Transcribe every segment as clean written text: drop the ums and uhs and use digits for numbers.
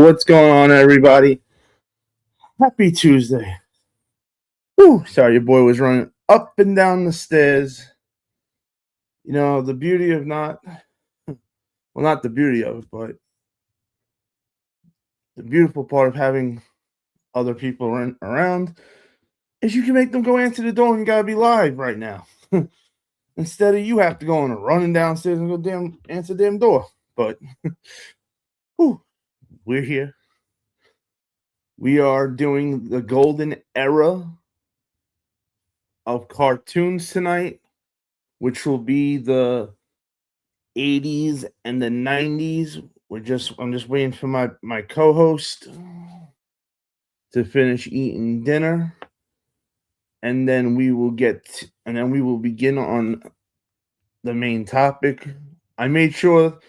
What's going on, everybody? Happy Tuesday. Whew, sorry, your boy was running up and down the stairs. You know, the beauty of not the beauty of it, but the beautiful part of having other people around is you can make them go answer the door and you gotta be live right now. Instead of you have to go and running downstairs and go answer the damn door. But whew, we're here. We are doing the golden era of cartoons tonight, which will be the 80s and the 90s. I'm just waiting for my co-host to finish eating dinner, and then we will begin on the main topic. I made sure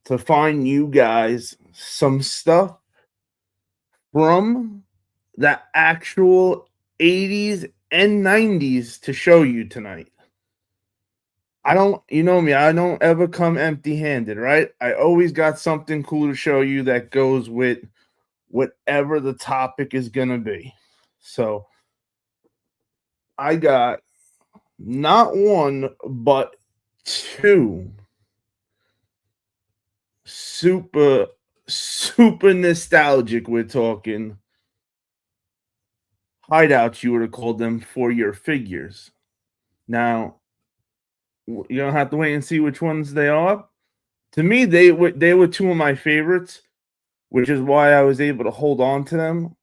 to find you guys some stuff from the actual 80s and 90s to show you tonight. You know me, I don't ever come empty-handed, right? I always got something cool to show you that goes with whatever the topic is going to be. So I got not one, but two super nostalgic, we're talking, hideouts, you would have called them, for your figures. Now, you don't have to wait and see which ones they are. To me, they were two of my favorites, which is why I was able to hold on to them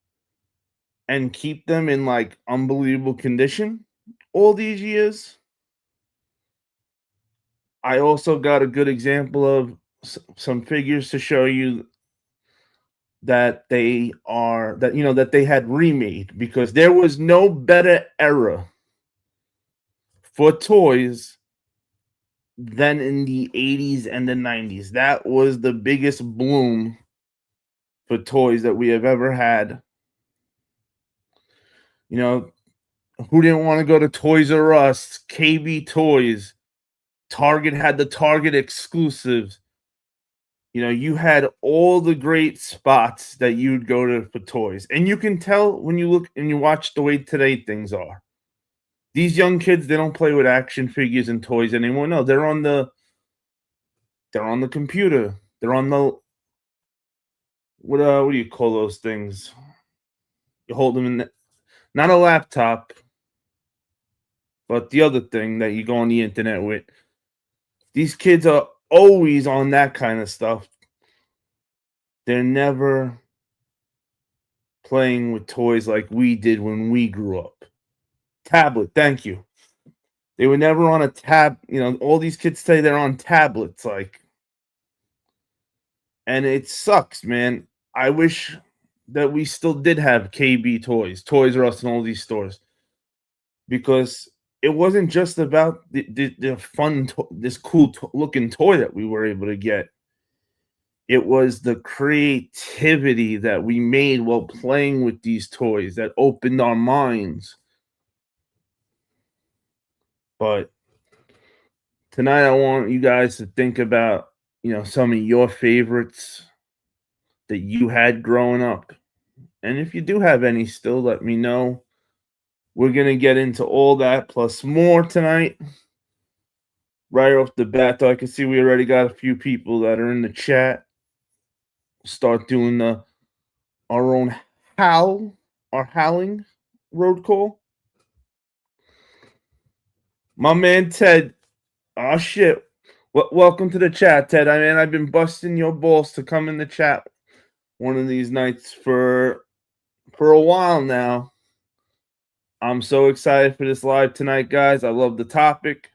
and keep them in like unbelievable condition all these years. I also got a good example of some figures to show you that they had remade, because there was no better era for toys than in the 80s and the 90s. That was the biggest bloom for toys that we have ever had. You know, who didn't want to go to Toys R Us, KB Toys? Target had the Target exclusives. You know, you had all the great spots that you'd go to for toys. And you can tell when you look and you watch the way today things are. These young kids, they don't play with action figures and toys anymore. No, they're on the computer. They're on the what do you call those things? You hold them in not a laptop, but the other thing that you go on the internet with. These kids are always on that kind of stuff. They're never playing with toys like we did when we grew up. Tablet, thank you. They were never on a tab. You know, all these kids say they're on tablets, and it sucks, man. I wish that we still did have KB Toys, Toys R Us, and all these stores, because it wasn't just about the fun, this cool looking toy that we were able to get. It was the creativity that we made while playing with these toys that opened our minds. But tonight I want you guys to think about, some of your favorites that you had growing up. And if you do have any still, let me know. We're going to get into all that plus more tonight. Right off the bat, though, I can see we already got a few people that are in the chat. Start doing our howling road call. My man Ted. Oh shit. Welcome to the chat, Ted. I've been busting your balls to come in the chat one of these nights for a while now. I'm so excited for this live tonight, guys. I love the topic.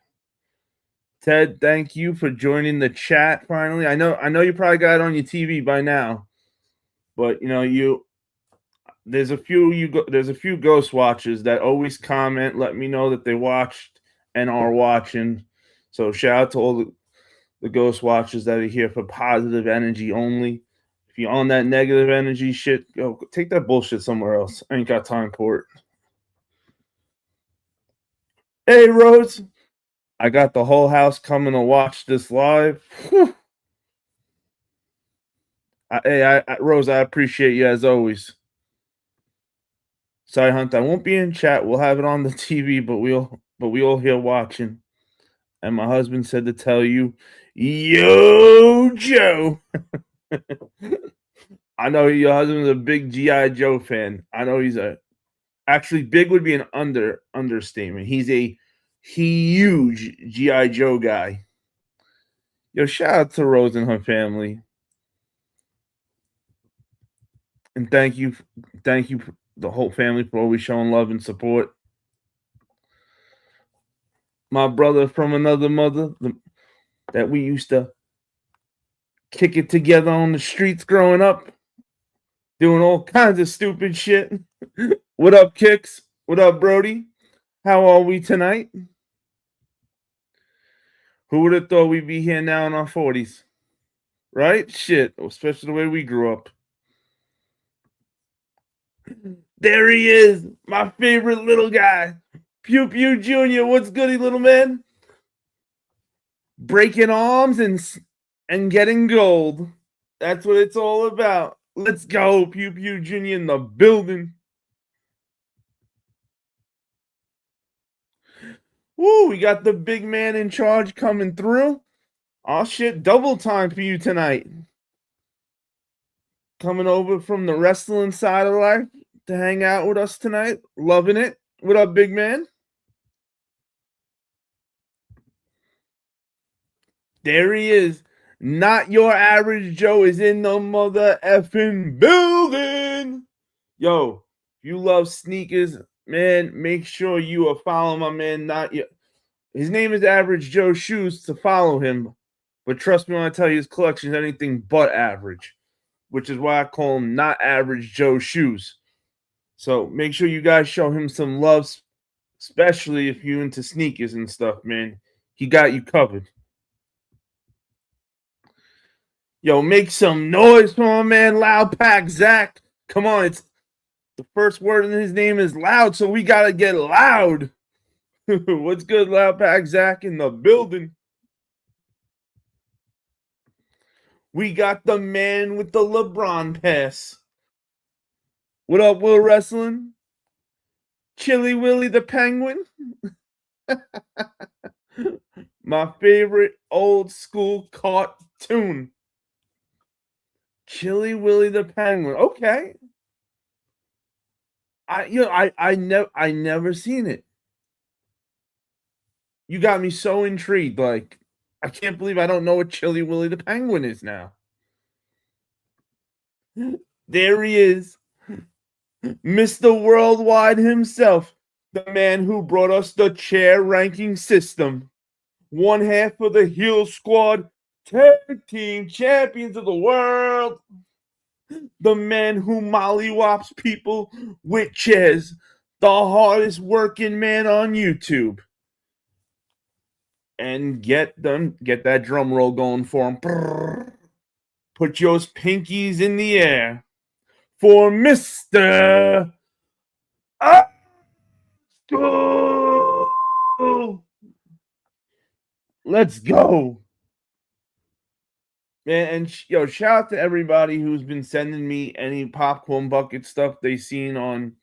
Ted, thank you for joining the chat finally. I know you probably got it on your TV by now, but there's a few ghost watchers that always comment, let me know that they watched and are watching. So shout out to all the ghost watchers that are here for positive energy only. If you're on that negative energy shit, go take that bullshit somewhere else. I ain't got time for it. Hey, Rose. I got the whole house coming to watch this live. Whew. Rose, I appreciate you as always. Sorry, Hunt, I won't be in chat. We'll have it on the TV, but we all here watching. And my husband said to tell you, yo, Joe. I know your husband's a big G.I. Joe fan. I know actually big would be an understatement. He's a huge G.I. Joe guy. Yo, shout out to Rose and her family. And thank you, the whole family, for always showing love and support. My brother from another mother that we used to kick it together on the streets growing up, doing all kinds of stupid shit. What up, Kicks? What up, Brody? How are we tonight? Who would have thought we'd be here now in our 40s? Right? Shit, especially the way we grew up. There he is, my favorite little guy. Pew Pew Jr., what's goody, little man? Breaking arms and getting gold. That's what it's all about. Let's go, Pew Pew Jr. in the building. Woo, we got the big man in charge coming through. Oh shit, double time for you tonight. Coming over from the wrestling side of life to hang out with us tonight. Loving it. What up, big man? There he is. Not your average Joe is in the mother effing building. Yo, if you love sneakers, man, make sure you are following my man. His name is Average Joe Shoes to follow him. But trust me when I tell you his collection is anything but average, which is why I call him Not Average Joe Shoes. So make sure you guys show him some love, especially if you're into sneakers and stuff, man. He got you covered. Yo, make some noise for my man, Loud Pack Zach. Come on, it's the first word in his name is loud, so we gotta get loud. What's good, Loud Pack Zach in the building? We got the man with the LeBron pass. What up, Will Wrestling? Chili Willy the Penguin? My favorite old school cartoon. Chili Willy the Penguin. Okay. I never seen it. You got me so intrigued. Like, I can't believe I don't know what Chili Willy the Penguin is now. There he is. Mr. Worldwide himself. The man who brought us the chair ranking system. One half of the Heel Squad Tag Team Champions of the world. The man who mollywops people with chairs. The hardest working man on YouTube. And get that drum roll going for him. Put your pinkies in the air for Mr. Let's go. Man, and shout out to everybody who's been sending me any popcorn bucket stuff they seen on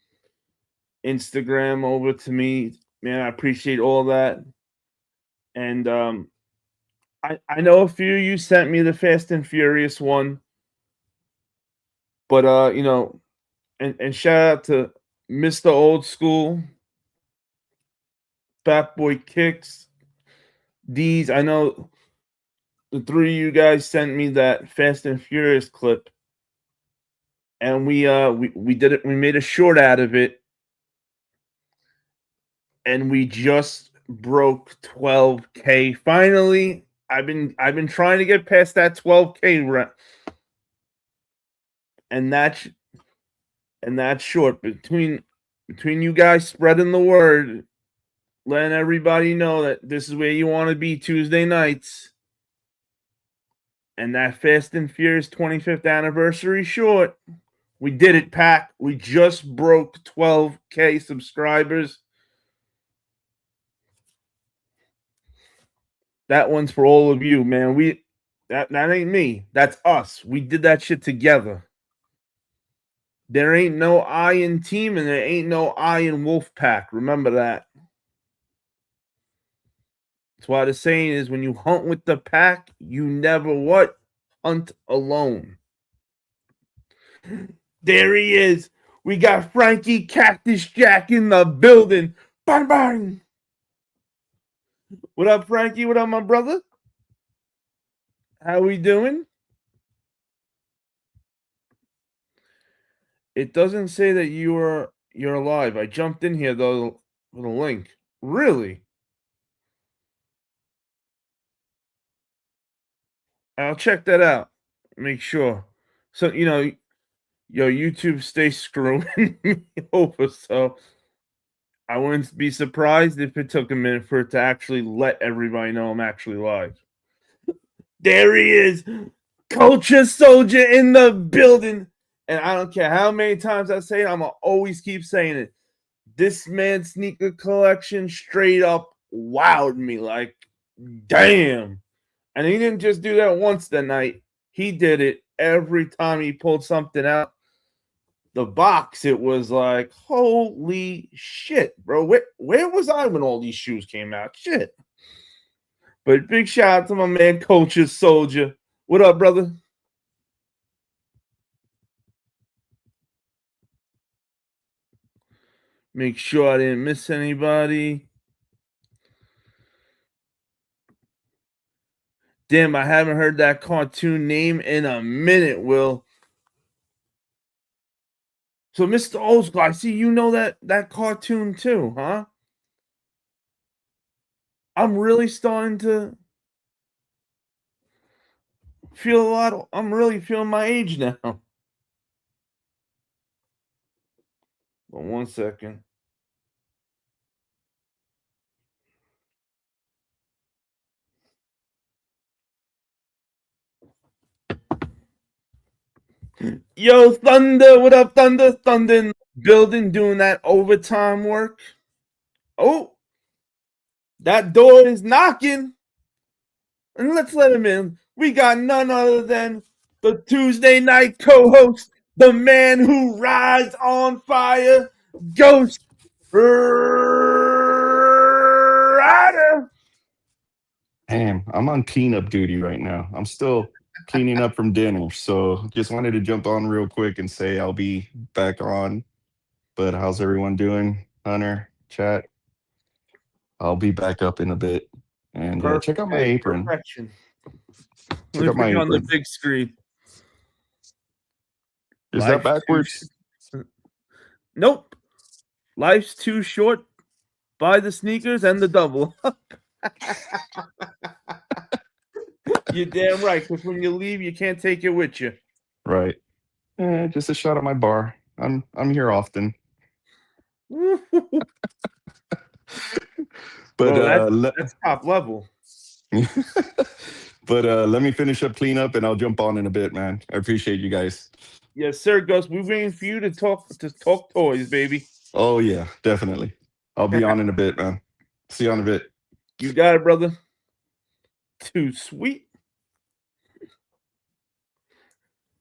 Instagram over to me. Man, I appreciate all that. And I know a few of you sent me the Fast and Furious one. But and shout out to Mr. Old School, Fat Boy Kicks, D's. I know the three of you guys sent me that Fast and Furious clip, and we did it. We made a short out of it, and we just broke 12K. Finally, I've been trying to get past that 12K and that's short. Between you guys spreading the word, letting everybody know that this is where you want to be Tuesday nights. And that Fast and Furious 25th anniversary short. We did it, Pack. We just broke 12K subscribers. That one's for all of you, man. That ain't me. That's us. We did that shit together. There ain't no I in team and there ain't no I in wolf pack. Remember that. That's why the saying is when you hunt with the pack, you never what? Hunt alone. There he is. We got Frankie Cactus Jack in the building. Bang, bang. What up, Frankie? What up, my brother? How we doing? It doesn't say that you're alive. I jumped in here though with a link. Really? I'll check that out. Make sure. So yo, YouTube stays screwing me over. So I wouldn't be surprised if it took a minute for it to actually let everybody know I'm actually live. There he is, Culture Soldier in the building. And I don't care how many times I say it, I'm going to always keep saying it. This man's sneaker collection straight up wowed me. Like, damn. And he didn't just do that once that night. He did it every time he pulled something out the box. It was like, holy shit, bro. Where was I when all these shoes came out? Shit. But big shout out to my man, Culture Soldier. What up, brother? Make sure I didn't miss anybody. Damn, I haven't heard that cartoon name in a minute, Will. So, Mr. Old School, I see you know that cartoon too, huh? I'm really starting to feel a lot. I'm really feeling my age now. Well, 1 second. Yo, Thunder, what up, Thunder? Thunder in the building doing that overtime work. Oh, that door is knocking. And let's let him in. We got none other than the Tuesday night co-host, the man who rides on fire, Ghostrider. Damn, I'm on cleanup duty right now. I'm still cleaning up from dinner. So just wanted to jump on real quick and say I'll be back on. But how's everyone doing? Hunter, chat. I'll be back up in a bit. And check out my apron. Perfection. Check Let out me my put you on the apron. big screen. Is that backwards? Nope. Life's too short. Buy the sneakers and the double. You're damn right, because when you leave, you can't take it with you. Right. Just a shot at my bar. I'm here often. But that's top level. But let me finish up cleanup and I'll jump on in a bit, man. I appreciate you guys. Yes, sir, Gus. We're waiting for you to talk toys, baby. Oh yeah, definitely. I'll be on in a bit, man. See you on a bit. You got it, brother. Too sweet.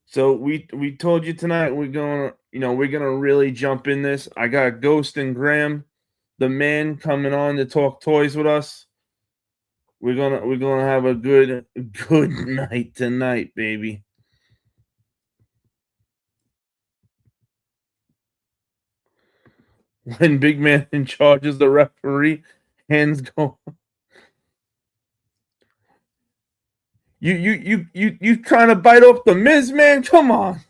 So we told you tonight we're gonna really jump in this. I got Ghost and Graham, the man, coming on to talk toys with us. We're gonna have a good night tonight, baby. When big man in charge is the referee, hands go. You trying to bite off the Miz, man? Come on.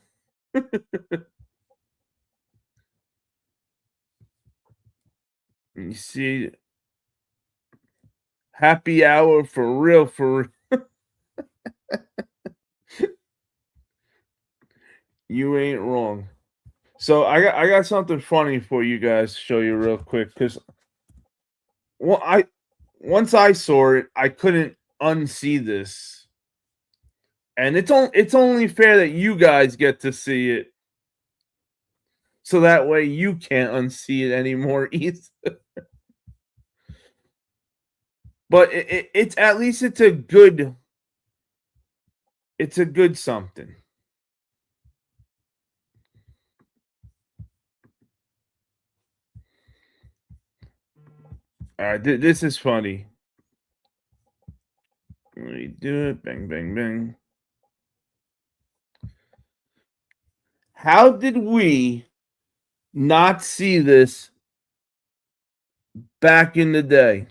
You see, happy hour for real, for real. You ain't wrong. So I got something funny for you guys to show you real quick, because once I saw it, I couldn't unsee this, and it's only fair that you guys get to see it, so that way you can't unsee it anymore either. But it's at least it's a good It's a good something. All right, this is funny. Let me do it. Bang, bang, bang. How did we not see this back in the day?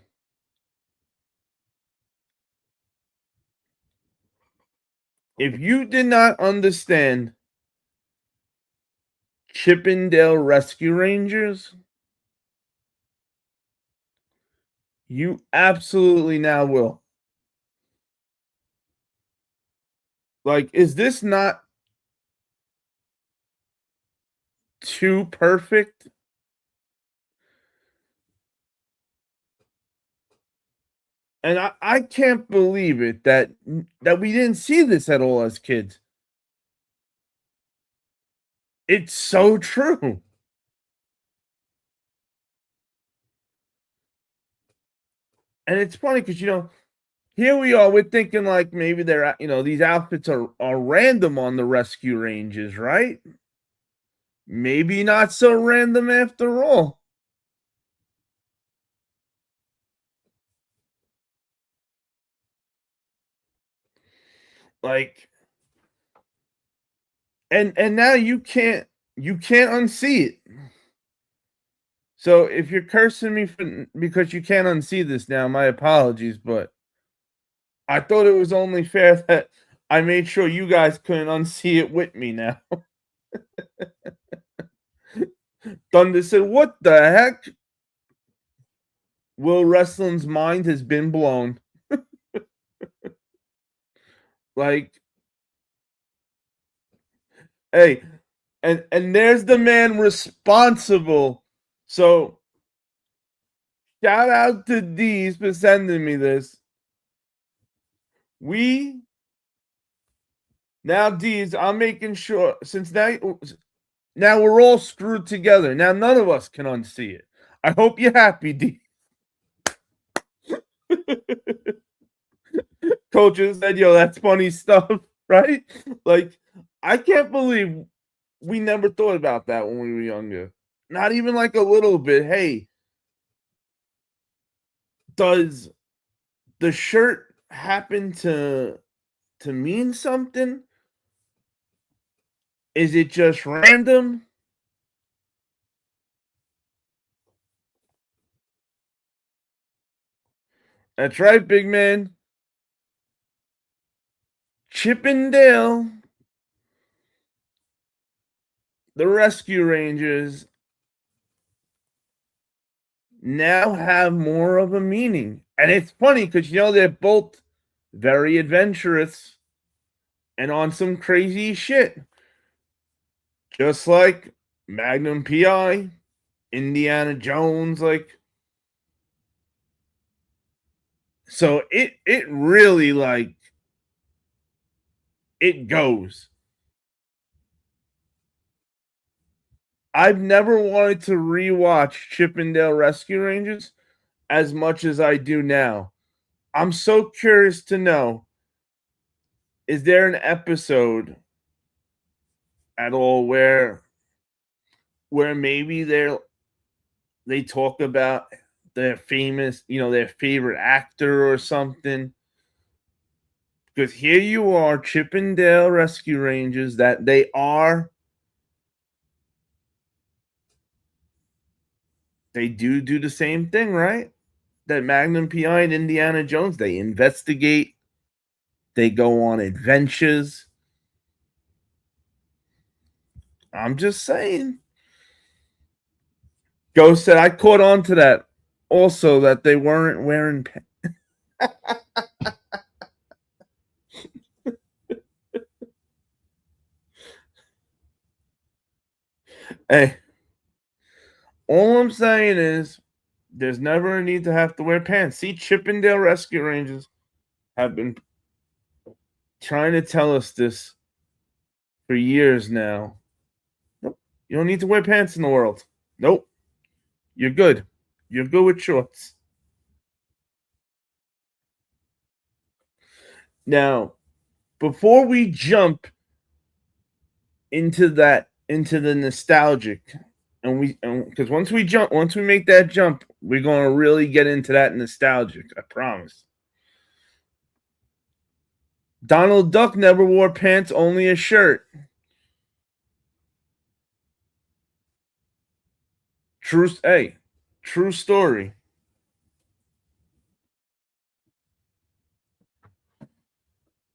If you did not understand Chippendale Rescue Rangers, you absolutely now will. Like, is this not too perfect? And I can't believe it that we didn't see this at all as kids. It's so true. And it's funny because, here we are, we're thinking like maybe they're, these outfits are random on the rescue ranges, right? Maybe not so random after all. Like, and now you can't unsee it. So if you're cursing me because you can't unsee this now, my apologies, but I thought it was only fair that I made sure you guys couldn't unsee it with me now. Thunder said, "What the heck?" Will Wrestling's mind has been blown. Like, hey, and there's the man responsible. So shout out to D's for sending me this. Now D's, I'm making sure since now we're all screwed together. Now none of us can unsee it. I hope you're happy, D. Coaches said, "Yo, that's funny stuff," right? Like, I can't believe we never thought about that when we were younger. Not even like a little bit. Hey, does the shirt happen to mean something? Is it just random? That's right, big man. Chippendale, the Rescue Rangers, now have more of a meaning. And it's funny because, they're both very adventurous and on some crazy shit. Just like Magnum PI, Indiana Jones, so it really it goes. I've never wanted to rewatch Chippendale Rescue Rangers as much as I do now. I'm so curious to know, is there an episode at all where maybe they talk about their famous, their favorite actor or something? Because here you are, Chippendale Rescue Rangers, that they do the same thing, right? That Magnum PI and Indiana Jones, they investigate, they go on adventures. I'm just saying. Ghost said, I caught on to that also, that they weren't wearing Hey, all I'm saying is there's never a need to have to wear pants. See, Chippendale Rescue Rangers have been trying to tell us this for years now. Nope. You don't need to wear pants in the world. Nope. You're good. You're good with shorts. Now, before we jump into the nostalgic, and because once we make that jump, we're gonna really get into that nostalgic. I promise. Donald Duck never wore pants, only a shirt. True story.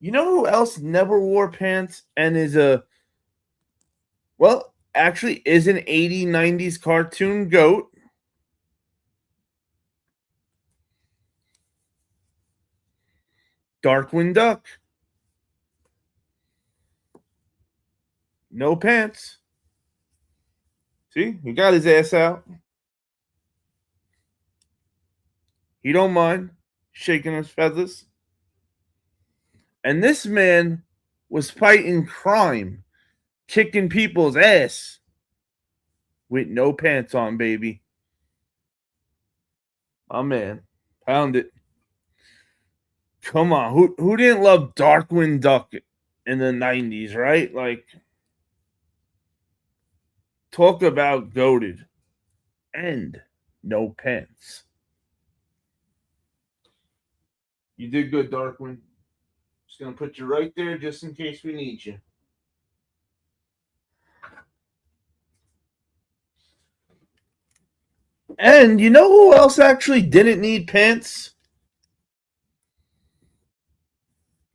You know who else never wore pants and is actually is an 80s 90s cartoon goat? Darkwing Duck. No pants. See, he got his ass out. He don't mind shaking his feathers. And this man was fighting crime, kicking people's ass with no pants on, baby. Oh man, pound it. Come on, who didn't love Darkwing Duck in the 90s, right? Like, talk about goated. And no pants. You did good, Darkwing. Just gonna put you right there just in case we need you. And you know who else actually didn't need pants?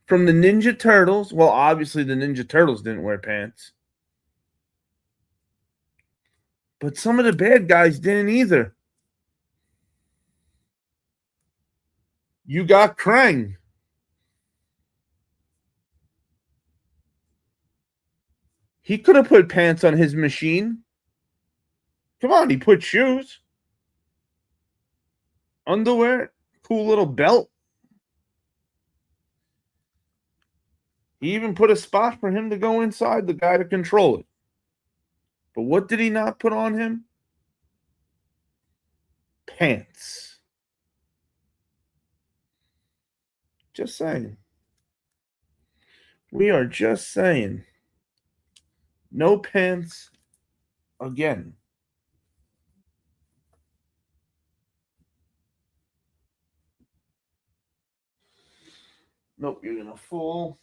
From the Ninja Turtles. Well, obviously the Ninja Turtles didn't wear pants. But some of the bad guys didn't either. You got Krang. He could have put pants on his machine. Come on, he put shoes, underwear, cool little belt. He even put a spot for him to go inside, the guy to control it. But what did he not put on him? Pants. Just saying. We are just saying. No pants again. Nope, you're going to fall.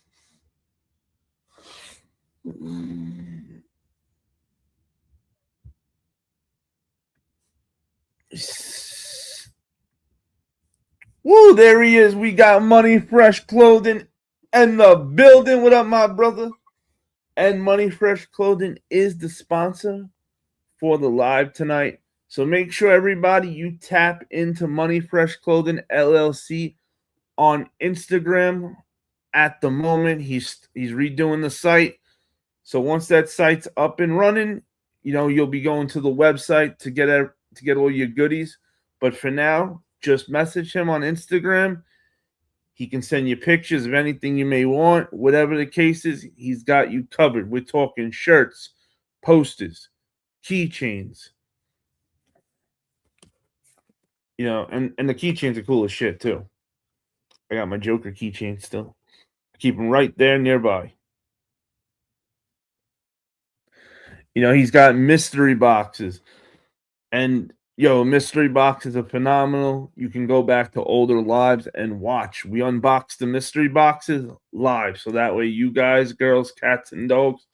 Woo, there he is. We got Money Fresh Clothing in the building. What up, my brother? And Money Fresh Clothing is the sponsor for the live tonight. So make sure, everybody, you tap into Money Fresh Clothing LLC on Instagram. At the moment, he's redoing the site. So once that site's up and running, you'll be going to the website to get all your goodies. But for now, just message him on Instagram. He can send you pictures of anything you may want. Whatever the case is, he's got you covered. We're talking shirts, posters, keychains. And the keychains are cool as shit too. I got my Joker keychain still. Keep them right there nearby. He's got mystery boxes. And mystery boxes are phenomenal. You can go back to older lives and watch. We unbox the mystery boxes live. So that way you guys, girls, cats, and dogs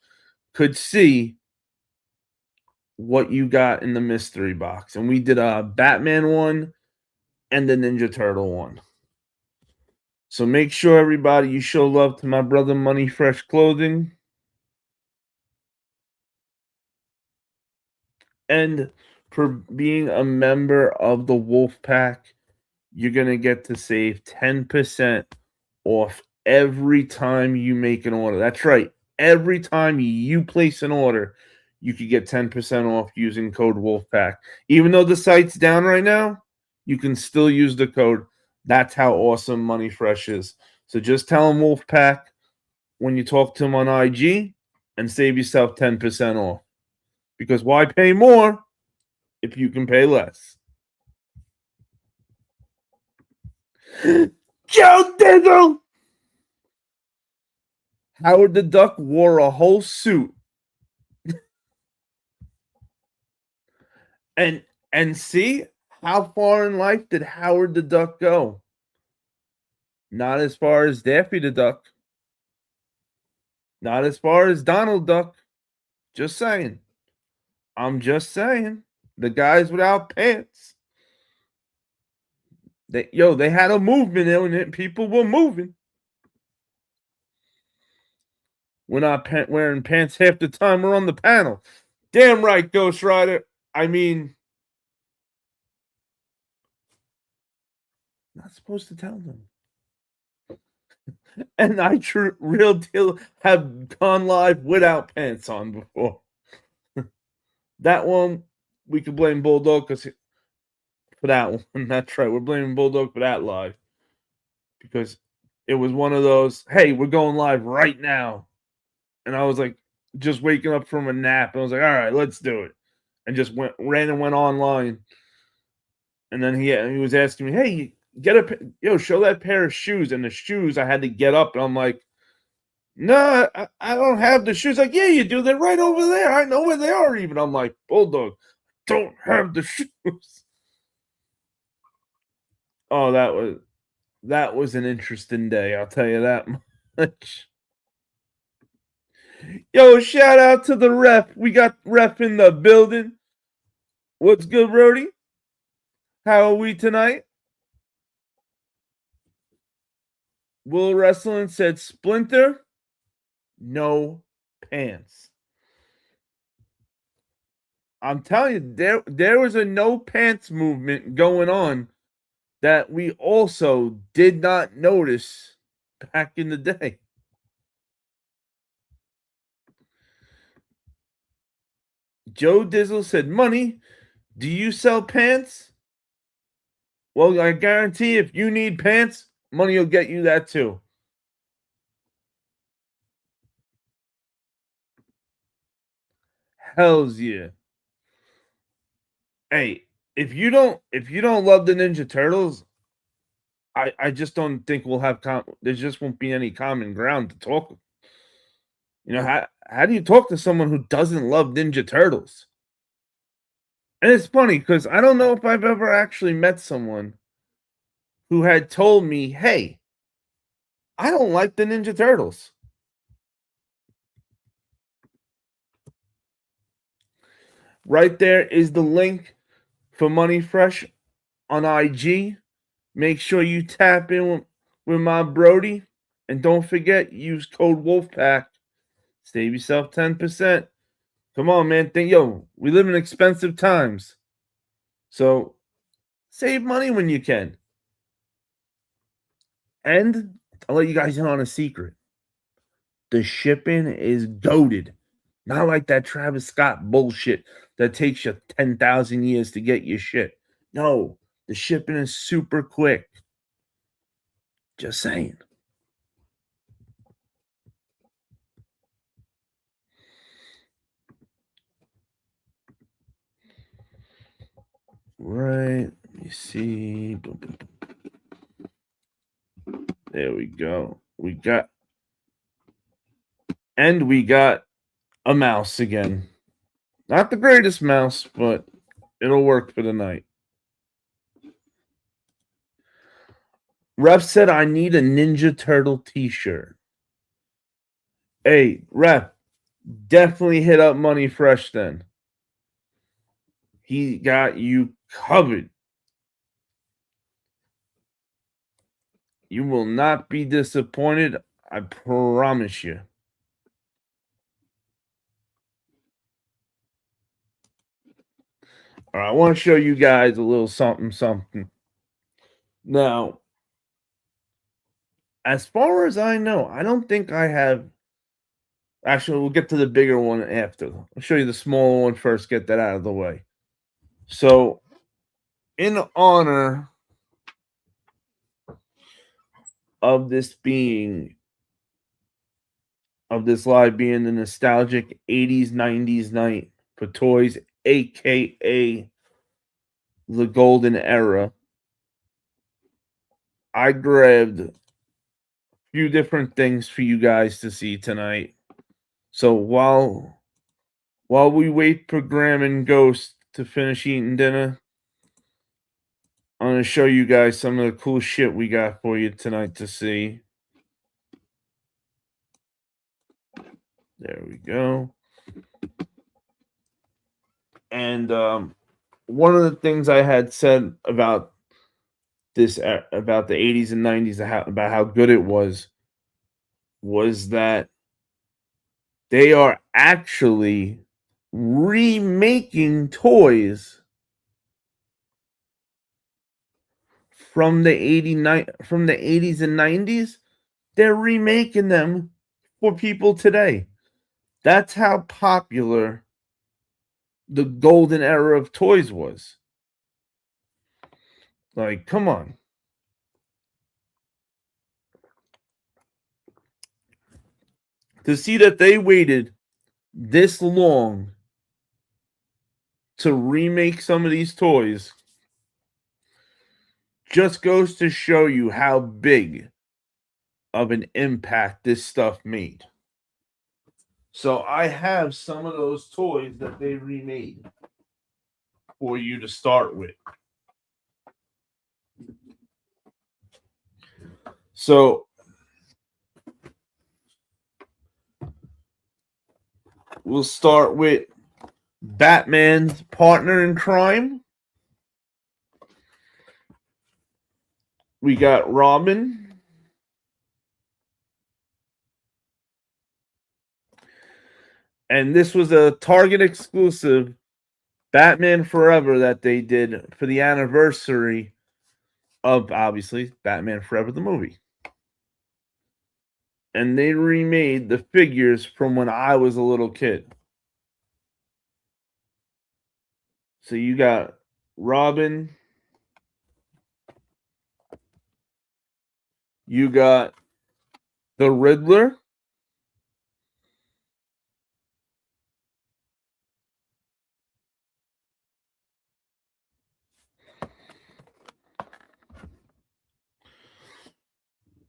could see what you got in the mystery box. And we did a Batman one and the Ninja Turtle one. So make sure, everybody, you show love to my brother Money Fresh Clothing. And for being a member of the Wolf Pack, you're going to get to save 10% off every time you make an order. That's right. Every time you place an order, you could get 10% off using code WOLFPACK. Even though the site's down right now, you can still use the code. That's how awesome Money Fresh is. So just tell them WOLFPACK when you talk to them on IG and save yourself 10% off. Because why pay more if you can pay less? Joe Diggle! Howard the Duck wore a whole suit. And see, how far in life did Howard the Duck go? Not as far as Daffy the Duck. Not as far as Donald Duck. Just saying. I'm just saying. The guys without pants. They had a movement in it. People were moving. We're not wearing pants half the time we're on the panel. Damn right, Ghostrider. I mean, not supposed to tell them. And I real deal have gone live without pants on before. That one, we could blame Bulldog for that one. That's right. We're blaming Bulldog for that live. Because it was one of those, hey, we're going live right now. And I was like, just waking up from a nap. And I was like, all right, let's do it. And just went online. And then he was asking me, hey, show that pair of shoes. And the shoes, I had to get up. And I'm like, no, I don't have the shoes. Like, yeah, you do. They're right over there. I know where they are even. I'm like, Bulldog, don't have the shoes. Oh, that was an interesting day. I'll tell you that much. Yo, shout out to the ref. We got ref in the building. What's good, Brody? How are we tonight? Will Wrestling said Splinter, no pants. I'm telling you, there was a no pants movement going on that we also did not notice back in the day. Joe Dizzle said, money, do you sell pants? Well, I guarantee if you need pants, money will get you that too. Hells yeah. Hey, if you don't love the Ninja Turtles, I just don't think we'll have there just won't be any common ground to talk. You know, how do you talk to someone who doesn't love Ninja Turtles? And it's funny because I don't know if I've ever actually met someone who had told me, hey, I don't like the Ninja Turtles. Right there is the link for Money Fresh on IG. Make sure you tap in with my Brody. And don't forget, use code WOLFPACK. Save yourself 10%. Come on, man. We live in expensive times. So save money when you can. And I'll let you guys in on a secret. The shipping is goated. Not like that Travis Scott bullshit that takes you 10,000 years to get your shit. No, the shipping is super quick. Just saying. Right. Let me see. There we go. We got a mouse again. Not the greatest mouse, but it'll work for the night. Ref said I need a Ninja Turtle t-shirt. Hey, Ref, definitely hit up Money Fresh then. He got you covered. You will not be disappointed. I promise you. All right, I want to show you guys a little something. Now, as far as I know, I don't think I have. Actually, we'll get to the bigger one after. I'll show you the smaller one first, get that out of the way. So, in honor of this live being the nostalgic 80s 90s night for toys, aka the golden era, I grabbed few different things for you guys to see tonight. So while we wait for Graham and Ghost to finish eating dinner, I'm going to show you guys some of the cool shit we got for you tonight to see. There we go. And one of the things I had said about this, about the 80s and 90s, about how good it was that they are actually remaking toys from the 80s and 90s. They're remaking them for people today. That's how popular the golden era of toys was. Like, come on. To see that they waited this long to remake some of these toys just goes to show you how big of an impact this stuff made. So I have some of those toys that they remade for you to start with. So we'll start with Batman's partner in crime. We got Robin. And this was a Target exclusive Batman Forever that they did for the anniversary of, obviously, Batman Forever, the movie. And they remade the figures from when I was a little kid. So you got Robin. You got the Riddler.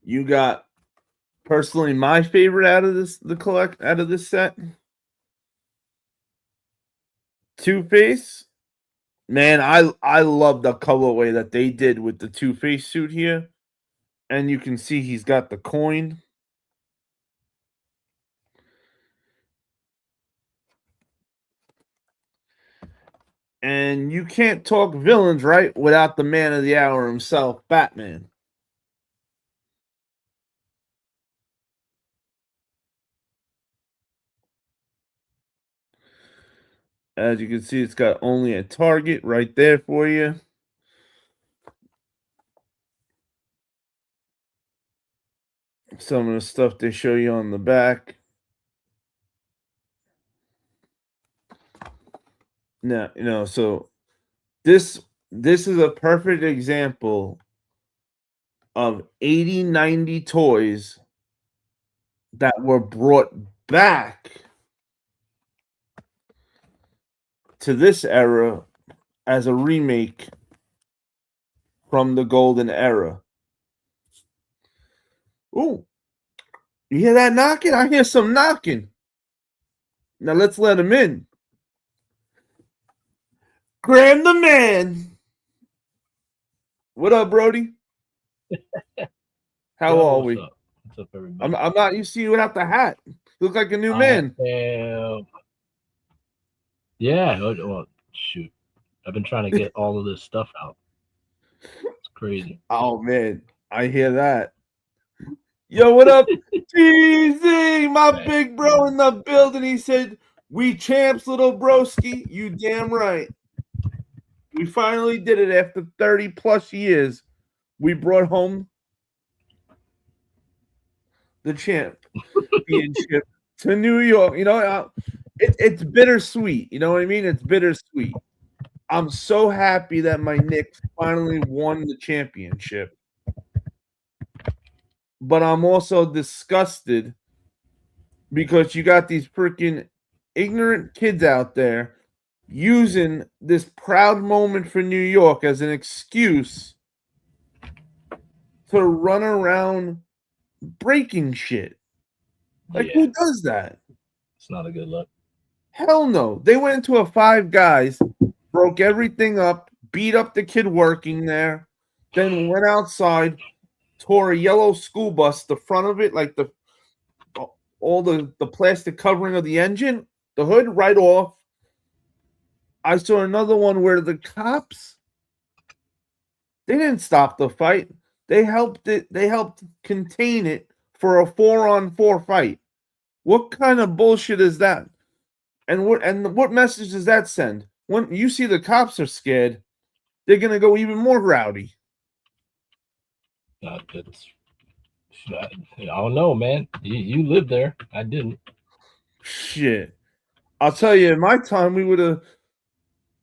You got, personally, my favorite out of this set, Two-Face. Man, I love the colorway that they did with the Two-Face suit here. And you can see he's got the coin. And you can't talk villains, right, without the man of the hour himself, Batman. As you can see, it's got only a Target right there for you. Some of the stuff they show you on the back. Now, so this is a perfect example of 80, 90 toys that were brought back to this era as a remake from the golden era. Ooh, you hear that knocking? I hear some knocking. Now let's let him in. Graham the man. What up, Brody? How are we? What's up, everybody? I'm not used to you without the hat. You look like a new man. Yeah. Well, shoot. I've been trying to get all of this stuff out. It's crazy. Oh, man. I hear that. Yo, what up, TZ? My big bro in the building. He said, we champs, little broski. You damn right. We finally did it after 30 plus years. We brought home the championship to New York. You know, it's bittersweet. You know what I mean? It's bittersweet. I'm so happy that my Knicks finally won the championship. But I'm also disgusted because you got these freaking ignorant kids out there using this proud moment for New York as an excuse to run around breaking shit. Like, Yeah, who does that? it's not a good look. Hell no. They went into a Five Guys, broke everything up, beat up the kid working there, then went outside, tore a yellow school bus, the front of it, like all the plastic covering of the engine, the hood right off. I saw another one where the cops, they didn't stop the fight. They helped contain it for a 4-on-4 fight. What kind of bullshit is that? And what message does that send? When you see the cops are scared, they're gonna go even more rowdy. I don't know, man. You lived there. I didn't. Shit. I'll tell you, in my time, we would have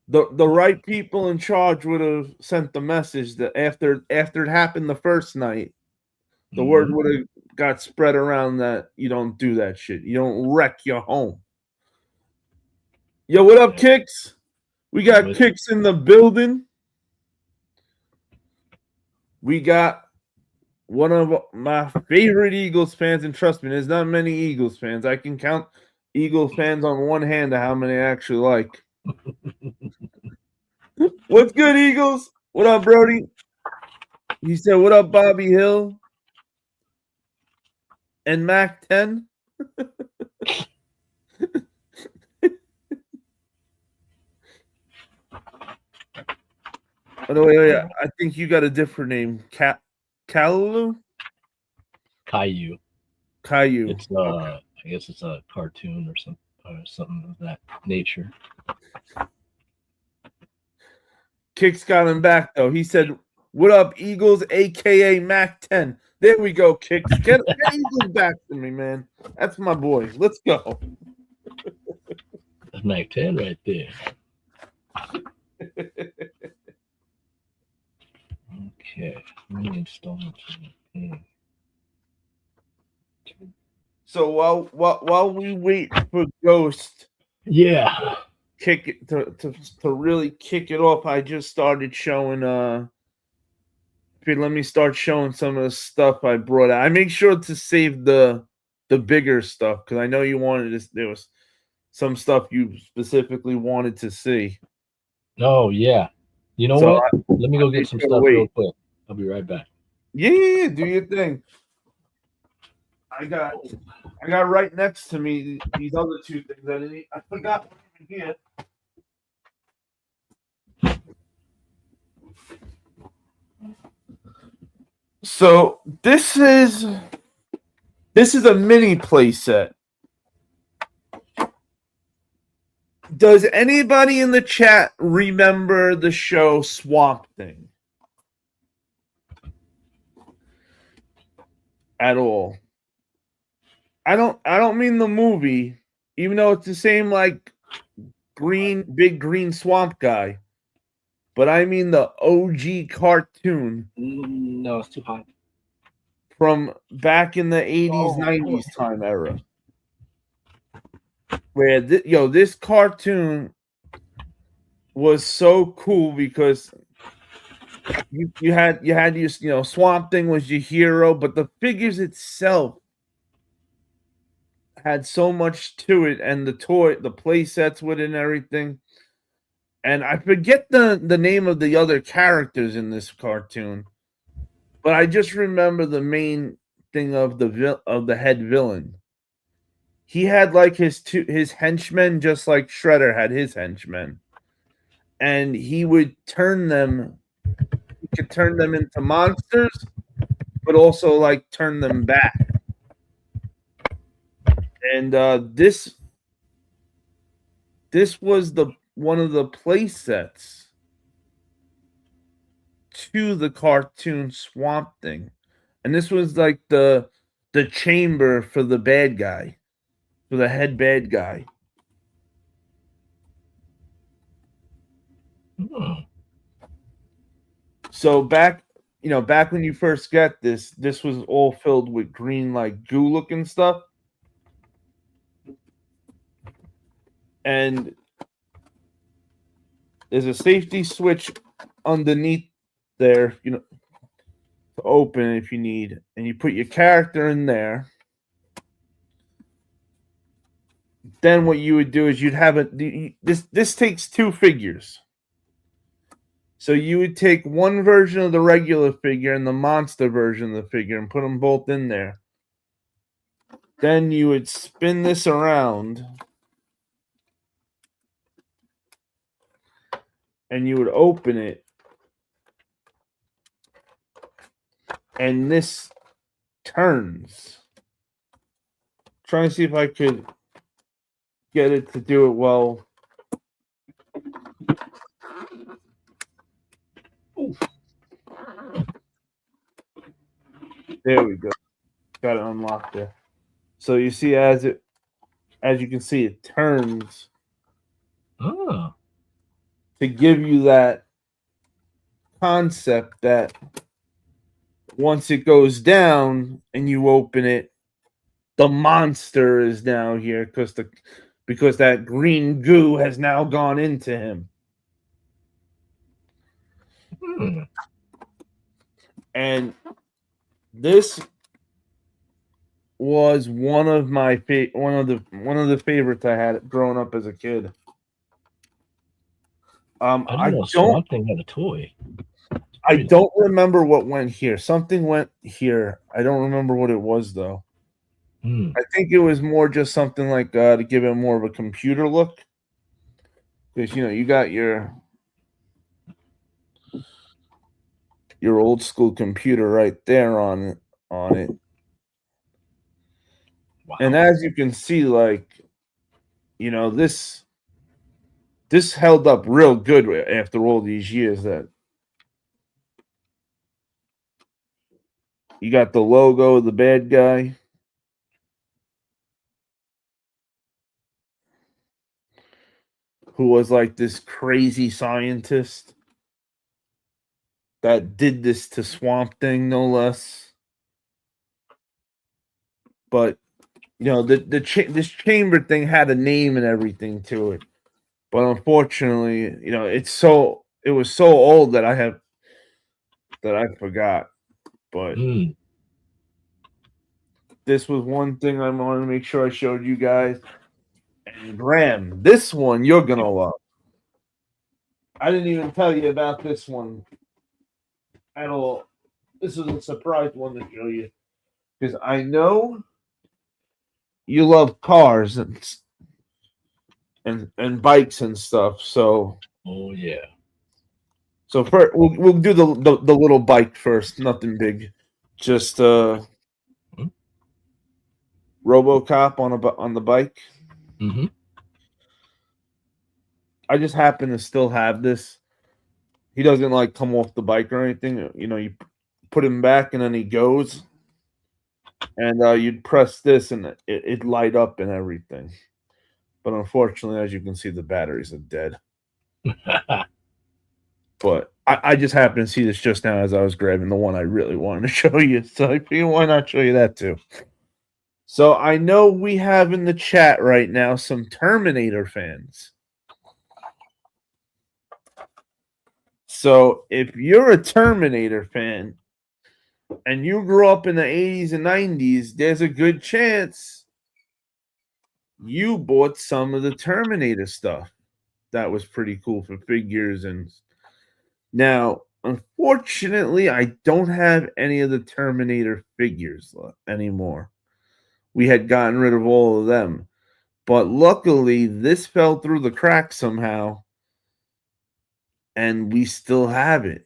the right people in charge would have sent the message that after it happened the first night, the word would have got spread around that you don't do that shit. You don't wreck your home. Yo, what up, Kicks? We got Kicks in the building. We got one of my favorite Eagles fans, and trust me, there's not many Eagles fans. I can count Eagles fans on one hand of how many I actually like. What's good, Eagles? What up, Brody? He said, what up, Bobby Hill? And Mac 10? Oh, no, wait. I think you got a different name. Caillou? Caillou. It's Okay. I guess it's a cartoon or something of that nature. Kicks got him back though. He said, "What up, Eagles, aka Mac 10?" There we go, Kicks. Get Eagles back to me, man. That's my boy. Let's go. That's Mac 10 right there. Okay. Let me install it. So while we wait for Ghost, Yeah, kick it to really kick it off, I just started showing. Let me start showing some of the stuff I brought out. I make sure to save the bigger stuff because I know you wanted this. There was some stuff you specifically wanted to see. Oh yeah. You know So what? Let me go get some stuff real quick. I'll be right back. Yeah. Do your thing. I got right next to me these other two things. I forgot one even here. So this is a mini playset. Does anybody in the chat remember the show Swamp Thing? At all? I don't mean the movie, even though it's the same like big green swamp guy. But I mean the OG cartoon. No, it's too hot. From back in the 80s, 90s time era. Where this cartoon was so cool because you had your Swamp Thing was your hero, but the figures itself had so much to it, and the play sets with it and everything. And I forget the name of the other characters in this cartoon, but I just remember the main thing of the head villain. He had like his henchmen, just like Shredder had his henchmen, and he would turn them. He could turn them into monsters, but also like turn them back. And this was one of the play sets to the cartoon Swamp Thing, and this was like the chamber for the bad guy, for the head bad guy. So back when you first got this was all filled with green like goo looking stuff, and there's a safety switch underneath there, to open it if you need, and you put your character in there. Then what you would do is you'd have this takes 2 figures. So you would take one version of the regular figure and the monster version of the figure and put them both in there. Then you would spin this around and you would open it, and this turns. Trying to see if I could get it to do it well. Ooh. There we go. Got it unlocked there. So you see, as you can see, it turns to give you that concept that once it goes down and you open it, the monster is now here because that green goo has now gone into him. And this was one of the favorites I had growing up as a kid. I didn't know Swamp Thing had a toy. I don't remember what went here. Something went here. I don't remember what it was though. I think it was more just something like to give it more of a computer look, because you got your old school computer right there on it. Wow. And as you can see, this held up real good after all these years. That you got the logo of the bad guy. Who was like this crazy scientist that did this to Swamp Thing, no less. But this chamber thing had a name and everything to it, but unfortunately, it was so old that I forgot. But this was one thing I wanted to make sure I showed you guys. And Graham, this one you're gonna love. I didn't even tell you about this one at all. This is a surprise one to show you, because I know you love cars and bikes and stuff. So yeah. So first, we'll do the little bike first. Nothing big, just RoboCop on the bike. I just happen to still have this. He doesn't come off the bike or anything. You put him back and then he goes, and you'd press this and it'd light up and everything. But unfortunately, as you can see, the batteries are dead. But I just happened to see this just now as I was grabbing the one I really wanted to show you. So I figured, why not show you that too? So I know we have in the chat right now some Terminator fans. So if you're a Terminator fan and you grew up in the 80s and 90s, there's a good chance you bought some of the Terminator stuff. That was pretty cool for figures. And now, unfortunately, I don't have any of the Terminator figures anymore. We had gotten rid of all of them. But luckily, this fell through the cracks somehow, and we still have it.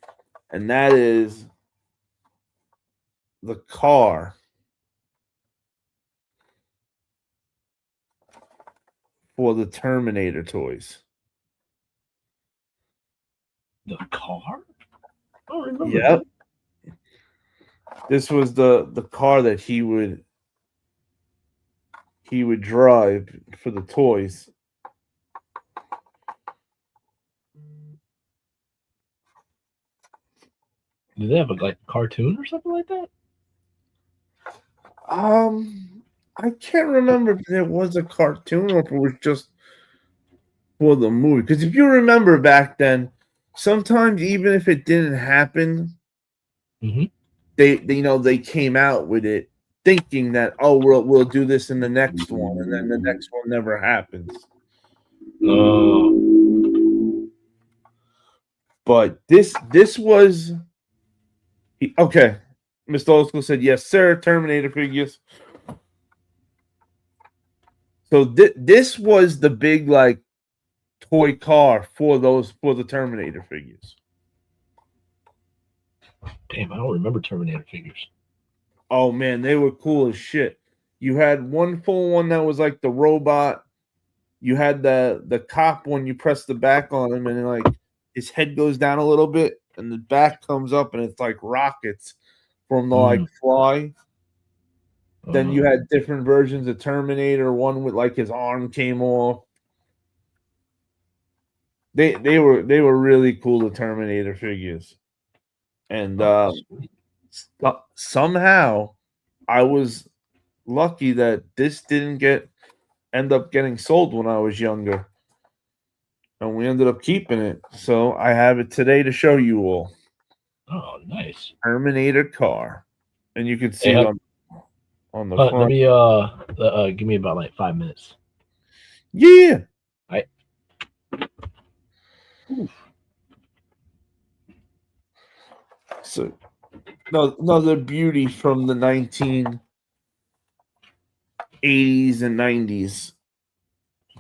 And that is the car for the Terminator toys. The car? I don't remember. Yep. This was the car that he would drive for the toys. Did they have a cartoon or something like that? I can't remember if there was a cartoon or if it was just for the movie. Because if you remember back then, sometimes even if it didn't happen, they came out with it thinking that, oh, we'll do this in the next one, and then the next one never happens. But this was okay. Mr. Old School said, yes, sir, Terminator figures. So this was the big like toy car for the Terminator figures. Damn, I don't remember Terminator figures. Oh man, they were cool as shit. You had one full one that was like the robot. You had the cop one. You press the back on him, and like his head goes down a little bit, and the back comes up, and it's like rockets from the like fly. Then you had different versions of Terminator. One with like his arm came off. They were really cool, the Terminator figures, and somehow I was lucky that this didn't end up getting sold when I was younger, and we ended up keeping it. So I have it today to show you all. Oh, nice Terminator car, and you can see it on the front. Let me give me about like 5 minutes. Yeah. So another beauty from the 1980s and 90s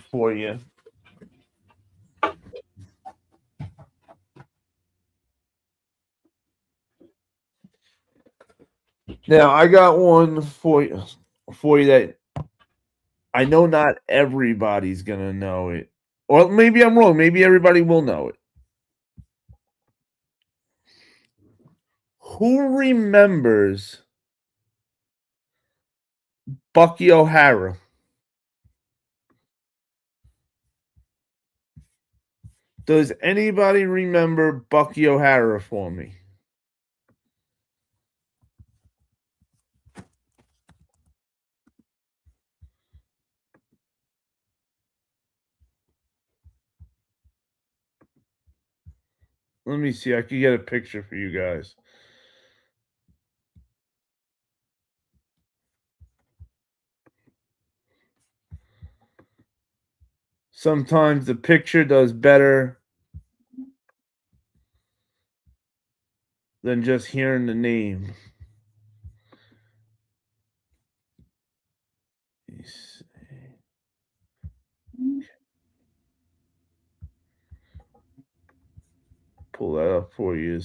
for you. Now I got one for you that I know not everybody's gonna know it, or maybe I'm wrong. Maybe everybody will know it. Who remembers Bucky O'Hara? Does anybody remember Bucky O'Hara for me? Let me see. I can get a picture for you guys. Sometimes the picture does better than just hearing the name. Pull that up for you.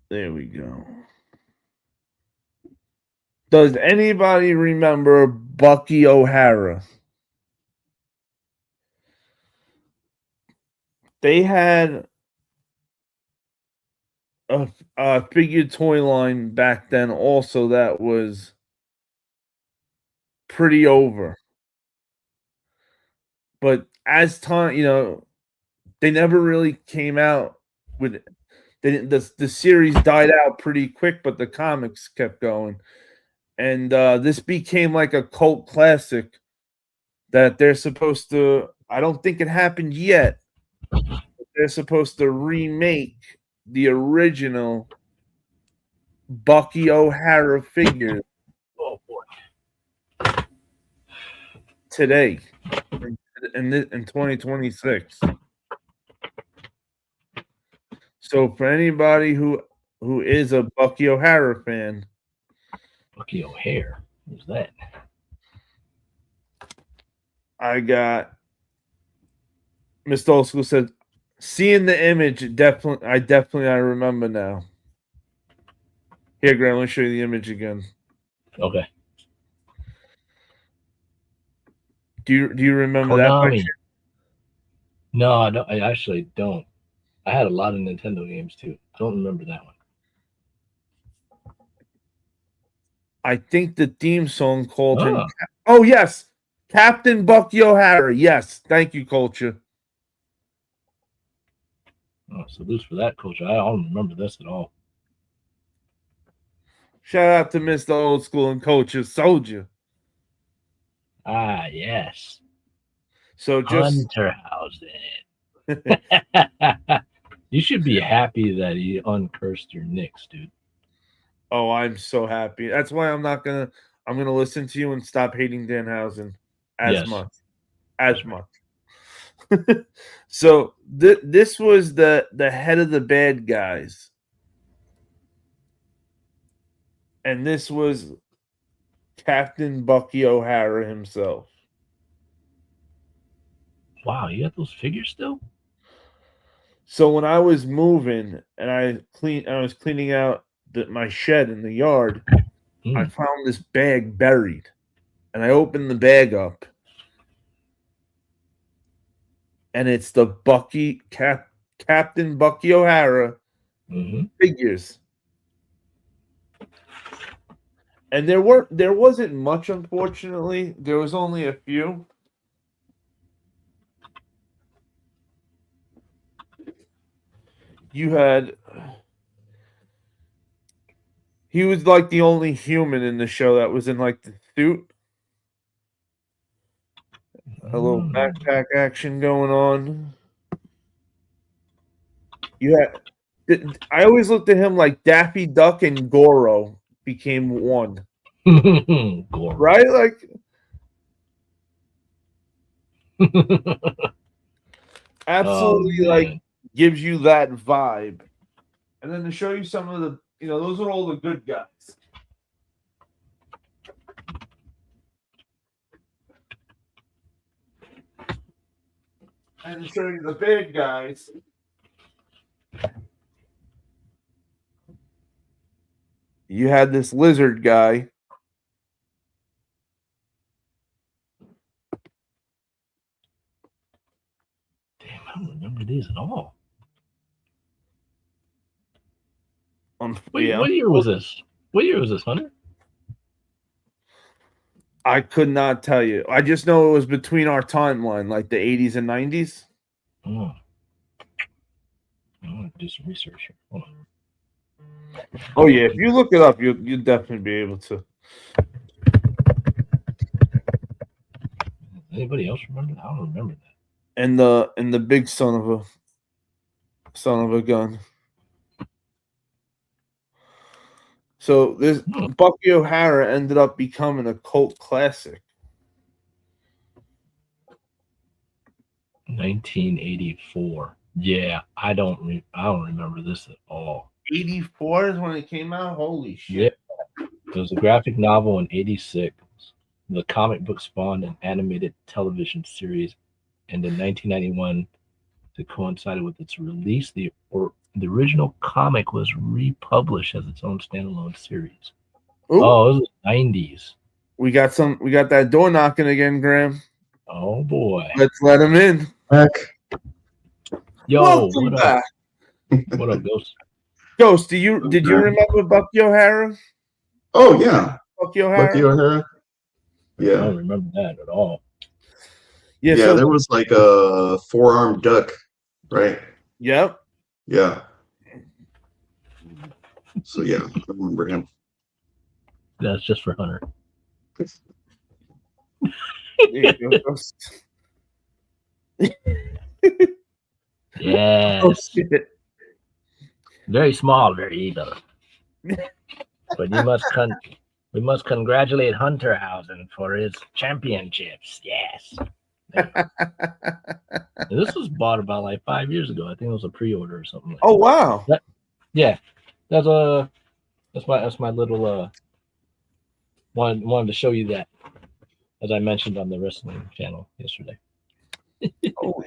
There we go. Does anybody remember Bucky O'Hara? They had a figure toy line back then also that was pretty over. But as time, they never really came out with the series died out pretty quick, but the comics kept going. And this became like a cult classic that they're supposed to, I don't think it happened yet. They're supposed to remake the original Bucky O'Hara figure. Oh boy. Today in 2026. So for anybody who is a Bucky O'Hara fan, Bucky O'Hare, who's that? I got Mr. Old School said, seeing the image, I remember now. Here, Graham, let me show you the image again. Okay. Do you remember that picture? No, I actually don't. I had a lot of Nintendo games too. I don't remember that one. I think the theme song called him. Oh, yes. Captain Bucky O'Hara. Yes. Thank you, Culture. Oh, salutes for that, Culture. I don't remember this at all. Shout out to Mr. Old School and Culture Soldier. Ah, yes. So just HUNTerHousen. You should be happy that he uncursed your nicks, dude. oh, I'm so happy. That's why I'm gonna listen to you and stop hating Danhausen as much. As much. So this was the head of the bad guys. And this was Captain Bucky O'Hara himself. Wow, you got those figures still? So when I was moving and I was cleaning out my shed in the yard, I found this bag buried, and I opened the bag up, and it's the Captain Bucky O'Hara figures. And there wasn't much, unfortunately. There was only a few. He was like the only human in the show that was in like the suit. A little backpack action going on. I always looked at him like Daffy Duck and Goro became one. Goro. Right? Like absolutely like gives you that vibe. And then to show you some of the, those are all the good guys. And to show you the bad guys. You had this lizard guy. Damn, I don't remember these at all. What year was this? What year was this, Hunter? I could not tell you. I just know it was between our timeline, like the 80s and 90s. Oh. I want to do some research here. Hold on. Oh yeah, if you look it up, you'll definitely be able to. Anybody else remember that? I don't remember that. And the big son of a gun. So this Bucky O'Hara ended up becoming a cult classic. 1984. Yeah, I don't remember this at all. 84 is when it came out. Holy shit! Yeah, it was a graphic novel in 86. The comic book spawned an animated television series, and in 1991, to coincide with its release, the original comic was republished as its own standalone series. Ooh. Oh, it was the 90s. We got that door knocking again, Graham. Oh boy. Let's let him in. Back. Yo, welcome what back. Up? What up, Ghost? Ghost, did you remember Bucky O'Hara? Oh yeah. Bucky O'Hara? Yeah. I don't remember that at all. Yeah, so there was like a four-armed duck, right? Yep. Yeah. So yeah, I remember him. That's just for Hunter. Yes. Oh, shit. Very small, very evil. But we must congratulate HUNTerHousen for his championships. Yes. This was bought about like 5 years ago. I think it was a pre-order or something. Like oh wow. That's my little wanted to show you that, as I mentioned on the wrestling channel yesterday. Oh,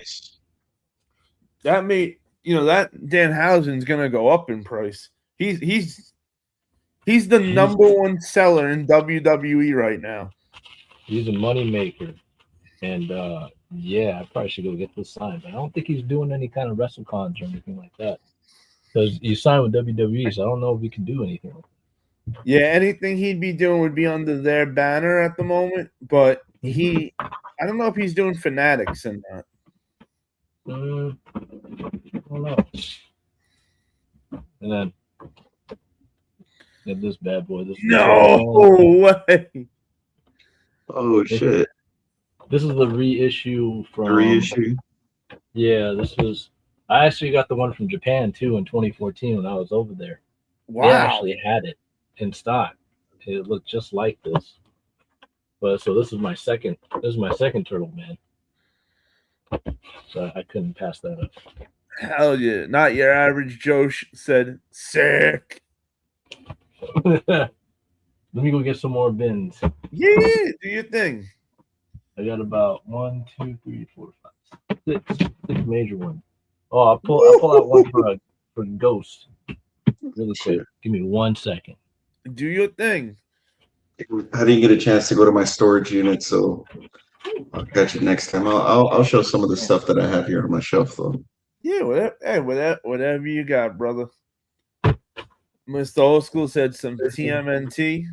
that made that Danhausen's gonna go up in price. He's the number one seller in WWE right now. He's a money maker. And yeah, I probably should go get this signed, but I don't think he's doing any kind of WrestleCons or anything like that. Because you signed with WWE, so I don't know if he can do anything. Yeah, anything he'd be doing would be under their banner at the moment, but I don't know if he's doing Fanatics and that. I don't know. And then this bad boy. No way. Oh shit. This is the reissue from The reissue. Yeah, I actually got the one from Japan too in 2014 when I was over there. Wow. They actually had it in stock. It looked just like this. But so this is my second Turtle Man. So I couldn't pass that up. Hell yeah. Not your average Joe said sick. Let me go get some more bins. Yeah, do your thing. I got about 1, 2, 3, 4, 5, 6 major ones. Oh, I'll pull out one for Ghost. Really quick. Give me 1 second. Do your thing. I didn't get a chance to go to my storage unit, so I'll catch it next time. I'll show some of the stuff that I have here on my shelf, though. Yeah, whatever you got, brother. Mr. Old School said some TMNT.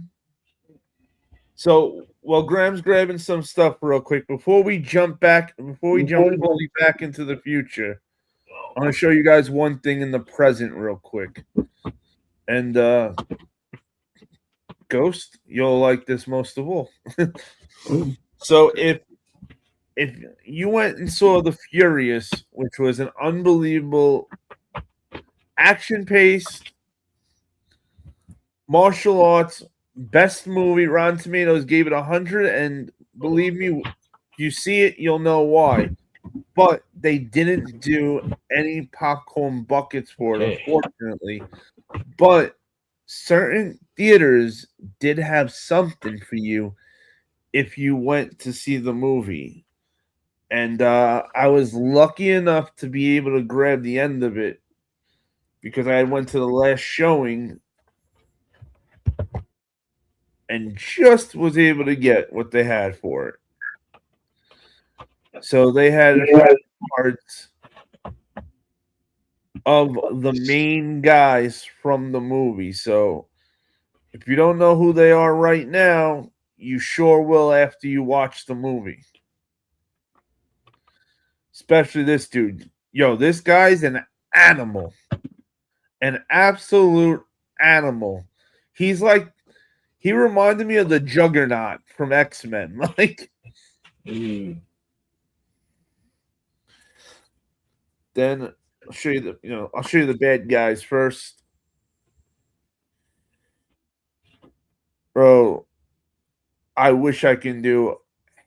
So, while Graham's grabbing some stuff real quick, before we jump fully back into the future, I'm going to show you guys one thing in the present real quick. And Ghost, you'll like this most of all. So if you went and saw The Furious, which was an unbelievable action-paced martial arts best movie, Rotten Tomatoes gave it 100, and believe me, you see it, you'll know why. But they didn't do any popcorn buckets for it, unfortunately. But certain theaters did have something for you if you went to see the movie. And I was lucky enough to be able to grab the end of it because I went to the last showing and just was able to get what they had for it. So they had parts of the main guys from the movie. So if you don't know who they are right now, you sure will after you watch the movie. Especially this dude. Yo, this guy's an animal. An absolute animal. He reminded me of the Juggernaut from X-Men. Then I'll show you the bad guys first. Bro, I wish I can do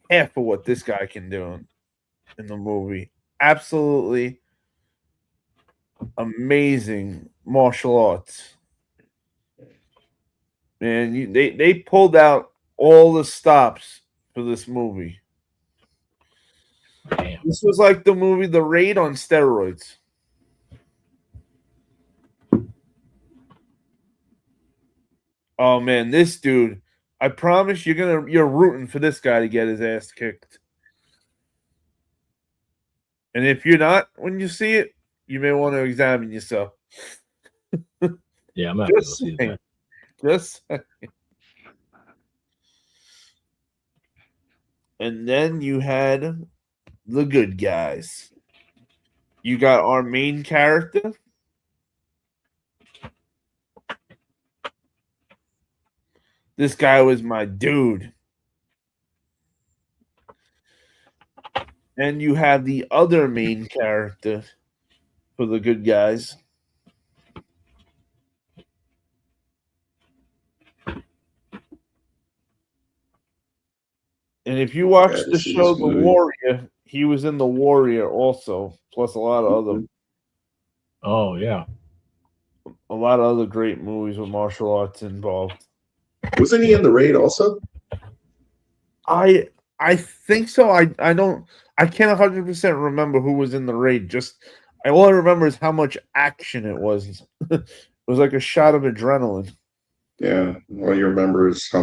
half of what this guy can do in the movie. Absolutely amazing martial arts. Man, they pulled out all the stops for this movie. Damn. This was like the movie The Raid on steroids. Oh man, this dude, I promise you're rooting for this guy to get his ass kicked. And if you're not when you see it, you may want to examine yourself. Yeah, I'm gonna have to go see that. Just and then you had the good guys. You got our main character. This guy was my dude. And you have the other main character for the good guys. And if you watch the show The Warrior, he was in The Warrior also, plus a lot of other. Oh yeah, a lot of other great movies with martial arts involved. Wasn't he in The Raid also? I think so. I can't 100% remember who was in The Raid. Just all I remember is how much action it was. It was like a shot of adrenaline. Yeah, all you remember is how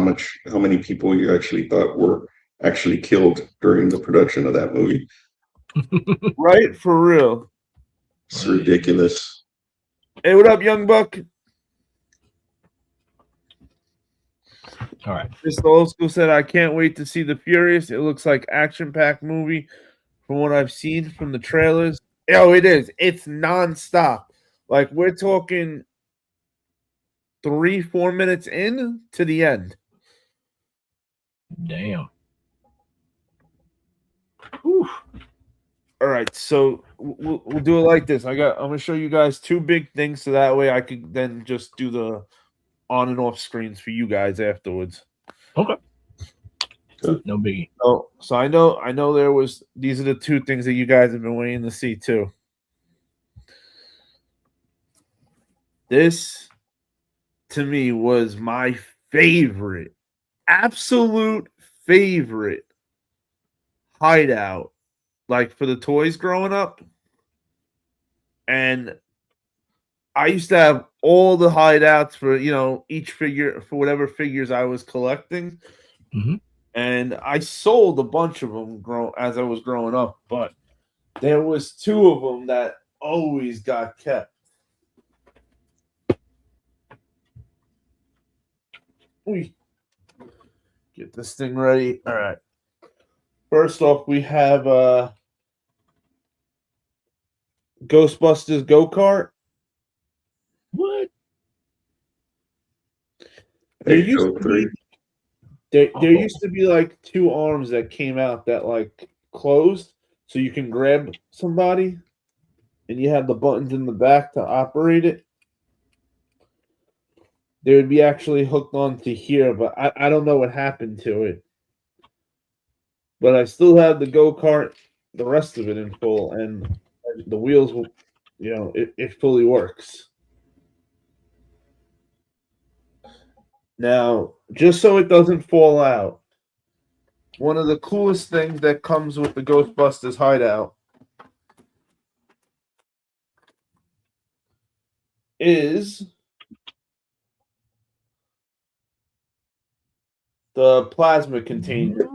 many people you actually thought were actually killed during the production of that movie. Right? For real. It's ridiculous. Hey, what up, young buck? All right. Mr. Old School said, I can't wait to see The Furious. It looks like action-packed movie from what I've seen from the trailers. Oh, it is. It's nonstop. Like, we're talking 3-4 minutes in to the end. Damn. Whew. All right, so we'll do it like this. I'm gonna show you guys two big things, so that way I could then just do the on and off screens for you guys afterwards. Okay. Good. No biggie. So I know there was these are the two things that you guys have been waiting to see too. This to me was my favorite, absolute favorite hideout, like for the toys growing up. And I used to have all the hideouts for, each figure for whatever figures I was collecting. Mm-hmm. And I sold a bunch of them as I was growing up, but there was two of them that always got kept. Get this thing ready. All right. First off, we have Ghostbusters go-kart. What? There used to be like two arms that came out that like closed, so you can grab somebody, and you had the buttons in the back to operate it. They would be actually hooked onto here, but I don't know what happened to it. But I still have the go-kart, the rest of it in full, and the wheels will, it fully works. Now, just so it doesn't fall out, one of the coolest things that comes with the Ghostbusters hideout is the plasma container.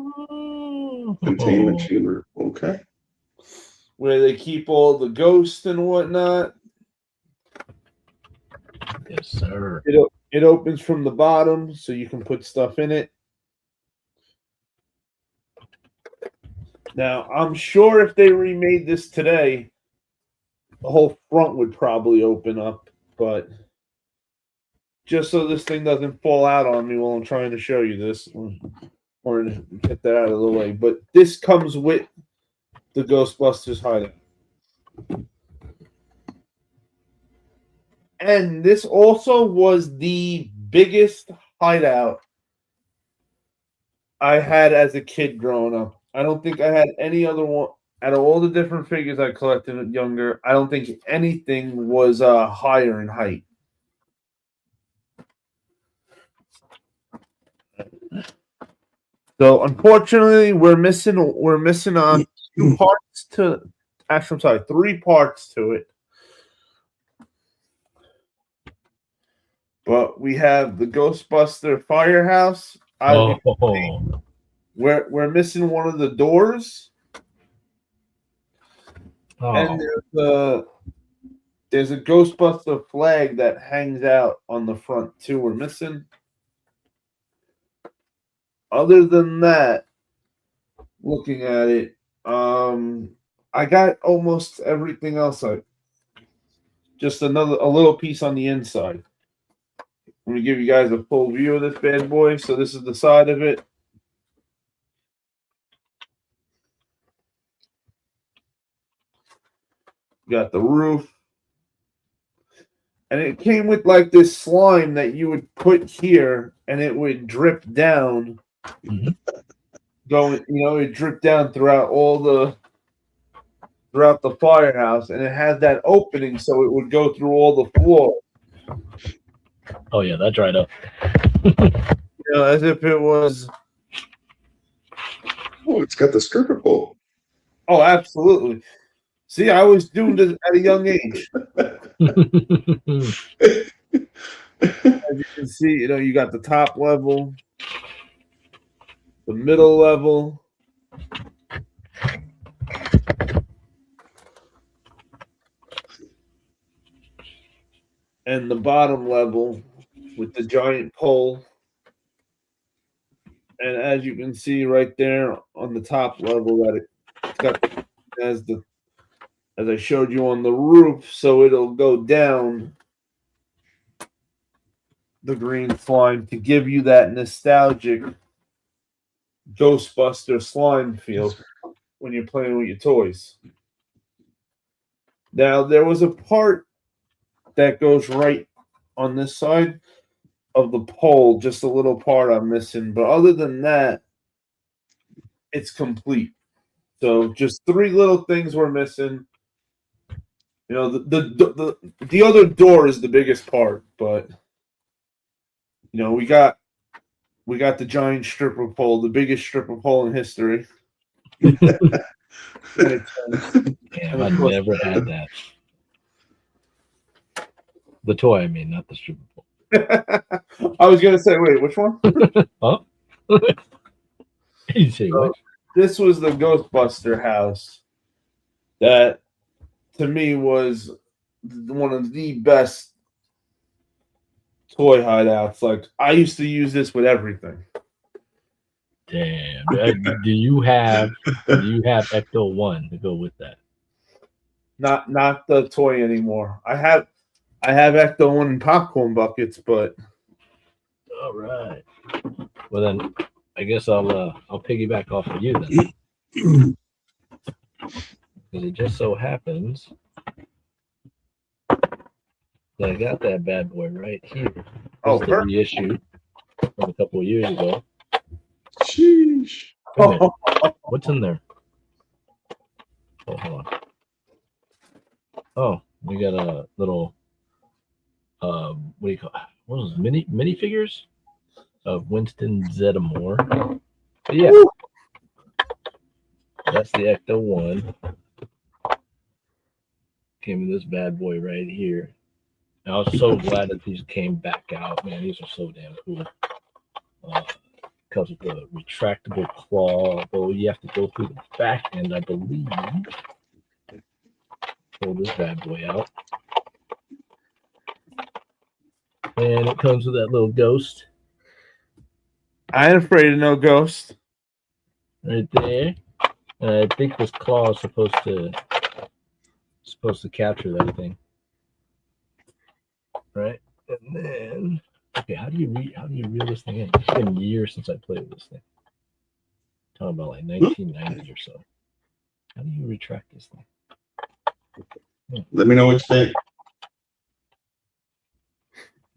Containment chamber. Okay. Where they keep all the ghosts and whatnot. Yes, sir. It opens from the bottom, so you can put stuff in it. Now, I'm sure if they remade this today, the whole front would probably open up, but just so this thing doesn't fall out on me while I'm trying to show you this, or get that out of the way. But this comes with the Ghostbusters hideout. And this also was the biggest hideout I had as a kid growing up. I don't think I had any other one. Out of all the different figures I collected younger, I don't think anything was higher in height. So unfortunately, we're missing two parts to. Actually, I'm sorry, 3 parts to it. But we have the Ghostbuster Firehouse. We're missing one of the doors. And there's a Ghostbuster flag that hangs out on the front too. We're missing. Other than that, looking at it, I got almost everything else. Just a little piece on the inside. Let me give you guys a full view of this bad boy. So this is the side of it. Got the roof. And it came with like this slime that you would put here and it would drip down. Mm-hmm. It dripped down throughout the firehouse, and it had that opening so it would go through all the floor. Oh yeah, that dried up. As if it was. Oh, it's got the stripper pole. Oh, absolutely. See, I was doing this at a young age. As you can see, you got the top level, the middle level, and the bottom level with the giant pole. And as you can see right there on the top level, that it's got as I showed you on the roof, so it'll go down the green slime to give you that nostalgic Ghostbuster slime feel. when you're playing with your toys. Now, there was a part that goes right on this side of the pole, just a little part I'm missing. But other than that, it's complete. So just 3 little things we're missing. You know, the other door is the biggest part, but you know, we got the giant stripper pole, the biggest stripper pole in history. Damn, I never had that. The toy, I mean, not the stripper pole. I was gonna say, wait, which one? Huh? You say what? This was the Ghostbuster house that, to me, was one of the best toy hideouts. Like, I used to use this with everything. Damn. Do you have Ecto 1 to go with that? Not the toy anymore. I have Ecto 1 and popcorn buckets, but All right. Well then, I guess I'll piggyback off of you then, because it just so happens that I got that bad boy right here. Oh, This is the reissue from a couple of years ago. Sheesh. Wait a minute. What's in there? Oh, hold on. Oh, we got a little what do you call it? What was it? Mini figures of Winston Zeddemore. But yeah, that's the Ecto 1. Came in this bad boy right here. And I was so glad that these came back out. Man, these are so damn cool. Because of the retractable claw, although you have to go through the back end, I believe. Pull this bad boy out. And it comes with that little ghost I ain't afraid of no ghost. right there. I think this claw is supposed to capture that thing. Right? And then okay, how do you reel this thing in? It's been years since I played with this thing. Talking about like 1990 or so. How do you retract this thing? Let me know what you think.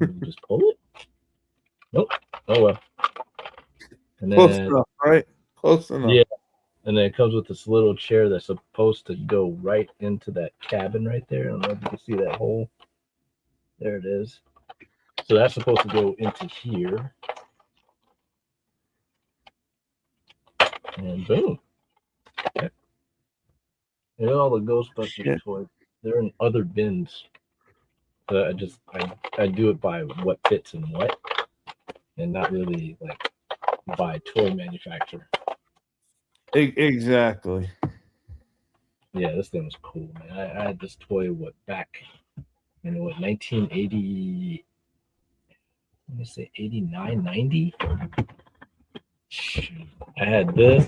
You just pull it? Nope. Oh well. And Close then enough, right? Close enough. yeah. And then it comes with this little chair that's supposed to go right into that cabin right there. I don't know if you can see that hole. There it is. So that's supposed to go into here. And boom. Okay. And all the Ghostbusters toys, they're in other bins. So I do it by what fits and what, and not really like by toy manufacturer. Exactly. Yeah, this thing was cool, man. I had this toy back in 1980. Let me say 89, 90. I had this.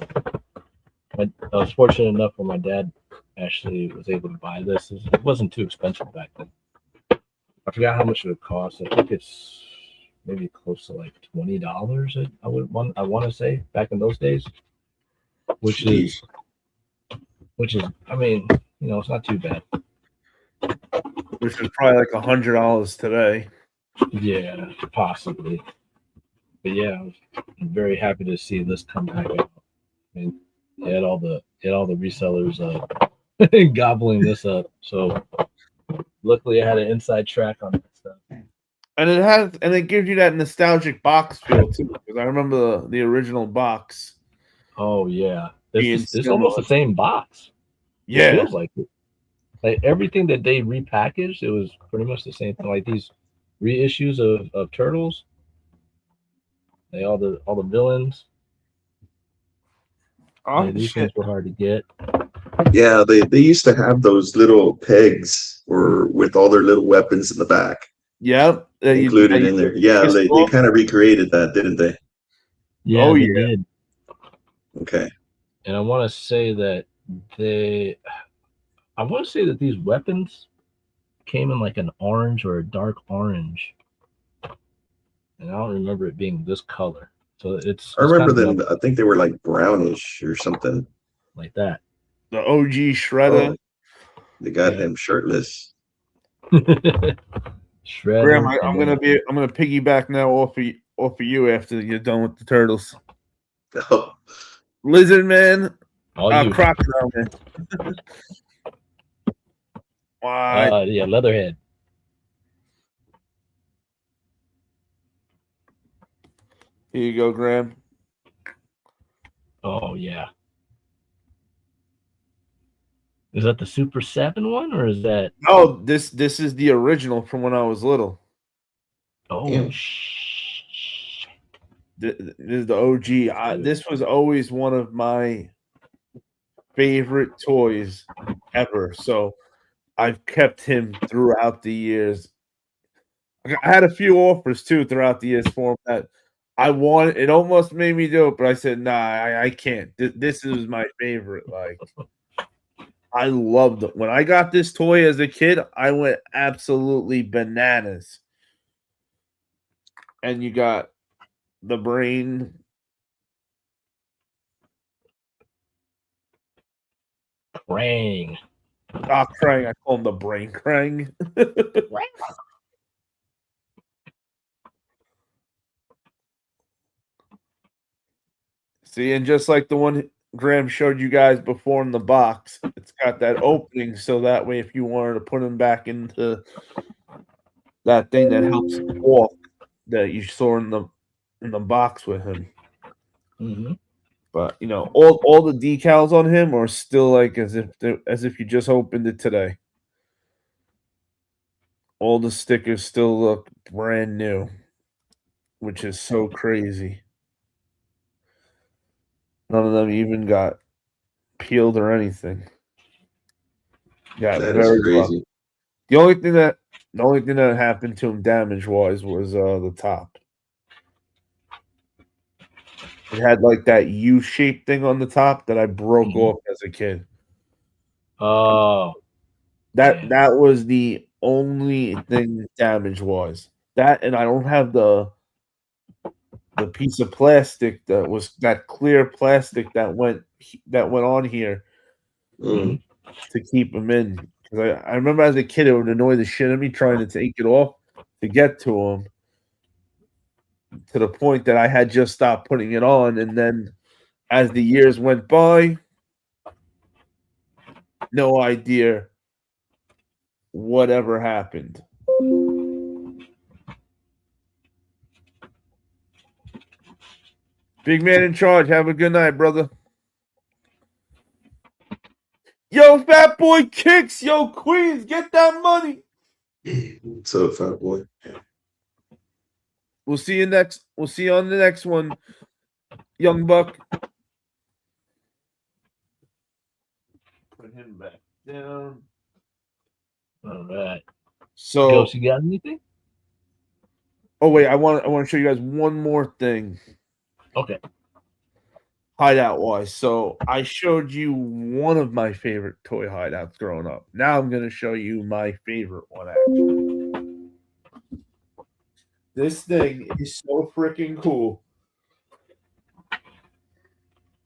I was fortunate enough where my dad actually was able to buy this. It wasn't too expensive back then. I forgot how much it would cost. I think it's maybe close to like $20. I want to say back in those days, which is, I mean, you know, it's not too bad. Which is probably like $100 today. Yeah, possibly. But yeah, I'm very happy to see this come back out. I mean, they had all the resellers gobbling this up. So luckily, I had an inside track on that stuff. And it gives you that nostalgic box feel too. Because I remember the original box. Oh yeah, it's similar. almost the same box. Yeah, It feels like it. Like everything that they repackaged, it was pretty much the same thing. Like these reissues of Turtles, all the villains. These things were hard to get. Yeah, they used to have those little pegs or with all their little weapons in the back. Yep. Included in there. Yeah, they kind of recreated that, didn't they? Yeah, they did. Okay. And I want to say that these weapons came in like an orange or a dark orange. And I don't remember it being this color. So it's I remember kind of them. I think they were like brownish or something. like that. The OG Shredder. Oh, they got him shirtless. Shredder. Graham, I'm gonna piggyback now off of you after you're done with the turtles. Oh, Lizard Man, All you. Crocodile Man. Why? Yeah, Leatherhead. Here you go, Graham. Oh yeah. Is that the Super 7 one, or is that? Oh, this is the original from when I was little. Oh, damn. This is the OG. This was always one of my favorite toys ever. So I've kept him throughout the years. I had a few offers too throughout the years for him that I wanted. It almost made me do it, but I said, nah, I can't. This is my favorite. Like, I loved it. When I got this toy as a kid, I went absolutely bananas. And you got the brain. Krang. Krang. I call him the brain Krang. See, and just like the one Graham showed you guys before in the box, it's got that opening so that way if you wanted to put him back into that thing that helps him walk that you saw in the box with him. Mm-hmm. But you know, all the decals on him are still like as if you just opened it today. All the stickers still look brand new, which is so crazy. None of them even got peeled or anything. Yeah, That very is crazy. rough. The only thing that happened to him damage wise was the top. It had like that U-shaped thing on the top that I broke off as a kid. Oh, that was the only thing damage wise. That, and I don't have the piece of plastic that was that clear plastic that went on here Mm. to keep them in. Because I remember as a kid, it would annoy the shit out of me trying to take it off to get to them, to the point that I had just stopped putting it on. And then as the years went by, no idea whatever happened. Big man in charge. Have a good night, brother. Yo, Fat Boy Kicks. Yo, Queens, get that money. What's up, Fat Boy? We'll see you on the next one, Young Buck. Put him back down. all right. So, Ghost, you got anything? oh wait, I want to show you guys one more thing. Okay. Hideout wise. So I showed you one of my favorite toy hideouts growing up. Now I'm going to show you my favorite one, actually. This thing is so freaking cool.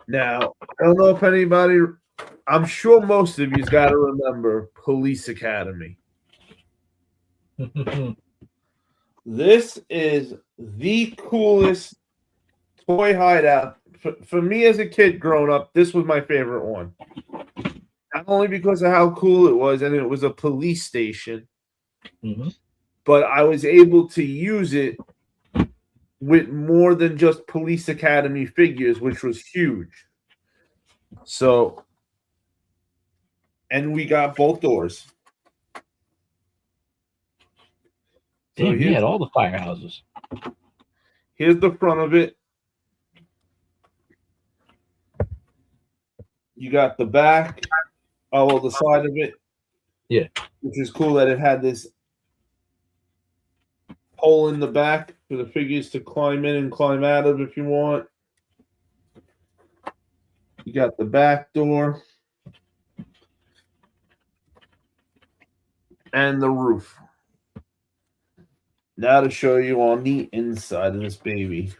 Now, I don't know if anybody, I'm sure most of you's got to remember Police Academy. This is the coolest toy hideout. For me as a kid growing up, this was my favorite one. Not only because of how cool it was, and it was a police station, but I was able to use it with more than just Police Academy figures, which was huge. So, and we got both doors. So Damn, he had all the firehouses. Here's the front of it. You got the back, the side of it. Yeah. Which is cool that it had this hole in the back for the figures to climb in and climb out of if you want. You got the back door. And the roof. Now to show you on the inside of this baby.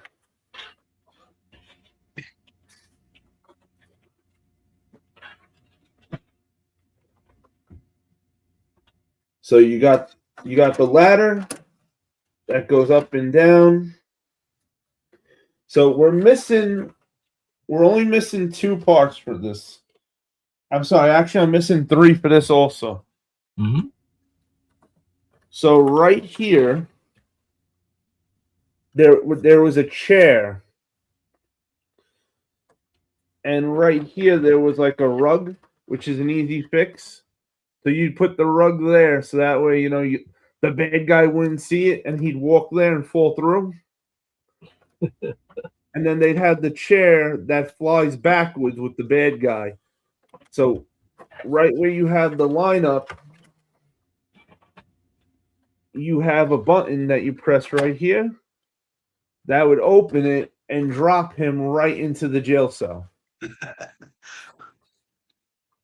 So you got the ladder that goes up and down. So we're only missing 2 parts for this. I'm sorry, actually I'm missing 3 for this also. Mm-hmm. So right here, there was a chair. And right here there was like a rug, which is an easy fix. So you'd put the rug there so that way, the bad guy wouldn't see it and he'd walk there and fall through. And then they'd have the chair that flies backwards with the bad guy. So right where you have the lineup, you have a button that you press right here that would open it and drop him right into the jail cell.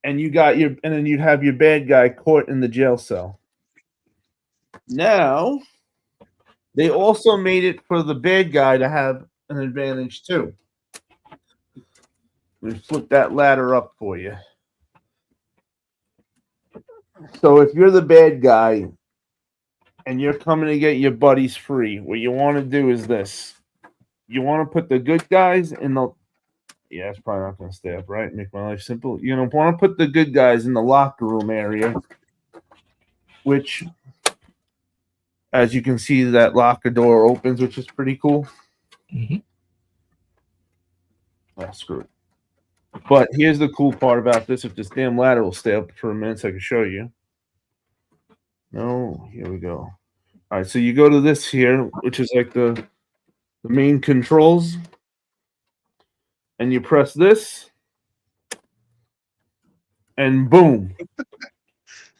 And then you'd have your bad guy caught in the jail cell. Now, they also made it for the bad guy to have an advantage too. Let me flip that ladder up for you. So if you're the bad guy and you're coming to get your buddies free, what you want to do is this. You want to put the good guys in the... Yeah, it's probably not going to stay up, right? Make my life simple. You want to put the good guys in the locker room area, which, as you can see, that locker door opens, which is pretty cool. Mm-hmm. Oh, screw it. But here's the cool part about this. If this damn ladder will stay up for a minute so I can show you. No, here we go. All right, so you go to this here, which is like the main controls. And you press this. And boom.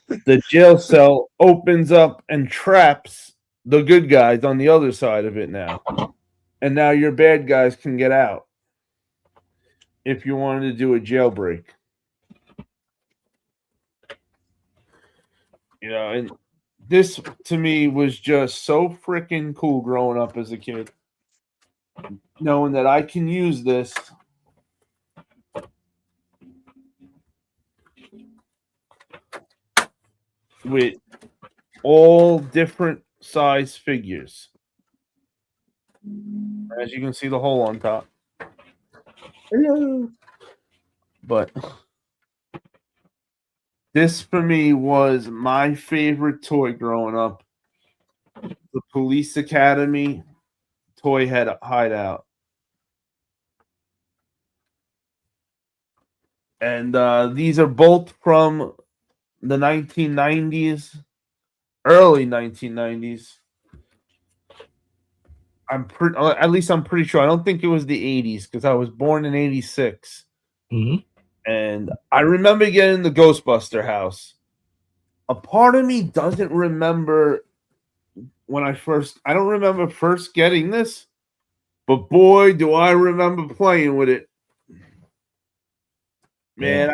The jail cell opens up and traps the good guys on the other side of it now. And now your bad guys can get out. If you wanted to do a jailbreak. And this to me was just so freaking cool growing up as a kid. Knowing that I can use this with all different size figures. As you can see, the hole on top. Hello. But this for me was my favorite toy growing up. The Police Academy toy hideout. And these are both from the 1990s, early 1990s. I'm pretty sure. I don't think it was the 80s because I was born in 86. Mm-hmm. And I remember getting the Ghostbuster house. A part of me doesn't remember I don't remember first getting this, but boy, do I remember playing with it. Man,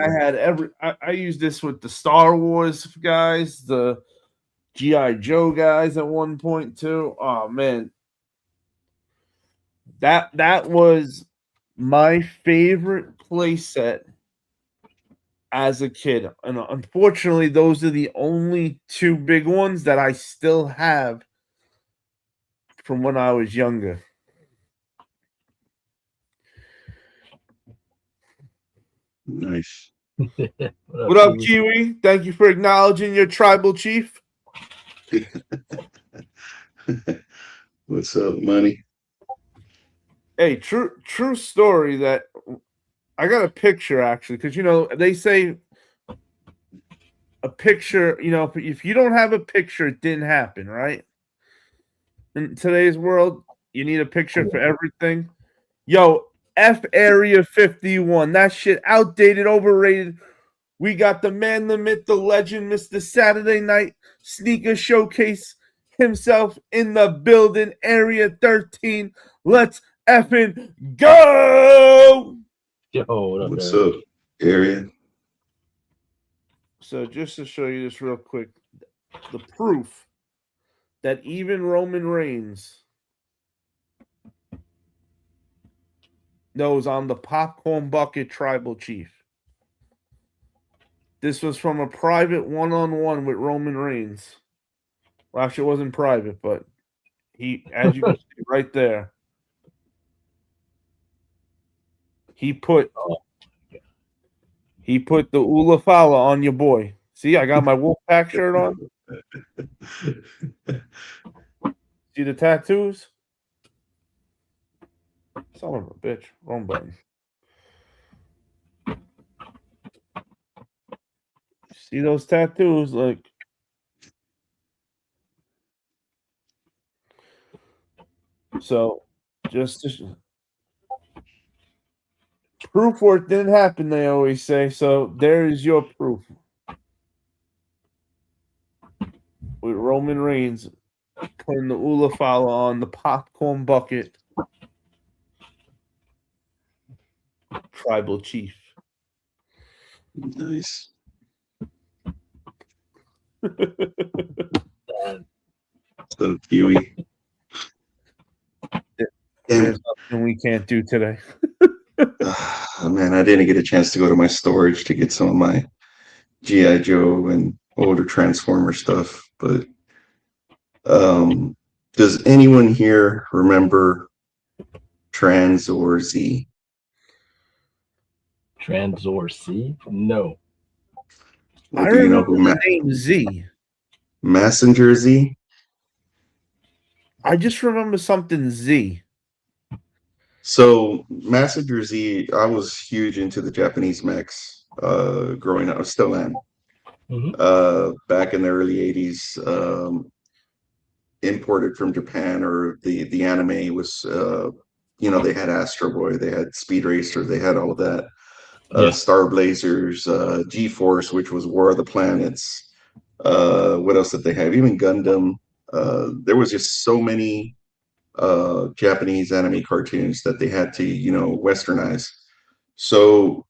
I used this with the Star Wars guys, the G.I. Joe guys at one point too. Oh man. That was my favorite playset as a kid. And unfortunately, those are the only 2 big ones that I still have from when I was younger. Nice. What up, Kiwi? Thank you for acknowledging your tribal chief. What's up, money? Hey, true story that I got a picture actually, because they say a picture, if you don't have a picture, it didn't happen, right? In today's world, you need a picture for everything. Yo, F Area 51. That shit outdated, overrated. We got the man, the myth, the legend, Mr. Saturday Night Sneaker Showcase himself in the building. Area 13. Let's effing go! Yo, what up, What's Aaron? up, Area? So just to show you this real quick, the proof that even Roman Reigns knows I'm the popcorn bucket tribal chief. This was from a private one-on-one with Roman Reigns. Well, actually, it wasn't private, but he, as you can see right there, he put the Ula Fala on your boy. See, I got my Wolfpack shirt on. See the tattoos? Son of a bitch. Wrong button. See those tattoos? Like, so just to proof or it didn't happen, they always say. So there is your proof. With Roman Reigns putting the Ula Fala on the popcorn bucket. Tribal chief. Nice. So Kiwi. There's nothing we can't do today. Man, I didn't get a chance to go to my storage to get some of my G.I. Joe and older Transformer stuff, but does anyone here remember Transor Z? Transor C? No. Well, I do you know remember who the name Z. Messenger Z? I just remember something Z. So Messenger Z, I was huge into the Japanese mechs growing up. I still am. Back in the early 80s, imported from Japan, or the anime was, they had Astro Boy, they had Speed Racer, they had all of that. Star Blazers, G-Force, which was War of the Planets. What else did they have? Even Gundam. There was just so many Japanese anime cartoons that they had to, westernize. So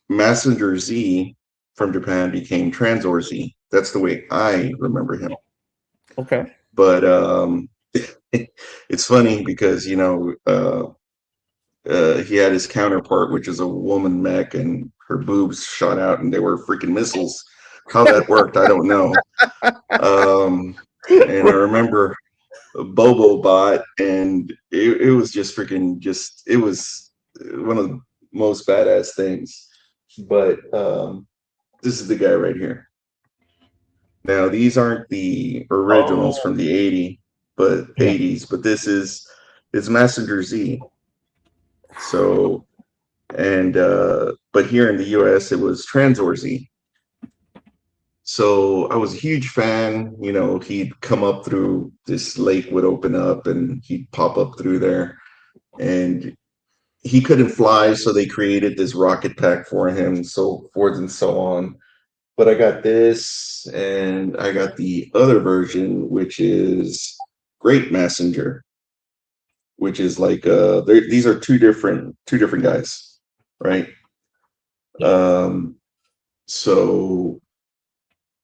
Messenger Z from Japan became Transor Z. That's the way I remember him. Okay. But it's funny because, he had his counterpart, which is a woman mech, and her boobs shot out and they were freaking missiles. How that worked, I don't know. And I remember Bobo Bot, and it was just freaking it was one of the most badass things. But this is the guy right here. Now, these aren't the originals from the 80s, but this is Messenger Z. So, and but here in the US it was Transor Z. So I was a huge fan. He'd come up through this lake, would open up and he'd pop up through there, and he couldn't fly, so they created this rocket pack for him, so forth and so on. But I got this, and I got the other version, which is Great Messenger, which is like these are two different guys, right? So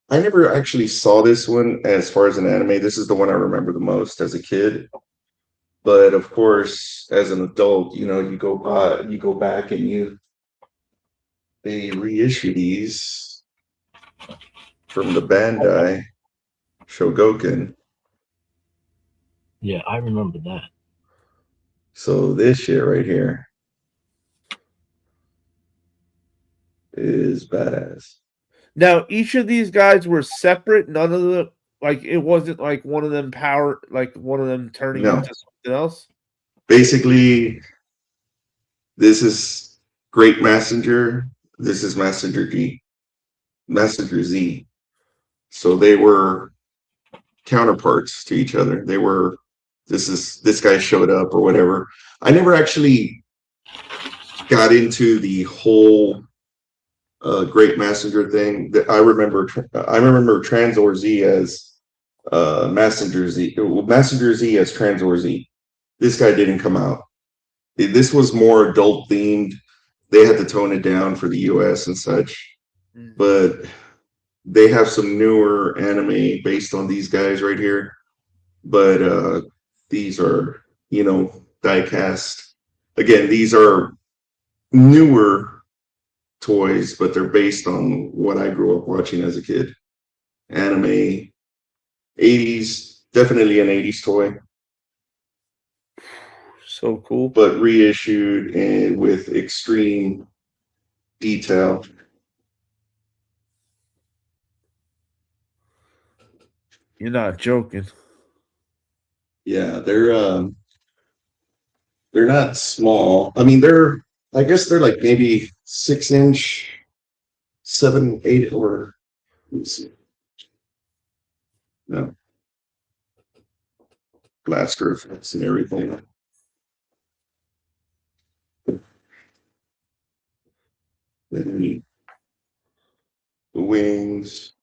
I never actually saw this one as far as an anime. This is the one I remember the most as a kid. But of course, as an adult, you go back and they reissue these from the Bandai Shogoken. Yeah, I remember that. So this shit right here is badass. Now, each of these guys were separate. None of them, it wasn't like one of them one of them turning into something else. Basically, this is Great Messenger. This is Messenger Z. So they were counterparts to each other. This guy showed up or whatever. I never actually got into the whole Great Messenger thing. That I remember Transor Z as Messenger Z. Messenger Z as Transor Z. This guy didn't come out. This was more adult themed. They had to tone it down for the US and such. But they have some newer anime based on these guys right here. But these are, die cast. Again, these are newer toys, but they're based on what I grew up watching as a kid. Anime, 80s, definitely an 80s toy, So cool. but reissued and with extreme detail. You're not joking. Yeah, they're not small. I mean, I guess they're like maybe 6-inch, 7, 8, or let me see. No. Blaster effects and everything. Then the wings.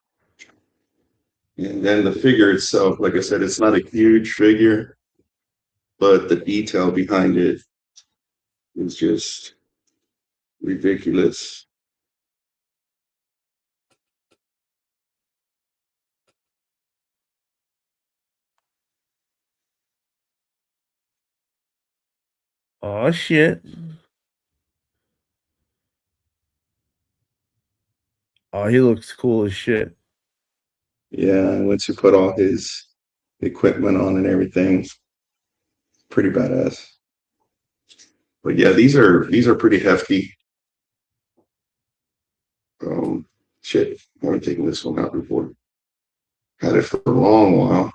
And then the figure itself, like I said, it's not a huge figure, but the detail behind it is just ridiculous. Oh shit. Oh, he looks cool as shit. Yeah, and once you put all his equipment on and everything, pretty badass. But yeah, these are pretty hefty. Shit, I haven't taken this one out before. Had it for a long while.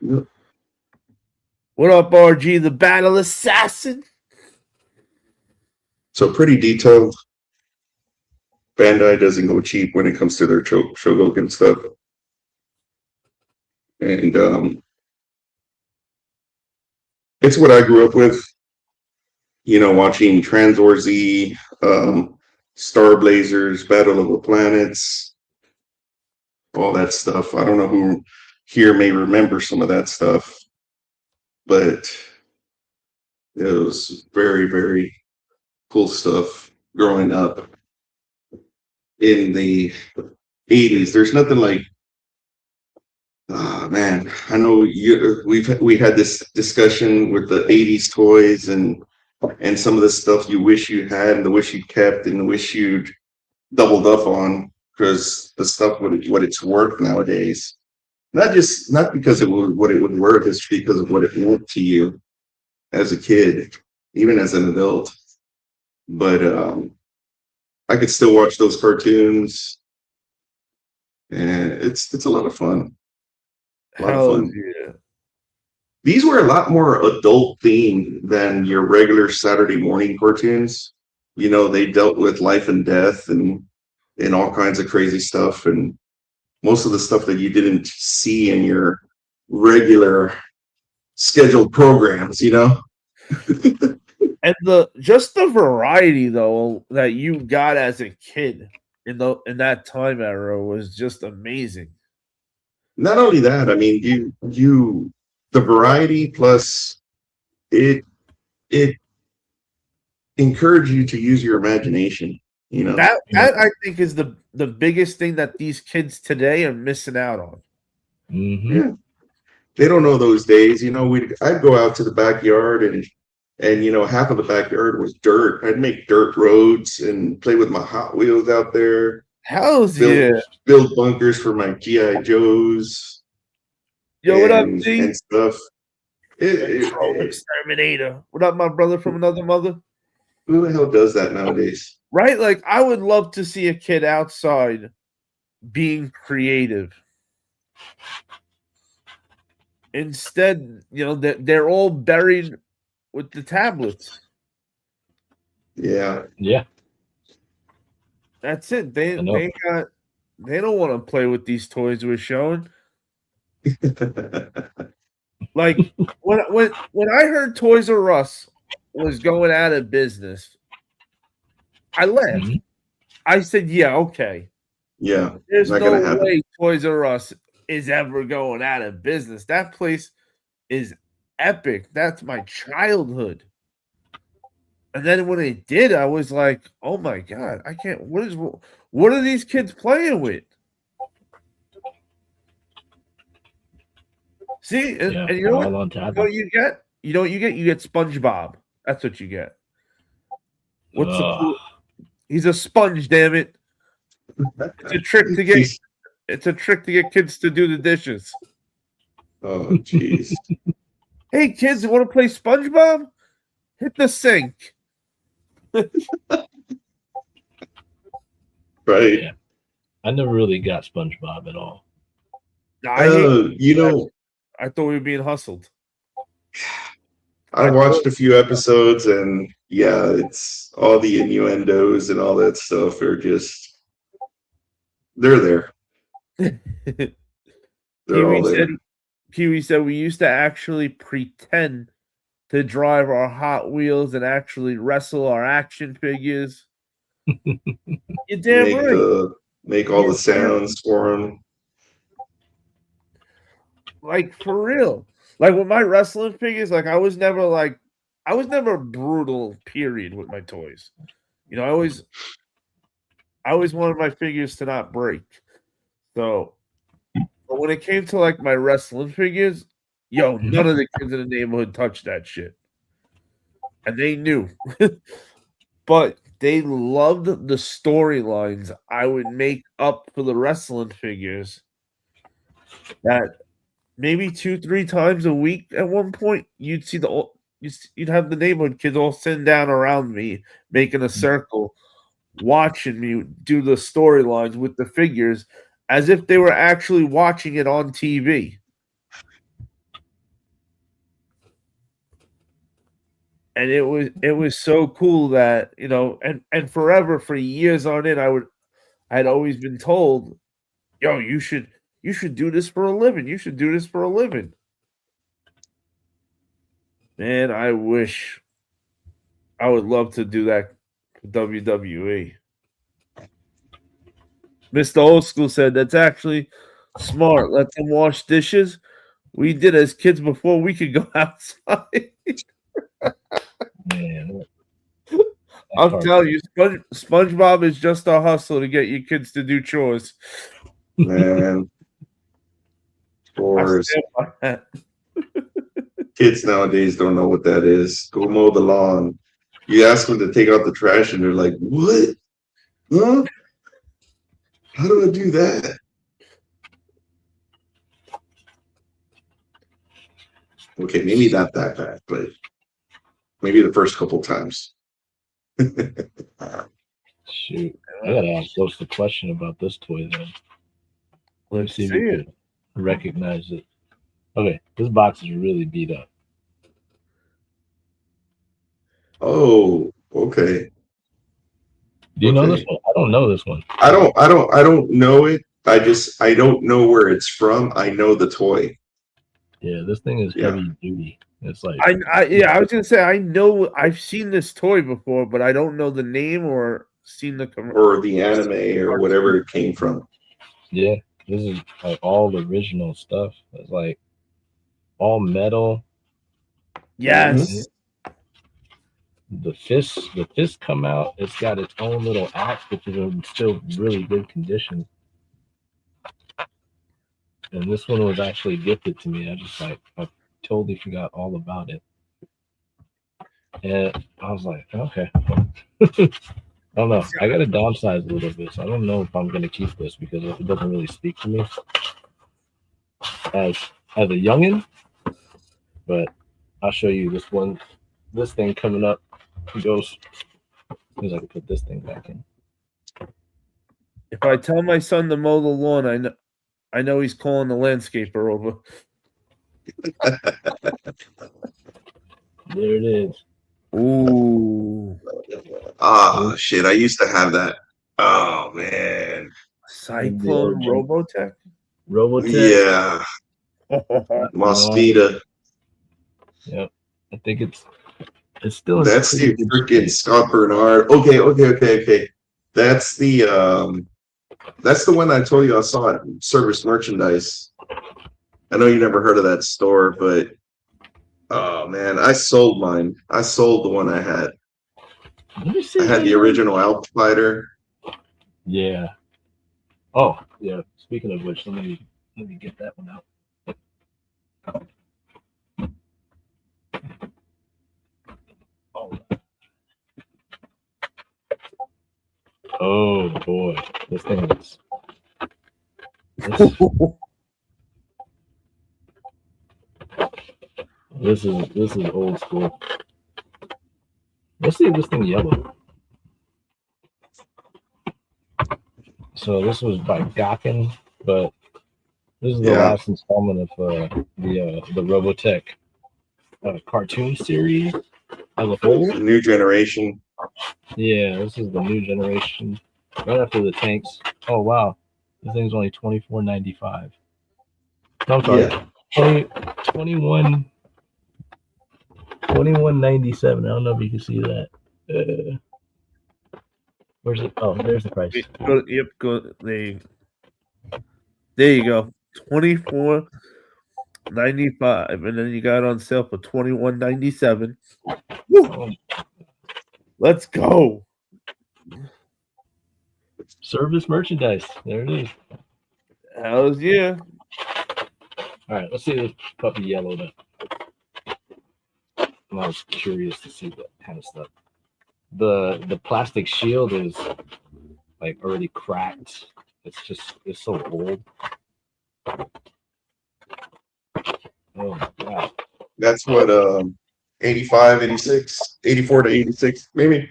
Yep. What up, RG? The Battle Assassin? So pretty detailed. Bandai doesn't go cheap when it comes to their Shogoken stuff. And it's what I grew up with. You know, watching Transor Z, Star Blazers, Battle of the Planets, all that stuff. I don't know who here may remember some of that stuff, but it was very, very cool stuff growing up in the 80s. There's nothing like, man, I know we had this discussion with the 80s toys and some of the stuff you wish you had and the wish you kept and the wish you'd doubled up on, because the stuff what it's worth nowadays, not because it was what it would worth, it's because of what it meant to you as a kid, even as an adult. But I could still watch those cartoons, and it's a lot of fun. A lot of fun. Yeah. These were a lot more adult themed than your regular Saturday morning cartoons. You know, they dealt with life and death and all kinds of crazy stuff, and most of the stuff that you didn't see in your regular scheduled programs, you know. And the variety though that you got as a kid in that time era was just amazing. Not only that, I mean, the variety plus it encouraged you to use your imagination, you know. That I think is the biggest thing that these kids today are missing out on. Mm-hmm. Yeah, they don't know those days. You know, I'd go out to the backyard and you know, half of the backyard was dirt. I'd make dirt roads and play with my Hot Wheels out there. Hells yeah. Build bunkers for my G.I. Joes. Yo, what up, G? And stuff. Exterminator. What up, my brother from another mother? Who the hell does that nowadays? Right? Like, I would love to see a kid outside being creative. Instead, you know, they're all buried with the tablets. Yeah. Yeah. That's it. They don't want to play with these toys we're showing. Like when I heard Toys R Us was going out of business, I laughed. Mm-hmm. I said, "Yeah, okay." Yeah. There's no way Toys R Us is ever going out of business. That place is epic. That's my childhood. And then when it did, I was like, "Oh my god, I can't! What are these kids playing with?" See, and, Yeah, and you know all what? on You tab. know what you get? You know what you get? You get SpongeBob. That's what you get. What's the Ugh. cool? He's a sponge, damn it. It's a trick to get He's- it's a trick to get kids to do the dishes. oh, jeez. Hey kids, want to play SpongeBob? Hit the sink. Right. Yeah. I never really got SpongeBob at all. I hate You know, I thought we were being hustled. I watched a few episodes, and yeah, it's all the innuendos and all that stuff are just they're there. They're all there. Kiwi said we used to actually pretend to drive our Hot Wheels and actually wrestle our action figures. You're damn right. Make all the sounds for them. Like for real. Like with my wrestling figures, like I was never brutal, period, with my toys. You know, I always wanted my figures to not break. So but when it came to like my wrestling figures, yo, none of the kids in the neighborhood touched that shit. And they knew. But they loved the storylines I would make up for the wrestling figures. That maybe 2-3 times a week at one point, you'd have the neighborhood kids all sitting down around me, making a circle, watching me do the storylines with the figures as if they were actually watching it on TV. And it was so cool that, you know, and forever, for years on it, I'd always been told, yo, you should do this for a living. You should do this for a living. Man, I wish I would love to do that for WWE. Mr. Old School said that's actually smart. Let them wash dishes. We did as kids before we could go outside. Man, I'm telling you, SpongeBob is just a hustle to get your kids to do chores. Man. Chores. Kids nowadays don't know what that is. Go mow the lawn. You ask them to take out the trash, and they're like, "What? Huh? How do I do that?" Okay, maybe not that bad, but maybe the first couple times. shoot. I gotta ask Ghost a question about this toy then. Let's see if you can recognize it. Okay, this box is really beat up. Oh, okay. Do you know this one? I don't know this one. I don't know it. I don't know where it's from. I know the toy. Yeah, this thing is heavy duty. It's like I was gonna say I know I've seen this toy before, but I don't know the name or seen the or the anime or whatever it came from. Yeah, this is like all the original stuff. It's like all metal. Yes. The fists come out. It's got its own little axe, which is in still really good condition. And this one was actually gifted to me. I totally forgot all about it. And I was like, okay. I don't know. I got to downsize a little bit. So I don't know if I'm going to keep this because it doesn't really speak to me as a youngin'. But I'll show you this thing coming up. Goes as I can put this thing back in. If I tell my son to mow the lawn, I know he's calling the landscaper over. There it is. Ooh. Ah, shit. I used to have that. Oh, man. Cyclone Robotech? Yeah. Mosquito. Yep. I think it's still. That's the freaking Scott Bernard. Okay. That's the one I told you I saw at Service Merchandise. I know you never heard of that store, but oh man, I sold mine. I sold the one I had. Let me see. I had the original Alpha Fighter. Yeah. Oh, yeah. Speaking of which, let me get that one out. Oh boy, this thing is. This is old school. Let's see if this thing yellow. So this was by Gawkin, but this is the last installment of the Robotech cartoon series as a whole. The new generation. Yeah, this is the new generation. Right after the tanks. Oh wow, this thing's only $24.95. No, I'm sorry, Yeah. 21.97. I don't know if you can see that. Where's it? Oh, there's the price. Yep, go there. There you go. $24.95, and then you got it on sale for $21.97. Let's go. Service merchandise. There it is. Hells yeah. All right, let's see this puppy yellowed up. I was curious to see that kind of stuff. The plastic shield is like already cracked. It's so old. Oh wow. That's what 85, 86, 84 to 86, maybe.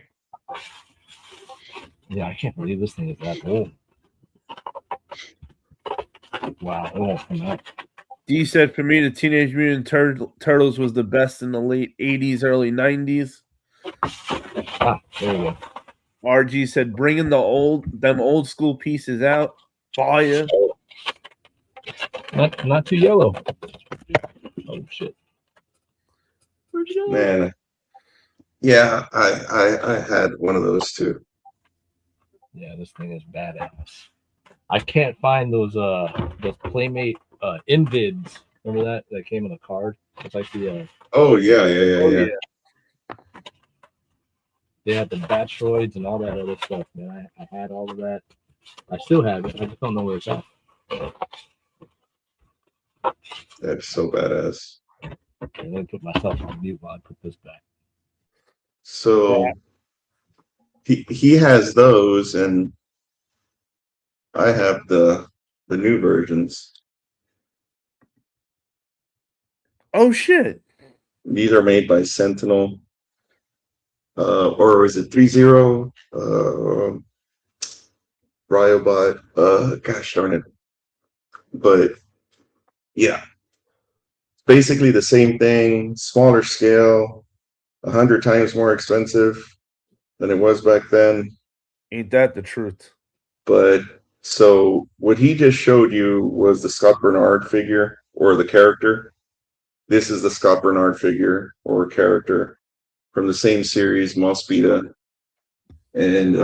Yeah, I can't believe this thing is that old. Wow, it won't come out. D said, for me, the Teenage Mutant Turtles was the best in the late 80s, early 90s. Ah, there we go. RG said, bringing them old school pieces out. Fire. Not too yellow. Oh shit. Where'd you go? Man. Yeah, I had one of those too. Yeah, this thing is badass. I can't find those Playmate Invids. Remember that came in a card? It's like the oh yeah. They had the Batroids and all that other stuff, man. I had all of that. I still have it. I just don't know where it's at. That's so badass. Okay, let me put myself on mute while I put this back. So he has those, and I have the new versions. Oh shit. These are made by Sentinel. Or is it 3-0? Ryobot. Gosh darn it. But yeah. It's basically the same thing, smaller scale, 100 times more expensive than it was back then. Ain't that the truth? But so what he just showed you was the Scott Bernard figure or the character. This is the Scott Bernard figure or character from the same series, Mospita, and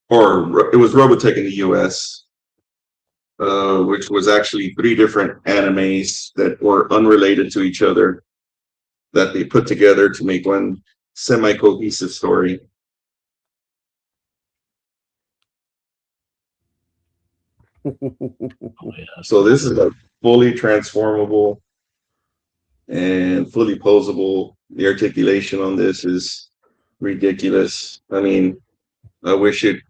or it was Robotech in the US, which was actually 3 different animes that were unrelated to each other that they put together to make one semi-cohesive story. So this is a fully transformable and fully posable. The articulation on this is ridiculous. I mean, I wish it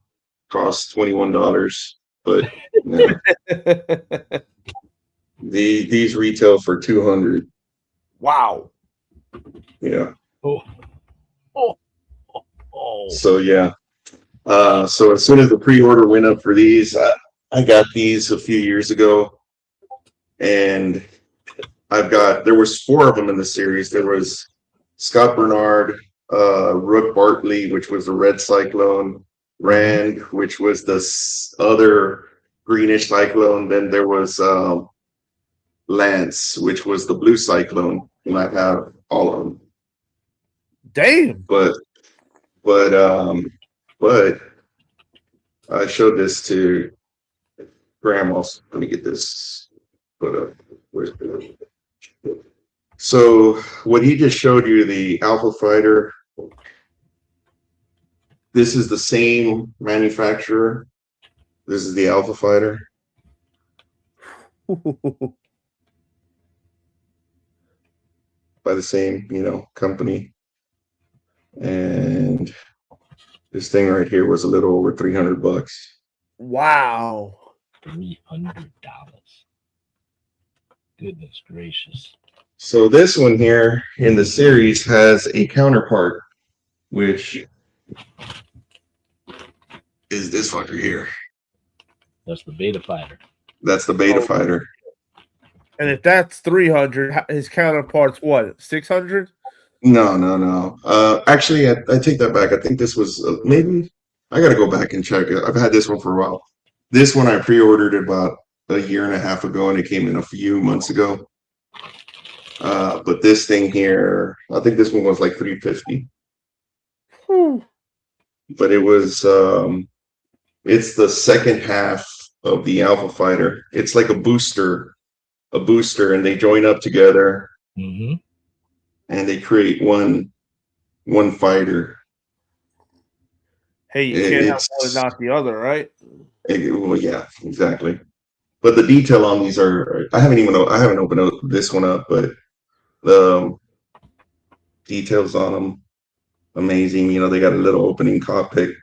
cost $21, but no. These retail for $200. Wow. Yeah. Oh. So yeah. So as soon as the pre-order went up for these, I got these a few years ago, and there was 4 of them in the series. There was Scott Bernard, Rook Bartley, which was the red cyclone, Rand, which was the other greenish cyclone. Then there was Lance, which was the blue cyclone, and I have all of them. Damn. But I showed this to Grandma. Let me get this put up. Where's the... So what he just showed you, the Alpha Fighter, this is the same manufacturer. This is the Alpha Fighter. by the same, company. And this thing right here was a little over $300. Wow. $300. Goodness gracious. So this one here in the series has a counterpart, which is this fucker here. That's the Beta Fighter. That's the Beta Fighter. And if that's 300, his counterpart's what? 600? No. Actually, I take that back. I think this was maybe. I got to go back and check it. I've had this one for a while. This one I pre-ordered about a year and a half ago, and it came in a few months ago. But this thing here, I think this one was like $350. But it was. It's the second half of the Alpha Fighter. It's like a booster, and they join up together, Mm-hmm. and they create one fighter. Hey, you can't have one and not the other, right? Well, yeah, exactly. But the detail on these are, I haven't opened this one up, but the details on them, amazing. They got a little opening cockpit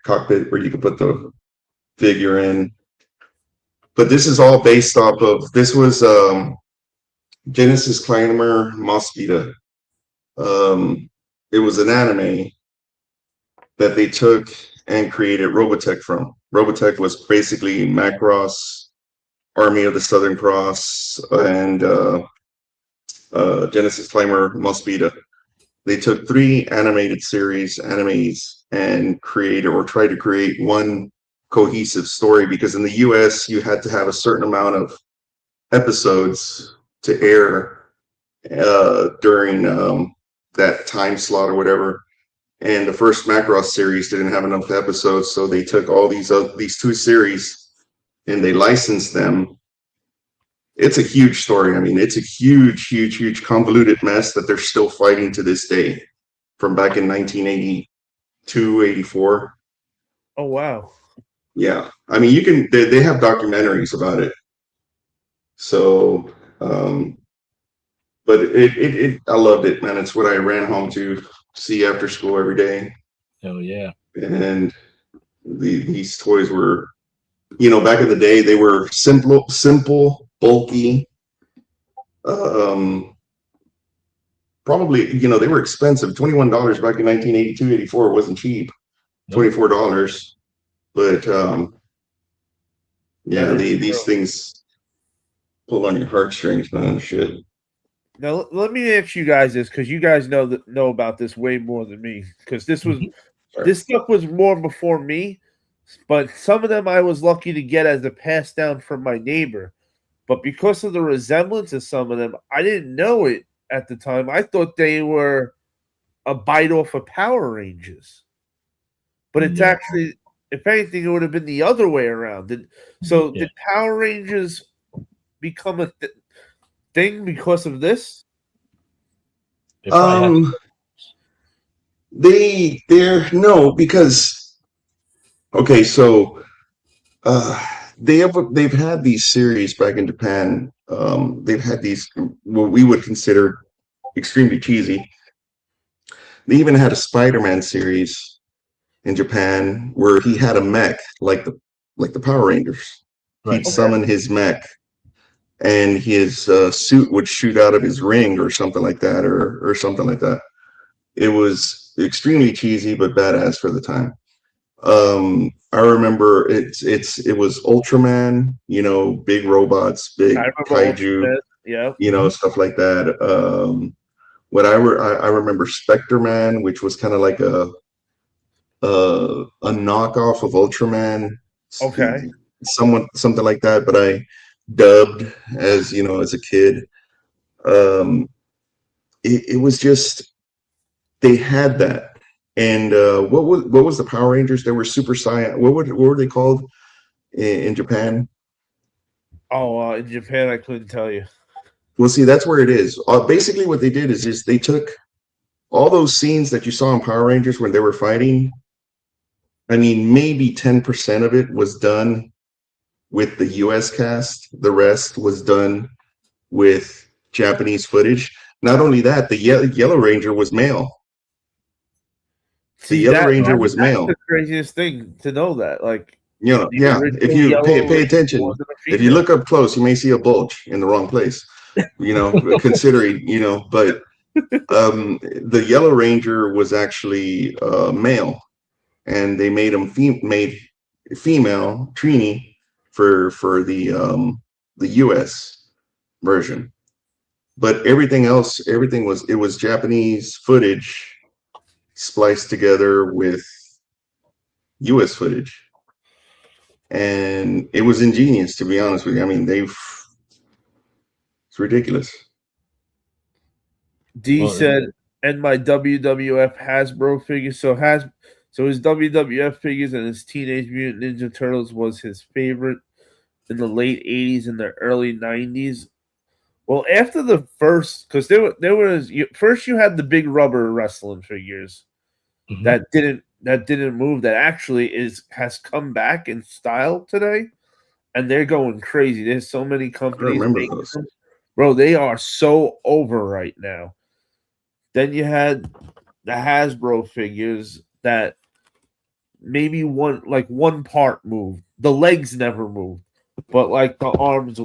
where you can put the figure in. But this is all based off of, this was Genesis Climber Mosquito. It was an anime that they took and created Robotech from. Robotech was basically Macross, Army of the Southern Cross, and Genesis Climber Mosquito. They took 3 animated animes, and tried to create one cohesive story, because in the US you had to have a certain amount of episodes to air during that time slot or whatever. And the first Macross series didn't have enough episodes, so they took all these 2 series and they licensed them. It's a huge story. I mean, it's a huge convoluted mess that they're still fighting to this day, from back in 1982, 84. Oh, wow. Yeah, I mean, they have documentaries about it. So, but I loved it, man. It's what I ran home to see after school every day. Oh yeah. And these toys were, back in the day, they were simple, bulky. Probably, they were expensive. $21 back in 1982, 84 wasn't cheap. $24. But yeah, these things pull on your heartstrings, man. Shit. Now let me ask you guys this, because you guys know about this way more than me. Because this stuff was more before me, but some of them I was lucky to get as a pass down from my neighbor. But because of the resemblance of some of them, I didn't know it at the time. I thought they were a bite off of Power Rangers, but it's actually, if anything, it would have been the other way around. Did Power Rangers become a thing because of this? No, because okay, so they've had these series back in Japan. They've had these what we would consider extremely cheesy. They even had a Spider-Man series in Japan where he had a mech like the Power Rangers. Right. He'd summon his mech, and his suit would shoot out of his ring or something like that, or something like that. It was extremely cheesy but badass for the time. I remember it was Ultraman, big robots, big kaiju, stuff like that. I remember Spectre Man, which was kind of like a knockoff of Ultraman. Okay. Something like that, but I dubbed as a kid. It was just, they had that. And what was the Power Rangers? They were Super Saiyan. What were they called in Japan? Oh, in Japan, I couldn't tell you. Well, see, that's where it is. Basically, what they did is they took all those scenes that you saw in Power Rangers when they were fighting. I mean, maybe 10% of it was done with the US cast. The rest was done with Japanese footage. Not only that, the Yellow Ranger was male. See, Yellow Ranger was that's male. the craziest thing to know that. Like, You know, the yeah. If original you Yellow pay Ranger attention, wasn't a if you female. look up close, you may see a bulge in the wrong place. You know, considering, you know, but the Yellow Ranger was actually male, and they made him made female Trini for the U.S. version. But everything else, everything was Japanese footage spliced together with U.S. footage, and it was ingenious, to be honest with you. I mean, it's ridiculous. D Well, said, and my WWF Hasbro figures. So his WWF figures and his Teenage Mutant Ninja Turtles was his favorite in the late 80s and the early 90s. Well, after the first, because there was first you had the big rubber wrestling figures mhm. that didn't move, that actually has come back in style today, and they're going crazy. There's so many I companies remember making those. them. Bro, they are so over right now. Then you had the Hasbro figures that maybe one part moved. The legs never moved, but like the arms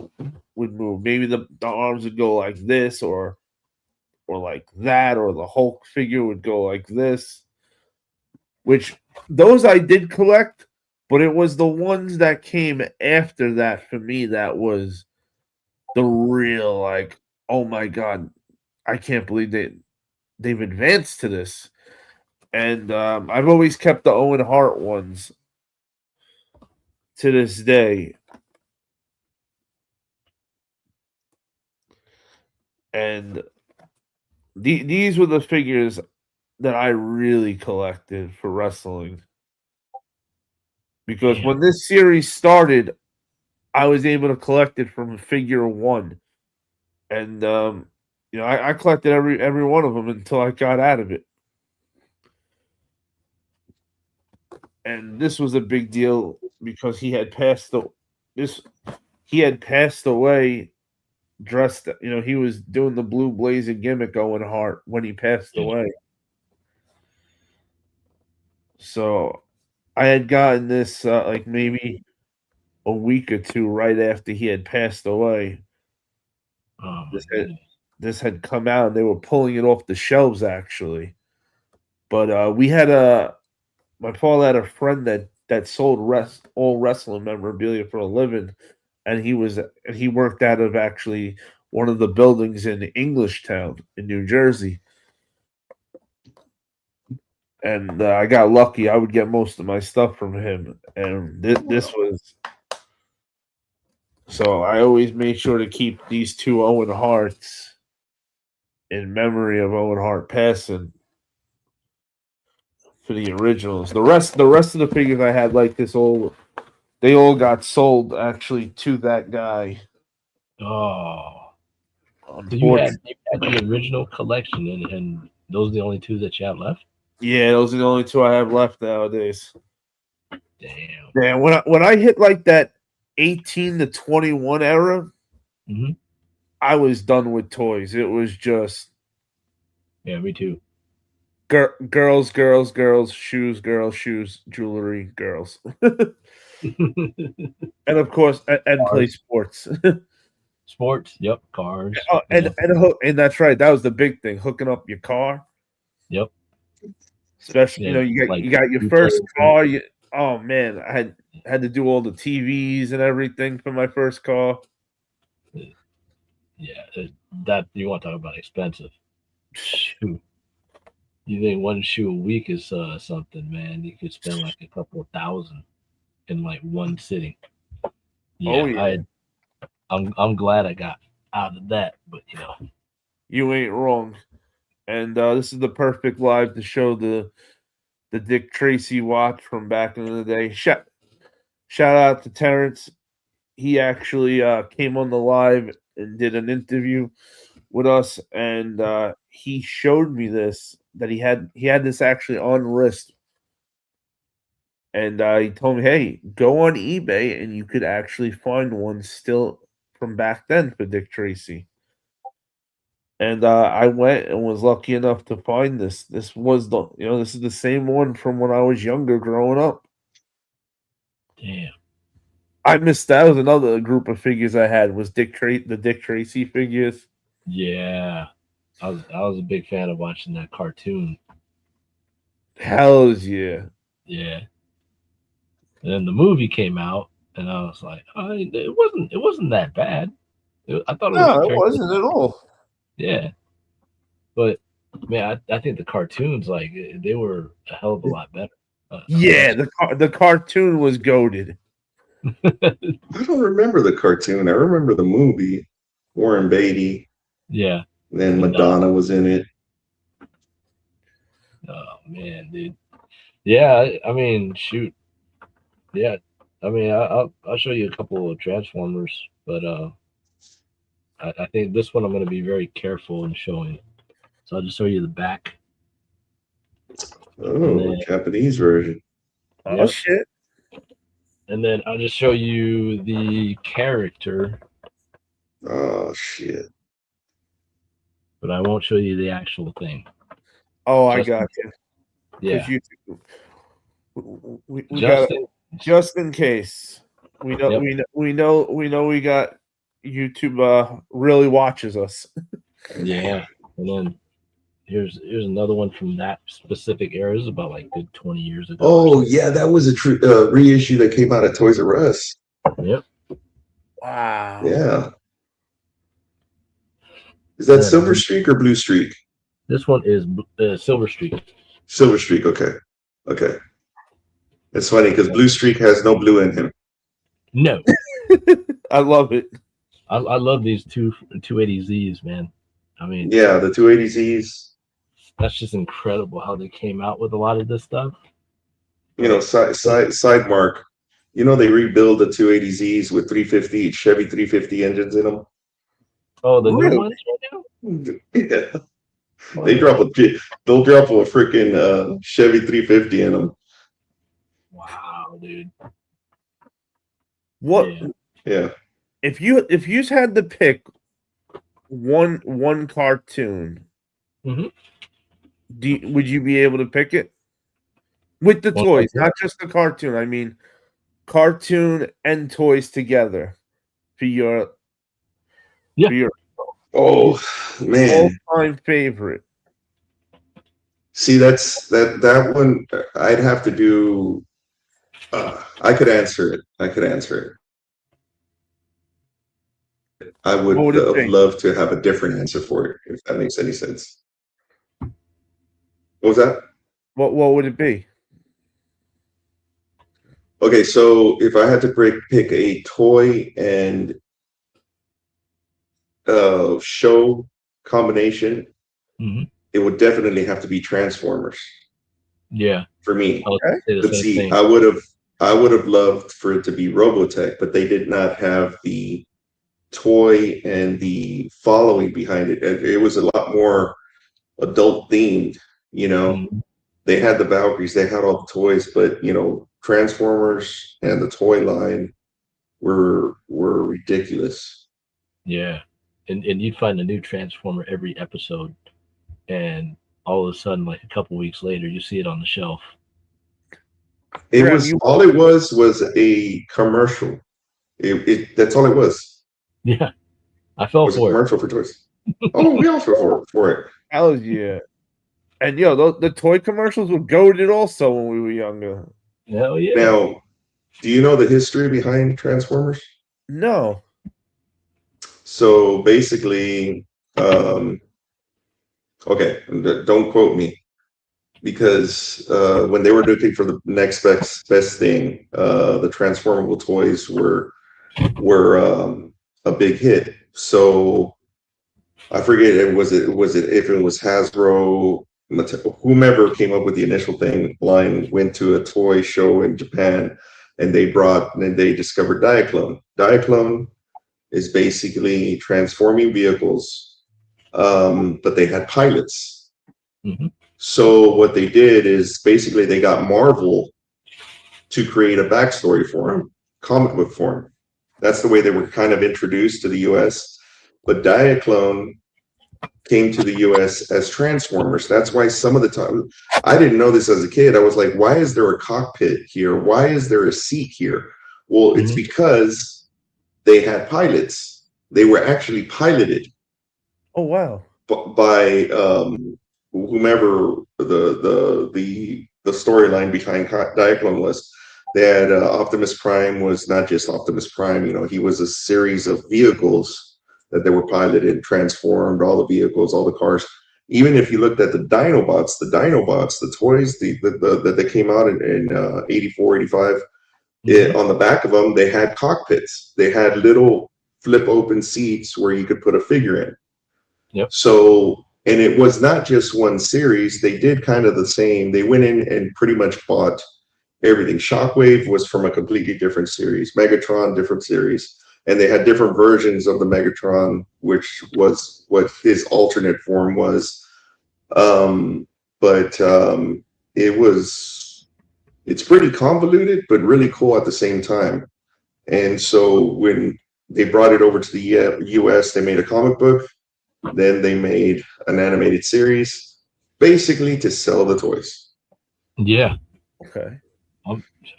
would move. Maybe the arms would go like this or like that, or the Hulk figure would go like this. Which those I did collect, but it was the ones that came after that for me that was the real, like, oh my god, I can't believe they've advanced to this. And I've always kept the Owen Hart ones to this day. And these were the figures that I really collected for wrestling. Because when this series started, I was able to collect it from figure one. And I collected every one of them until I got out of it. And this was a big deal because he had passed away dressed, he was doing the blue blazer gimmick, Owen Hart, when he passed away. So I had gotten this like maybe a week or two right after he had passed away. Oh, This had come out, and they were pulling it off the shelves actually. But my father had a friend that sold all wrestling memorabilia for a living, and he worked out of actually one of the buildings in Englishtown in New Jersey. And I got lucky. I would get most of my stuff from him, and this was. So I always made sure to keep these two Owen Harts in memory of Owen Hart passing for the originals. The rest of the figures I had, like this they all got sold actually to that guy. Oh, so you had the original collection, and those are the only two that you have left? Yeah, those are the only two I have left nowadays. Damn. Man, when I hit like that 18 to 21 era, Mhm. I was done with toys. It was just me too. Girls, shoes, jewelry, girls, and of course, and play sports. Sports, yep, cars. And that's right. That was the big thing, hooking up your car. Yep. Especially, you got your first car. Oh man, I had to do all the TVs and everything for my first car. Yeah, that you want to talk about expensive. Shoot. You think one shoe a week is something, man? You could spend like a couple of $1,000 in like one sitting. Yeah, I'm glad I got out of that, but you ain't wrong. And this is the perfect live to show the Dick Tracy watch from back in the day. Shout out to Terrence. He actually came on the live and did an interview with us, and he showed me this, that he had this actually on wrist. And he told me, hey, go on eBay and you could actually find one still from back then for Dick Tracy. And I went and was lucky enough to find this. This was this is the same one from when I was younger, growing up. Damn. I missed that was another group of figures I had was the Dick Tracy figures. Yeah. I was a big fan of watching that cartoon. Hells yeah. Yeah. And then the movie came out, and I was like, it wasn't that bad. I thought it was. No, it wasn't at all. Yeah. But man, I think the cartoons, like, they were a hell of a lot better. Yeah, the cartoon was goated. I don't remember the cartoon. I remember the movie. Warren Beatty. Yeah. Then Madonna was in it. Oh man, dude. Yeah, I mean, shoot. Yeah, I mean, I'll show you a couple of Transformers, but I think this one I'm going to be very careful in showing. So I'll just show you the back. Oh, the Japanese version. Oh shit! And then I'll just show you the character. Oh shit! But I won't show you the actual thing. Oh, I got you. Yeah. We got just in case. We know we got YouTube really watches us. Yeah. And then here's another one from that specific era. This is about like good 20 years ago. Oh yeah, that was a reissue that came out of Toys R Us. Yep. Wow. Yeah. Is that Silver Streak or Blue Streak? This one is Silver Streak. Silver Streak. Okay. Okay. It's funny because Blue Streak has no blue in him. No. I love it. I love these 280Zs, man. I mean, yeah, the 280Zs. That's just incredible how they came out with a lot of this stuff. You know, side mark. You know, they rebuild the 280Zs with 350 Chevy 350 engines in them. Oh, the new ones right now? Yeah. They'll drop a freaking Chevy 350 in them. Wow, dude. What? Yeah. If you had to pick one cartoon, would you be able to pick it with the toys, not just the cartoon? I mean, cartoon and toys together for your oh man, all-time favorite. See, that one. I'd have to do. I could answer it. I would love to have a different answer for it, if that makes any sense. What was that? What would it be? Okay, so if I had to pick a toy and show combination, it would definitely have to be Transformers. Yeah, for me. Okay. But see, I would have loved for it to be Robotech, but they did not have the toy and the following behind it. It was a lot more adult themed, you know. They had the Valkyries, they had all the toys, but you know, Transformers and the toy line were ridiculous. Yeah. And you'd find a new Transformer every episode, and all of a sudden, like a couple weeks later, you see it on the shelf. All it was a commercial. That's all it was. Yeah. I fell for it. Commercial for toys. Oh, we all fell for it. Hell yeah. And the toy commercials were goated also when we were younger. Hell yeah. Now, do you know the history behind Transformers? No. So basically, okay, don't quote me, because when they were looking for the next best thing, the transformable toys were a big hit. So I forget was it if it was Hasbro, whomever came up with the initial line went to a toy show in Japan, and they discovered Diaclone. Diaclone is basically transforming vehicles, but they had pilots. So what they did is basically they got Marvel to create a backstory for him, comic book for him. That's the way they were kind of introduced to the US. But Diaclone came to the US as Transformers. That's why some of the time, I didn't know this as a kid. I was like, why is there a cockpit here? Why is there a seat here? Well, it's because they had pilots. They were actually piloted. Oh wow! By whomever the storyline behind Diaclone was. They had Optimus Prime was not just Optimus Prime. You know, he was a series of vehicles that they were piloted, transformed, all the vehicles, all the cars. Even if you looked at the Dinobots, the toys that they came out in 84, 85, on the back of them, they had cockpits. They had little flip open seats where you could put a figure in. Yep. So, and it was not just one series. They did kind of the same. They went in and pretty much bought everything. Shockwave was from a completely different series. Megatron, different series. And they had different versions of the Megatron, which was what his alternate form was. It's pretty convoluted, but really cool at the same time. And so when they brought it over to the US, they made a comic book. Then they made an animated series, basically to sell the toys. Yeah. Okay.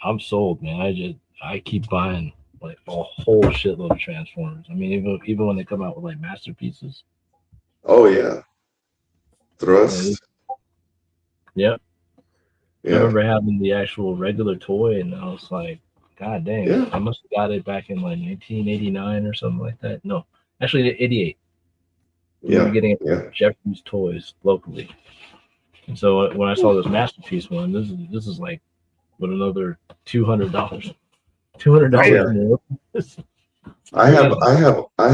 I'm sold, man. I keep buying like a whole shitload of Transformers. I mean, even when they come out with like masterpieces. Oh yeah. Thrust. Yep. Yeah. I remember having the actual regular toy, and I was like, God dang, Yeah. I must have got it back in like 1989 or something like that. No, actually 88. We were getting it from Jeffrey's Toys locally. And so when I saw this masterpiece one, this is like with another $200. $200 more. I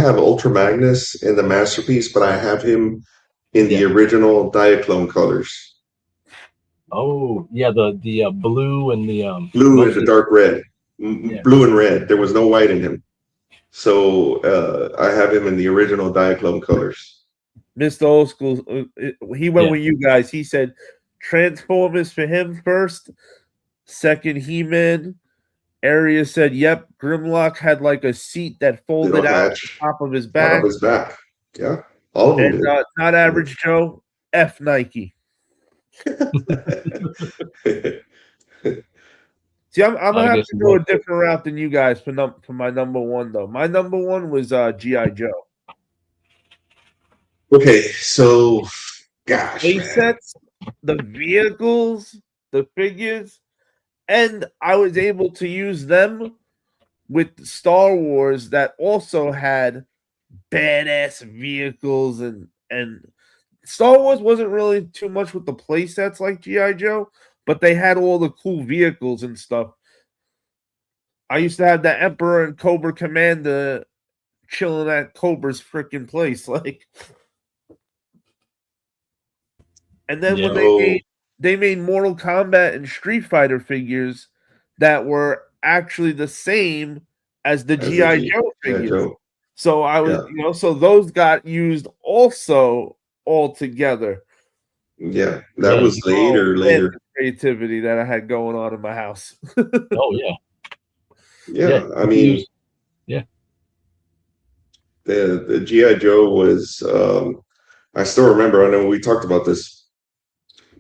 have Ultra Magnus in the masterpiece, but I have him in the original Diaclone colors. Oh yeah, the blue and the blue and the dark red, blue and red. There was no white in him, so I have him in the original Diaclone colors. Mr. Old School, he went with you guys. He said Transformers for him first, second He-Man. Area said, yep, Grimlock had like a seat that folded out top of his back. Out of his back. Yeah. All of them did. Not Average Joe, F Nike. See, I'm gonna have to go a different route than you guys for my number one, though. My number one was G.I. Joe. Okay, so gosh. Play sets, the vehicles, the figures. And I was able to use them with Star Wars that also had badass vehicles and Star Wars wasn't really too much with the play sets like G.I. Joe, but they had all the cool vehicles and stuff. I used to have the Emperor and Cobra Commander chilling at Cobra's freaking place, like. And then when they made Mortal Kombat and Street Fighter figures that were actually the same as the G.I. Joe figures. So I was, so those got used also all together. Yeah, that was later. Creativity that I had going on in my house. Oh yeah. Yeah, I mean, the G.I. Joe was. I still remember. I know we talked about this.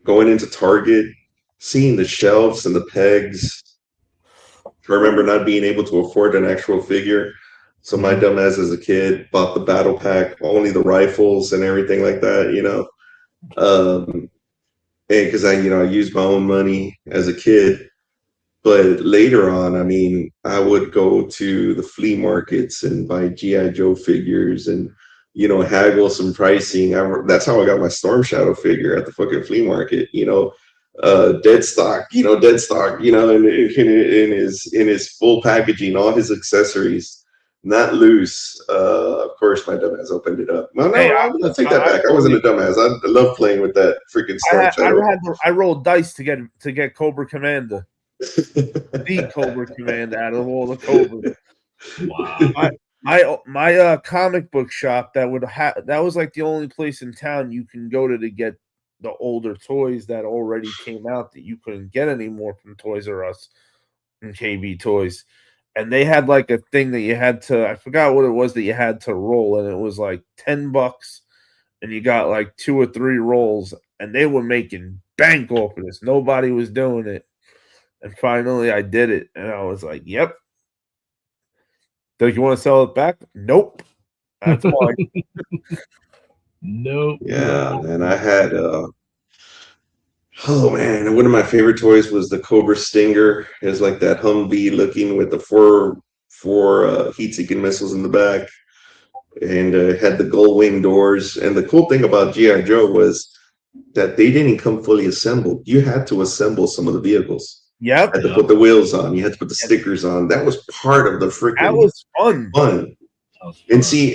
Going into Target, seeing the shelves and the pegs. I remember not being able to afford an actual figure. So my dumbass as a kid bought the battle pack, only the rifles and everything like that, you know. And because I used my own money as a kid. But later on, I mean, I would go to the flea markets and buy G.I. Joe figures and haggle some pricing. That's how I got my Storm Shadow figure at the fucking flea market. Dead stock. In his full packaging, all his accessories, not loose. Of course, my dumbass opened it up. Well, no, I'll take that back. I wasn't a dumbass. I love playing with that freaking Storm Shadow. I rolled dice to get Cobra Commander. The Cobra Commander out of all the Cobras. Wow. My comic book shop that was like the only place in town you can go to get the older toys that already came out that you couldn't get anymore from Toys R Us and KB Toys. And they had like a thing that you had to, I forgot what it was that you had to roll, and it was like $10. and you got like 2 or 3 rolls, and they were making bank off of this. Nobody was doing it. And finally I did it. And I was like, yep. Doug, you want to sell it back? Nope. That's mine. Nope. Yeah, and I had oh man, one of my favorite toys was the Cobra Stinger. It was like that Humvee looking with the four heat-seeking missiles in the back, and had the gull wing doors. And the cool thing about GI Joe was that they didn't come fully assembled. You had to assemble some of the vehicles. Yep. You had to put the wheels on. You had to put the stickers on. That was part of the freaking That was fun. And see,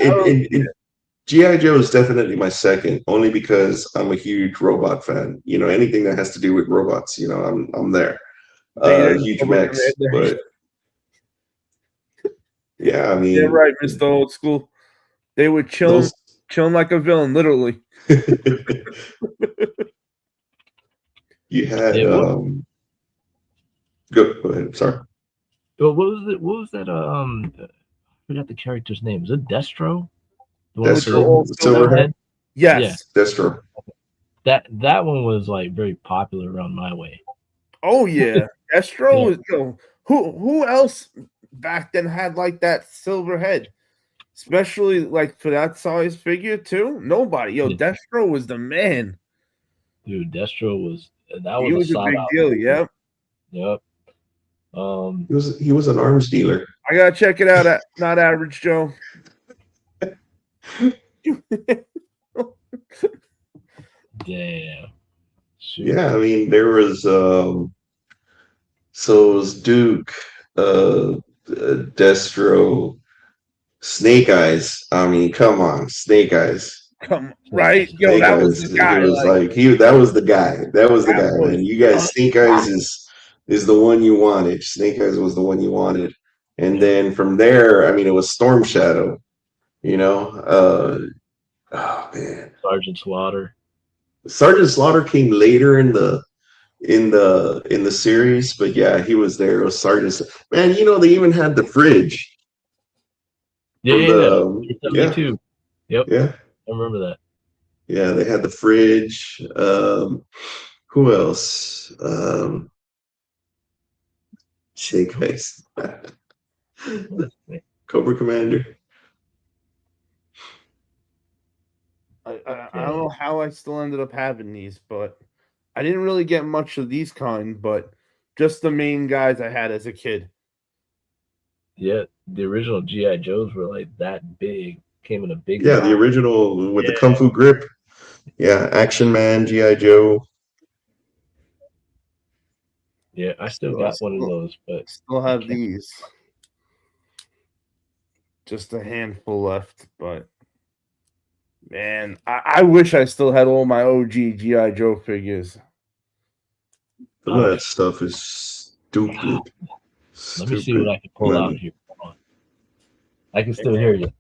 G.I. Joe is definitely my second, only because I'm a huge robot fan. You know, anything that has to do with robots, you know, I'm there. Huge Max, but yeah, I mean, you're right, Mr. Old School. They were chilling like a villain, literally. You had go ahead. Sorry. Well, what was it? What was that? I forgot the character's name. Is it Destro? The one with Destro, the Silverhead. Yes, Yeah. Destro. That one was like very popular around my way. Oh yeah, Destro Yeah. was. Yo, who else back then had like that silver head, especially like for that size figure too? Nobody. Yo, Yeah. Destro was the man. Dude, Destro was that He was a big deal. Yep. Yep. He was an arms dealer. I gotta check it out. At Not Average Joe. Damn. Shoot. Yeah, I mean, there was so it was Duke, Destro, Snake Eyes. I mean, come on, Snake Eyes. Come right, yo, Snake that was Eyes, the guy. It was that was the guy. That was the That guy, was man. You guys, Snake Eyes is the one you wanted. Snake Eyes was the one you wanted. And then from there, I mean, it was Storm Shadow, you know. Oh man. Sergeant Slaughter. Sergeant Slaughter came later in the series, but yeah, he was there. It was Sergeant. Man, you know, they even had the fridge. Yeah, Yeah. Yep. Yeah. I remember that. Yeah, they had the fridge. Who else? Snake Eyes. Cobra Commander. I don't know how I still ended up having these, but I didn't really get much of these kind, but just the main guys I had as a kid. Yeah, the original GI Joes were like that big. Came in a big. Yeah, the original with the Kung Fu grip. Yeah, Action Man, GI Joe. Yeah, I still got one of those, but still have these. Just a handful left, but man, I wish I still had all my OG GI Joe figures. All that stuff is stupid. Let me see what I can pull out here. Hold on. I can still hear you.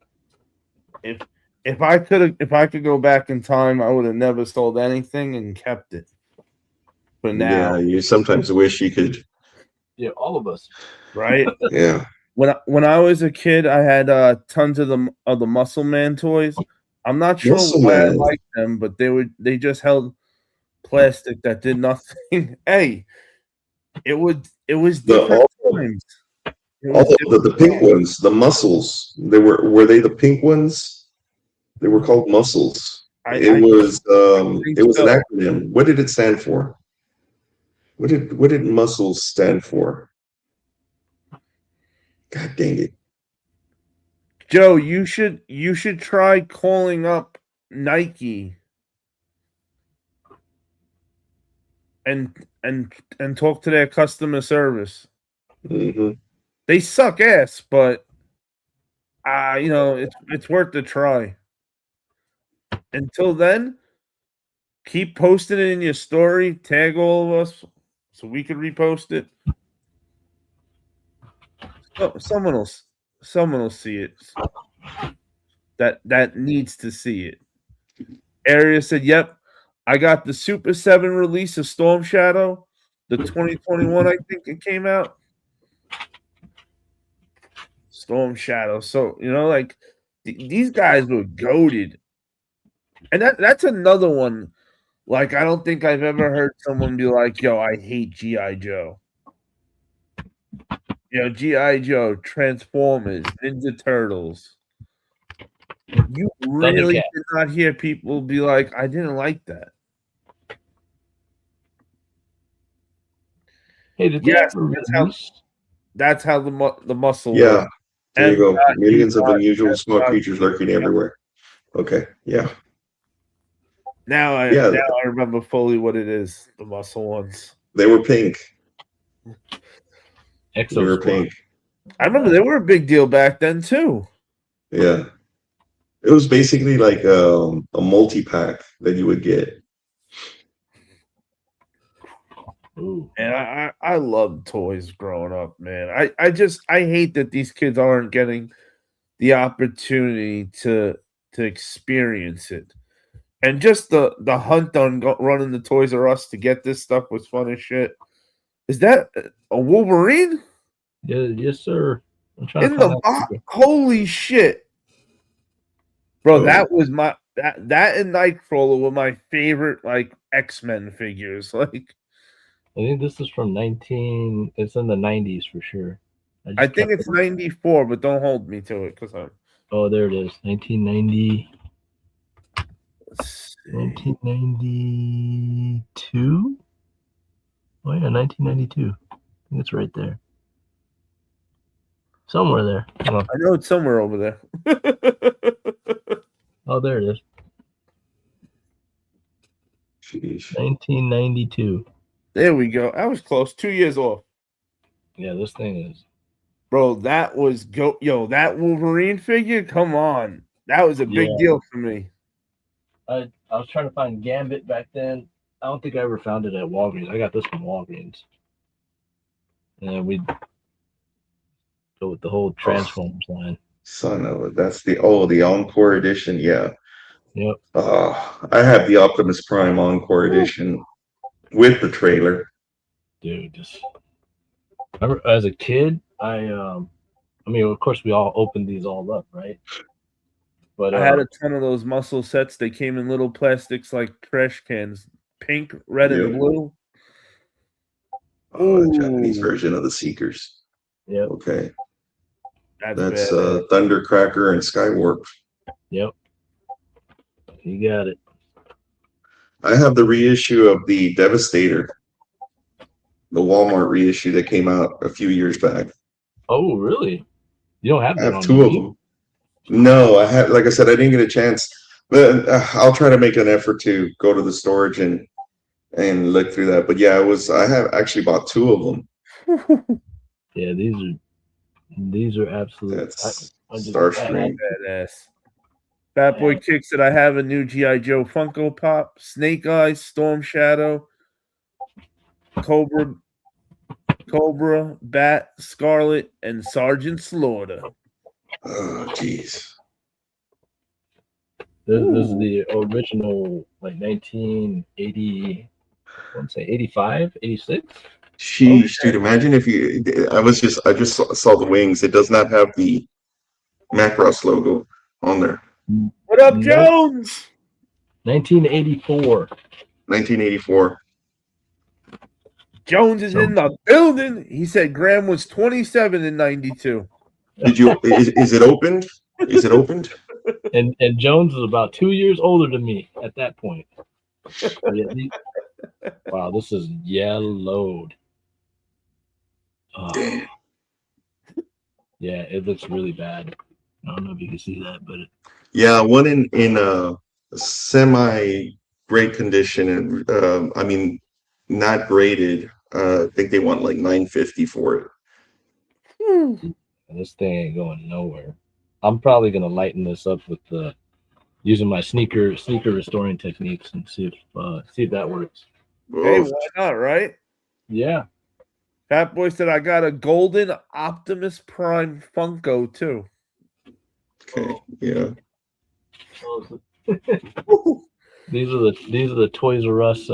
If I could go back in time, I would have never sold anything and kept it. But now, yeah, you sometimes wish you could. Yeah, all of us. Right? Yeah. When I was a kid, I had tons of the Muscle Man toys. I'm not sure why I liked them, but they just held plastic that did nothing. Hey, it was different times. The pink ones, the muscles. Were they the pink ones? They were called muscles. It was an acronym. What did it stand for? What did muscles stand for? God dang it. Joe, you should try calling up Nike and talk to their customer service. Mm-hmm. They suck ass, but you know, it's worth the try. Until then, keep posting it in your story, tag all of us so we can repost it. Someone will see it. That needs to see it. Area said, "Yep, I got the Super 7 release of Storm Shadow, the 2021, I think it came out. Storm Shadow. So, you know, like these guys were goated. And that's another one. Like, I don't think I've ever heard someone be like, yo, I hate G.I. Joe. You know, G.I. Joe, Transformers, Ninja Turtles. You really did not hear people be like, I didn't like that. Hey, did Yes, they ever release? that's how the muscle Yeah. works. There you go. M. Millions of E. unusual small M. creatures lurking everywhere. Okay. Yeah. Now I remember fully what it is. The muscle ones. They were pink. Exo They were Squad. pink. I remember they were a big deal back then too. Yeah. It was basically like a multi-pack that you would get. Ooh. And I loved toys growing up, man. I hate that these kids aren't getting the opportunity to experience it. And just the hunt on running the Toys R Us to get this stuff was fun as shit. Is that a Wolverine? Yeah, yes, sir. I'm trying In to the find box? out. Holy shit. Bro, Oh. that was that and Nightcrawler were my favorite like X-Men figures. Like I think this is from it's in the 90s for sure. I think it's 94, but don't hold me to it because I'm. Oh, there it is. 1990. Let's see. 1992? Oh, yeah, 1992. I think it's right there. Somewhere there. Hold on. I know it's somewhere over there. Oh, there it is. Jeez. 1992. There we go. I was close. 2 years off. Yeah, this thing is. Bro, that was that Wolverine figure? Come on. That was a big deal for me. I was trying to find Gambit back then. I don't think I ever found it at Walgreens. I got this from Walgreens. And we'd go with the whole Transformers line. Son of a, that's the Encore edition. Yeah. Yep. I have the Optimus Prime Encore edition with the trailer. Dude, just remember as a kid, I mean, of course we all opened these all up, right? But I had a ton of those muscle sets. They came in little plastics like trash cans. Pink, red, and blue. Oh, the Japanese version of the Seekers. Yeah. Okay. That's Thundercracker and Skywarp. Yep. You got it. I have the reissue of the Devastator, the Walmart reissue that came out a few years back. Oh, really? You don't have that? I have two of them. No, I had, like I said, I didn't get a chance. But I'll try to make an effort to go to the storage and look through that. But yeah, I have actually bought two of them. Yeah, these are absolute. That's Starscream. Badass. Fat Boy Kicks that I have a new G.I. Joe Funko Pop, Snake Eyes, Storm Shadow, Cobra, Bat, Scarlet, and Sergeant Slaughter. Oh, jeez. This is the original, like 1980. I want to say 85, 86. Sheesh, dude! Imagine if you. I just saw the wings. It does not have the Macross logo on there. What up, Jones? 1984. 1984. Jones is in the building. He said Graham was 27 in 92. Did you? Is it opened? Is it opened? And Jones is about 2 years older than me at that point. Wow, this is yellowed. Yeah, it looks really bad. I don't know if you can see that, but yeah, one in a semi great condition, and I mean, not graded. I think they want like $950 for it. This thing ain't going nowhere. I'm probably gonna lighten this up with using my sneaker restoring techniques and see if that works. Hey, why not, right? Yeah. Fat Boy said I got a golden Optimus Prime Funko too. Okay, yeah. These are the Toys R Us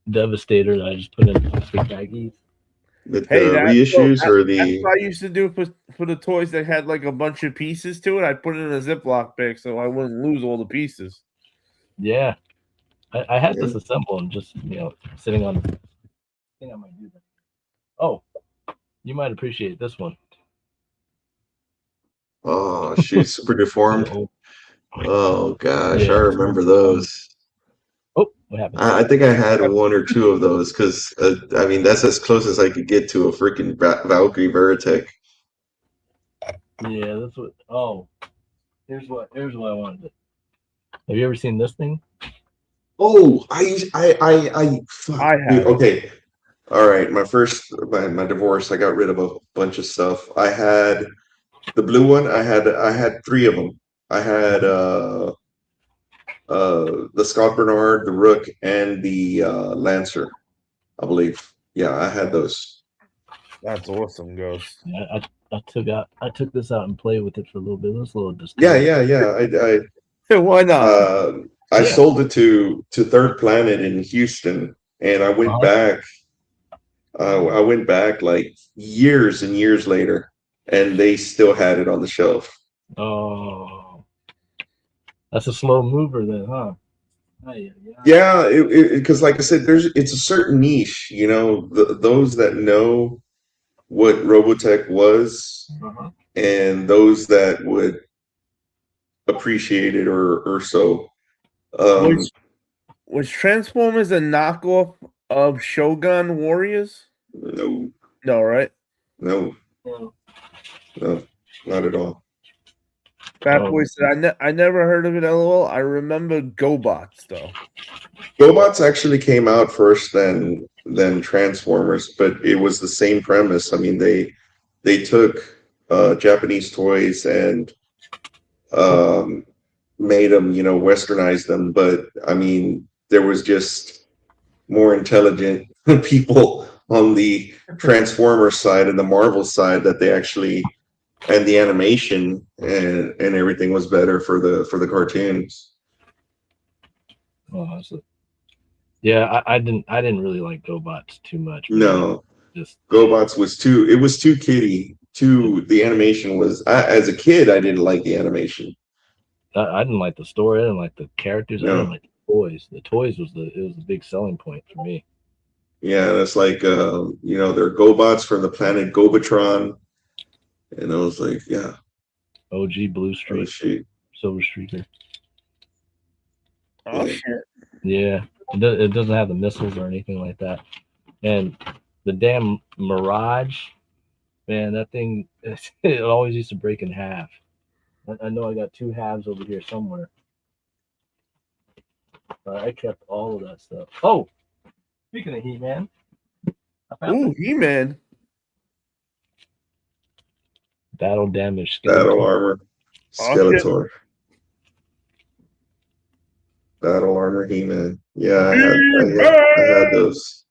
Devastator that I just put in plastic baggies. With Hey, the that's reissues or that's the what I used to do for the toys that had like a bunch of pieces to it. I put it in a Ziploc bag so I wouldn't lose all the pieces. Yeah, I had Yeah. this assembled and just sitting on. I think I might do that. Oh, you might appreciate this one. oh shoot, super deformed. Oh gosh, I Yeah. remember those. Oh, what happened? I think I had one or two of those because I mean that's as close as I could get to a freaking Valkyrie Veritech. Yeah, that's what. Oh, here's what I wanted. Have you ever seen this thing? Oh, fuck, I dude, have. okay. All right, my divorce, I got rid of a bunch of stuff. I had the blue one. I had three of them. I had the Scott Bernard, the Rook, and the Lancer, I believe. Yeah, I had those. That's awesome, Ghost. Yeah, I took this out and played with it for a little bit. It was a little Yeah, disgusting. yeah. Why not? I Yeah. sold it to Third Planet in Houston, and I went back. I went back like years and years later, and they still had it on the shelf. Oh, that's a slow mover then, huh? Yeah, because like I said, it's a certain niche. You know, those that know what Robotech was, and those that would appreciate it or so. Was Transformers a knockoff of Shogun Warriors? No, No, right? no, no, not at all. Fat Boy said, I never heard of it, LOL. I remember GoBots, though. GoBots actually came out first than Transformers, but it was the same premise. I mean, they took Japanese toys and made them, westernized them. But I mean, there was just more intelligent people on the Transformers side and the Marvel side that they actually, and the animation and everything was better for the cartoons. Oh, yeah, I didn't really like GoBots too much. No, just GoBots was too kiddie. The animation was, as a kid, I didn't like the animation. I didn't like the story. I didn't like the characters. I No. didn't like the toys. The toys was the big selling point for me. Yeah, that's like they're GoBots from the planet Gobatron, and I was like, yeah, OG Blue Streak, Silver Streaker. Oh, Yeah. shit. Yeah, it doesn't have the missiles or anything like that. And the damn Mirage, man, that thing, it always used to break in half. I know I got two halves over here somewhere. I kept all of that stuff. Oh, speaking of He-Man. Ooh, He-Man. Battle damage. Battle armor. Skeletor. Battle armor He-Man. Yeah, I had those.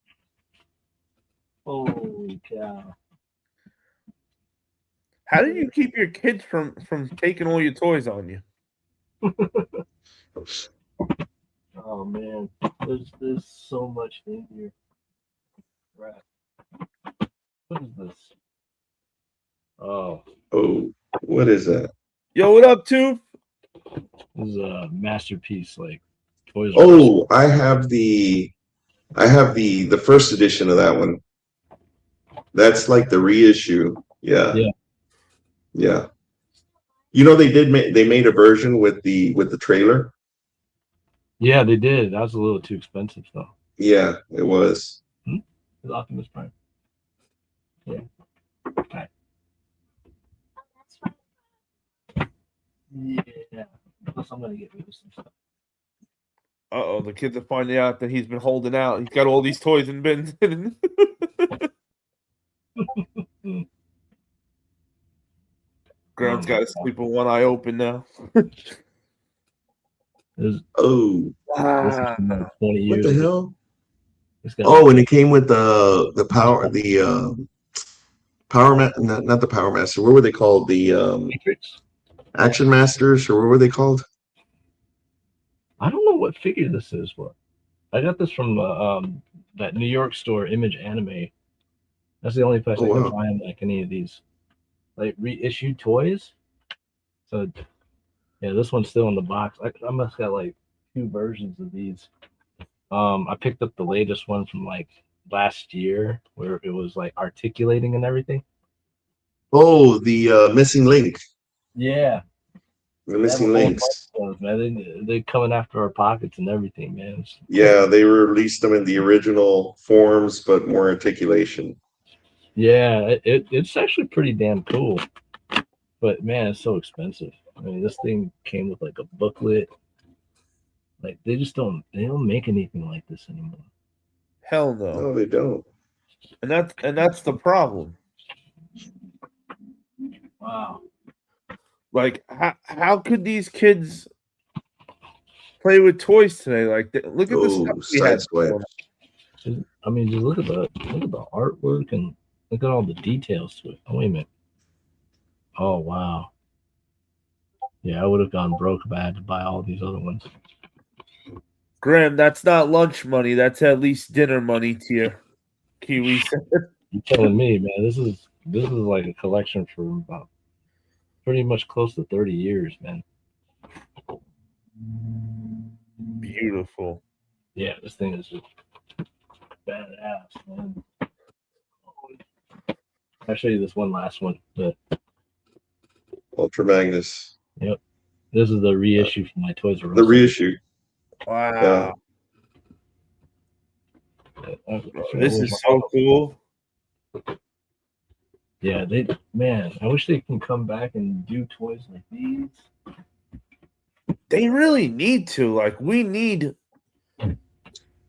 Holy cow. How did you keep your kids from taking all your toys on you? Oh man, there's so much in here. Right. What is this? Oh, what is that? Yo, what up, Tooth? This is a masterpiece, like toys. Oh, I have the first edition of that one. That's like the reissue. Yeah. You know, they made a version with the trailer. Yeah, they did. That was a little too expensive, though. Yeah, it was. It's Optimus Prime. Yeah. Okay. Yeah. Plus, I'm gonna get rid of some stuff. Uh-oh, the kids are finding out that he's been holding out. He's got all these toys in bins. Ground's got to sleep with one eye open now. Oh, wow. 20 years what the hell? Oh, and it came with the Power not the Power Master. What were they called? The Matrix? Action Masters, or what were they called? I don't know what figure this is. What I got this from that New York store, Image Anime. That's the only place Oh, I can wow. find like any of these like reissued toys. So yeah, this one's still in the box. I must got like 2 versions of these. I picked up the latest one from like last year where it was like articulating and everything. Oh, the missing link. Yeah. The They have a missing whole links. bunch of those, man. They coming after our pockets and everything, man. Yeah, they released them in the original forms, but more articulation. Yeah, it's actually pretty damn cool. But man, it's so expensive. I mean, this thing came with like a booklet. Like they don't make anything like this anymore. Hell no. No, they don't. And that's the problem. Wow. Like, how could these kids play with toys today? Like, look at the Oh, stuff we had. sideswipe. I mean, just look at the artwork and look at all the details to it. Oh wait a minute. Oh wow. Yeah, I would have gone broke if I had to buy all these other ones. Graham, that's not lunch money. That's at least dinner money to you, Kiwi. You're telling me, man, this is like a collection for about pretty much close to 30 years, man. Beautiful. Yeah, this thing is just badass, man. I'll show you this one last one. But Ultra Magnus. yep, this is the reissue from my Toys R Us. The reissue. Wow. Yeah. This is so cool. Yeah, I wish they can come back and do toys like these. They really need to. Like, we need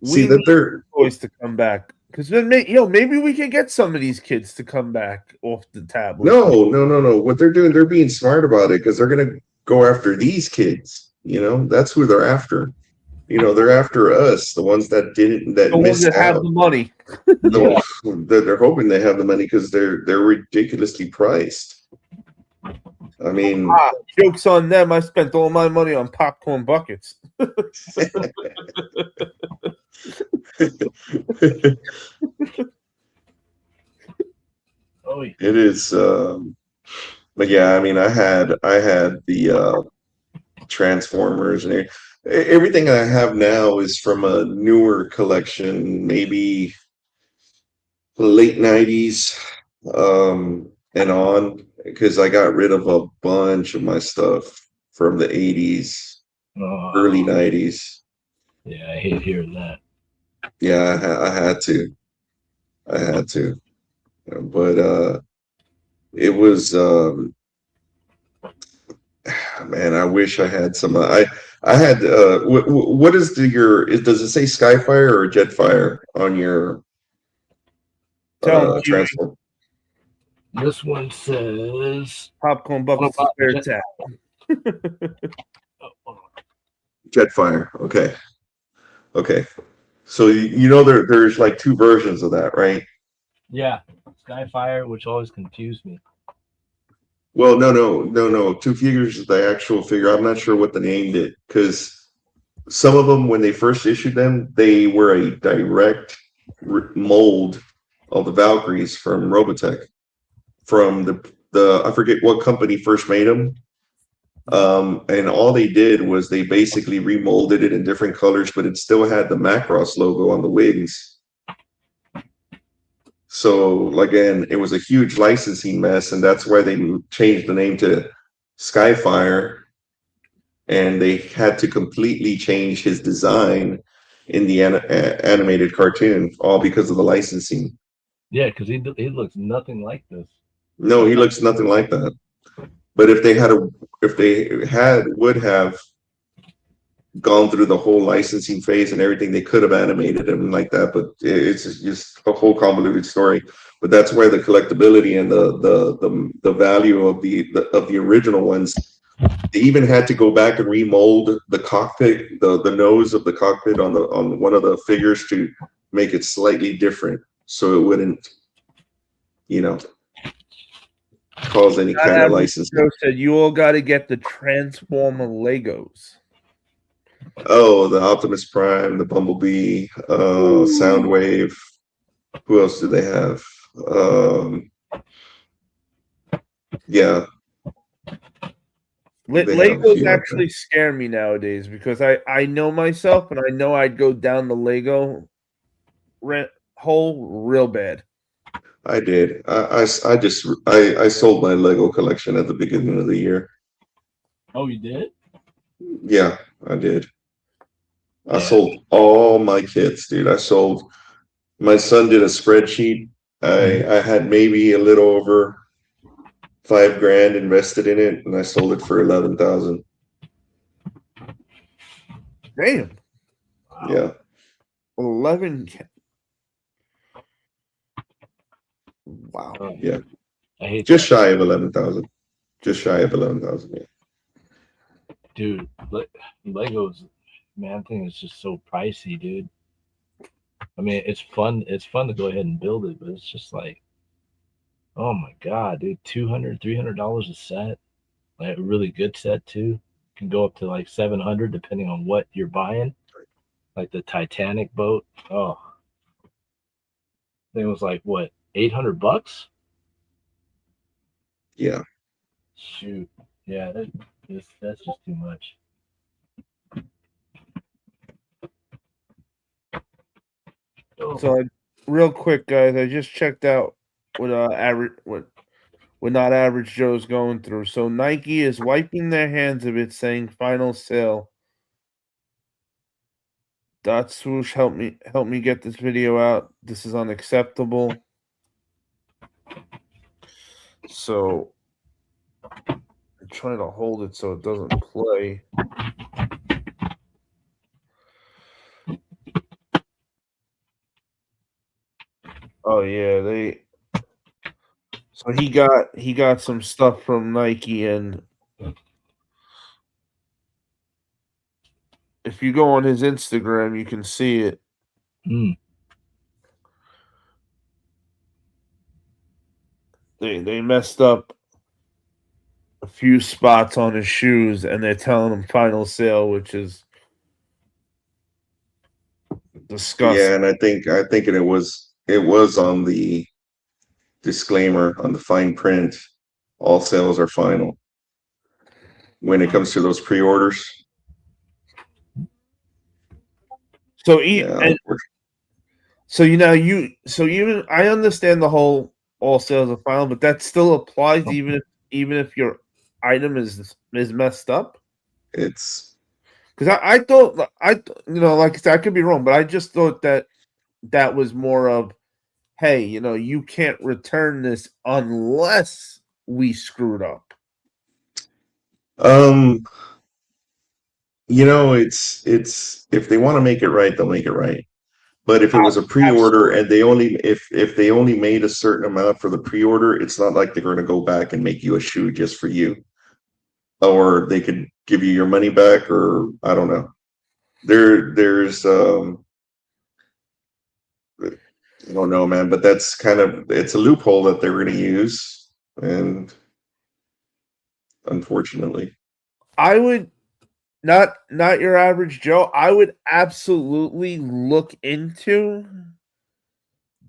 toys to come back. Because then, maybe we can get some of these kids to come back off the tablet. No. What they're doing, they're being smart about it because they're going to go after these kids. That's who they're after. They're after us, the ones that missed out. Have the money. They're hoping they have the money because they're ridiculously priced. I mean, joke's on them. I spent all my money on popcorn buckets. Oh, yeah. It is, but yeah, I mean, I had the Transformers and everything I have now is from a newer collection, maybe late 90s and on, because I got rid of a bunch of my stuff from the 80s, early 90s. Yeah, I hate hearing that. Yeah, I had to. But it was man, I wish I had some. I had what is does it say Skyfire or Jetfire on your transform? This one says popcorn buckets spare tap. Jetfire. Okay. So there's like 2 versions of that, right? Yeah, Skyfire, which always confused me. Well, no. 2 figures is the actual figure. I'm not sure what the name did because some of them, when they first issued them, they were a direct mold of the Valkyries from Robotech, from the I forget what company first made them. And all they did was they basically remolded it in different colors, but it still had the Macross logo on the wings. So again, it was a huge licensing mess, and that's why they changed the name to Skyfire. And they had to completely change his design in the animated cartoon, all because of the licensing. Yeah, because he looks nothing like this. No, he looks nothing like that. But if they would have gone through the whole licensing phase and everything, they could have animated him like that. But it's just a whole convoluted story. But that's where the collectability and the value of the original ones. They even had to go back and remold the cockpit, the nose of the cockpit on one of the figures to make it slightly different, so it wouldn't, cause any kind of licensing. Joe said you all got to get the Transformer Legos. Oh, the Optimus Prime, the Bumblebee, Soundwave. Who else do they have? Yeah, they have a Legos few like actually scare me nowadays because I know myself and I know I'd go down the Lego rent hole real bad. I did. I sold my Lego collection at the beginning of the year. Oh, you did? Yeah, I did. I Yeah. sold all my kits, dude. I sold. My son did a spreadsheet. I had maybe a little over $5,000 invested in it, and I sold it for 11,000. Damn, Yeah, 11. Wow. Oh, yeah, I hate just that. shy of 11,000. Just shy of 11,000. Yeah. Dude, Legos, man, I think it's just so pricey, dude. I mean, it's fun. It's fun to go ahead and build it, but it's just like, oh my god, dude, $200, $300 a set. Like a really good set too. Can go up to like 700 depending on what you're buying. Like the Titanic boat. Oh, I think it was like what, $800? Yeah. Shoot, yeah, that's just too much. Oh. So real quick, guys, I just checked out what not average Joe's going through. So Nike is wiping their hands of it, saying final sale. Dot swoosh, help me get this video out. This is unacceptable. So I'm trying to hold it so it doesn't play. Oh yeah, so he got some stuff from Nike, and if you go on his Instagram, you can see it. Mm. They messed up a few spots on his shoes, and they're telling him final sale, which is disgusting. Yeah, and I think it was on the disclaimer on the fine print. All sales are final when it comes to those pre-orders. So Yeah, so even I understand the whole all sales are final, but that still applies even if your item is messed up. it's Because I thought like I said, I could be wrong, but I just thought that was more of, hey, you can't return this unless we screwed up. it's if they want to make it right, they'll make it right. But if it was a pre-order Absolutely. and they only if they only made a certain amount for the pre-order, it's not like they're going to go back and make you a shoe just for you, or they could give you your money back, or I don't know. There's I don't know, man, but that's it's a loophole that they're going to use, and unfortunately, I would not your average Joe. I would absolutely look into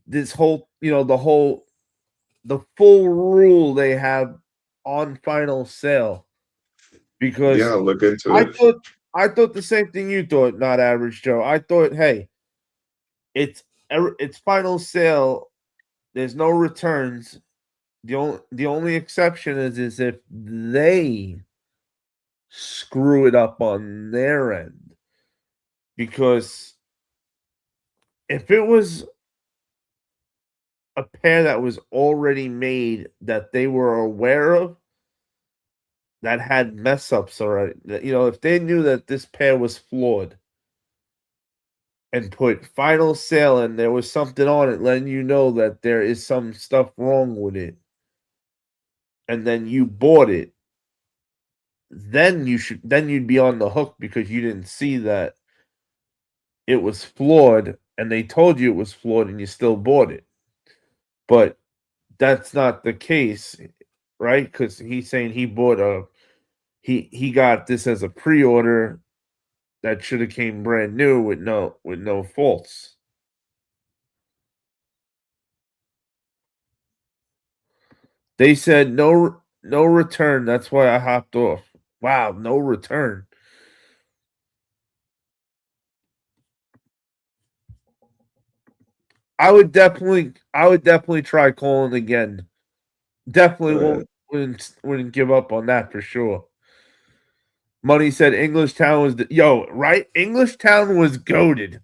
this whole, the full rule they have on final sale, yeah, because look into I it. thought I thought the same thing you thought, not average Joe. I thought, hey, it's final sale. There's no returns. The only exception is if they screw it up on their end. Because if it was a pair that was already made that they were aware of, that had mess ups already, if they knew that this pair was flawed and put final sale and there was something on it letting you know that there is some stuff wrong with it, and then you bought it, then you'd be on the hook because you didn't see that it was flawed and they told you it was flawed and you still bought it. But that's not the case, right? Because he's saying he got this as a pre-order that should have came brand new with no faults. They said no return. That's why I hopped off. Wow, no return. I would definitely try calling again. Definitely wouldn't give up on that for sure. Money said English Town was right. English Town was goated.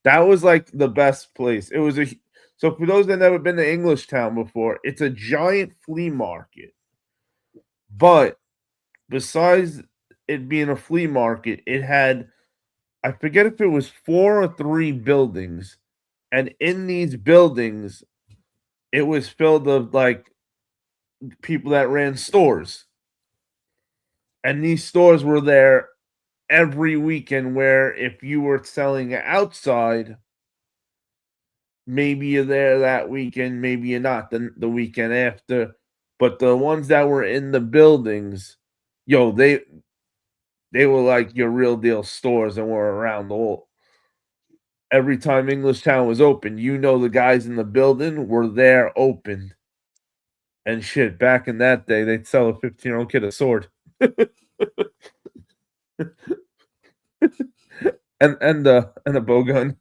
That was like the best place. It was so for those that never been to English Town before, it's a giant flea market. But besides it being a flea market, it had, I forget if it was 4 or 3 buildings, and in these buildings, it was filled of like people that ran stores. And these stores were there every weekend, where if you were selling outside, maybe you're there that weekend, maybe you're not the weekend after. But the ones that were in the buildings, they were like your real deal stores and were around the whole. Every time English Town was open, the guys in the building were there open. And shit, back in that day, they'd sell a 15-year-old kid a sword. and a bow gun.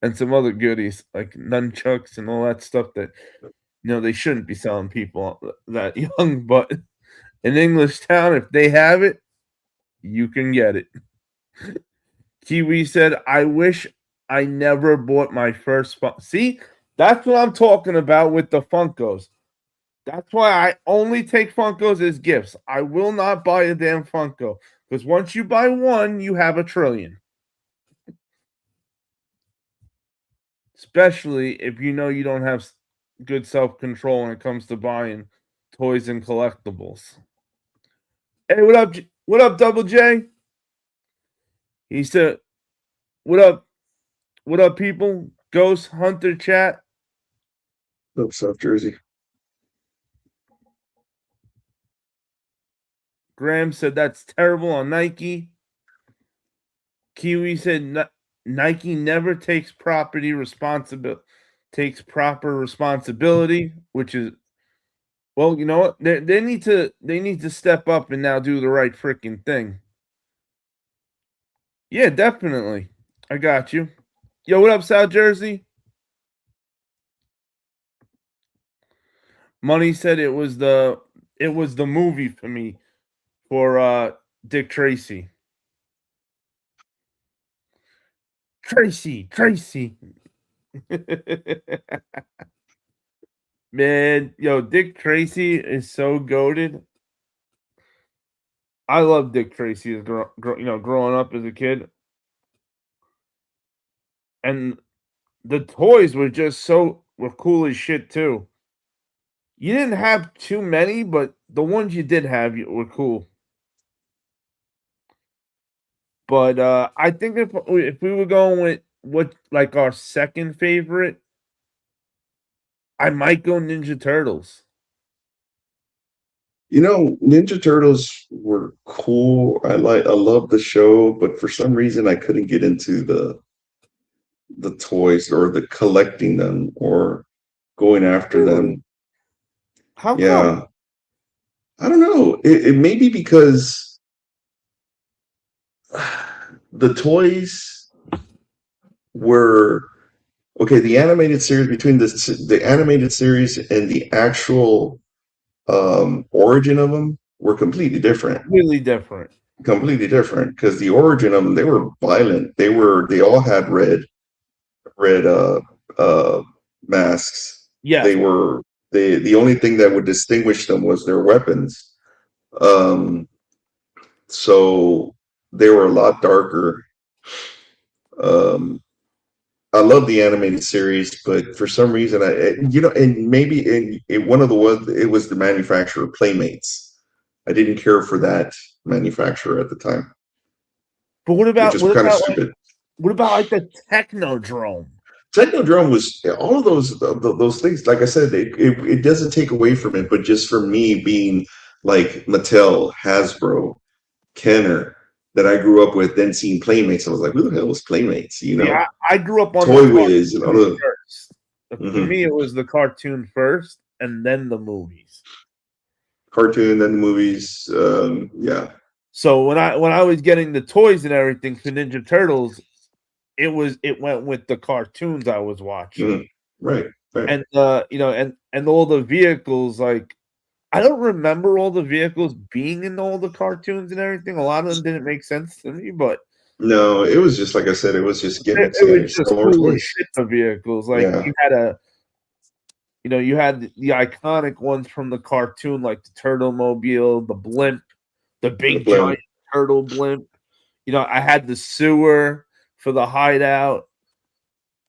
And some other goodies like nunchucks and all that stuff that they shouldn't be selling people that young, but in English Town, if they have it, you can get it. Kiwi said, I wish I never bought my first See, that's what I'm talking about with the Funkos. That's why I only take Funkos as gifts. I will not buy a damn Funko, because once you buy one, you have a trillion. Especially if you don't have good self-control when it comes to buying toys and collectibles. Hey, what up? What up, Double J? He said, what up? What up, people? Ghost Hunter chat. Up, South Jersey. Graham said that's terrible on Nike. Kiwi said Nike never takes proper responsibility, which is, well, you know what? They need to step up and now do the right freaking thing. Yeah, definitely. I got you. Yo, what up, South Jersey? Money said it was the movie for me for Dick Tracy. Tracy. Man, Dick Tracy is so goated. I love Dick Tracy as growing up as a kid. And the toys were cool as shit too. You didn't have too many, but the ones you did have were cool. But I think if we were going with what like our second favorite, I might go Ninja Turtles. Ninja Turtles were cool. I love the show, but for some reason I couldn't get into the toys or the collecting them or going after them. How come? I don't know. It may be because the toys were okay. The animated series, between the animated series and the actual origin of them, were completely different. Completely different, because the origin of them, they were violent. They all had red masks. Yeah. They were the only thing that would distinguish them was their weapons. So they were a lot darker. I love the animated series, but for some reason, and maybe one of the ones, it was the manufacturer Playmates. I didn't care for that manufacturer at the time. But what about kind of stupid? What about like the Technodrome? Technodrome was all of those things. Like I said, it doesn't take away from it, but just for me being like Mattel, Hasbro, Kenner, that I grew up with, then seeing Playmates, I was like, who the hell was Playmates? Yeah, I grew up on Toy Wiz and all the first. For me, it was the cartoon first, and then the movies. Cartoon, then the movies. Yeah. So when I was getting the toys and everything for Ninja Turtles, it went with the cartoons I was watching. Right. And and all the vehicles, like I don't remember all the vehicles being in all the cartoons and everything. A lot of them didn't make sense to me, but no, it was just like I said, it was just gimmicks. it was just cool toys. as shit, the vehicles. Like Yeah. you had the iconic ones from the cartoon, like the Turtle Mobile, the blimp, the big giant turtle blimp. I had the sewer for the hideout.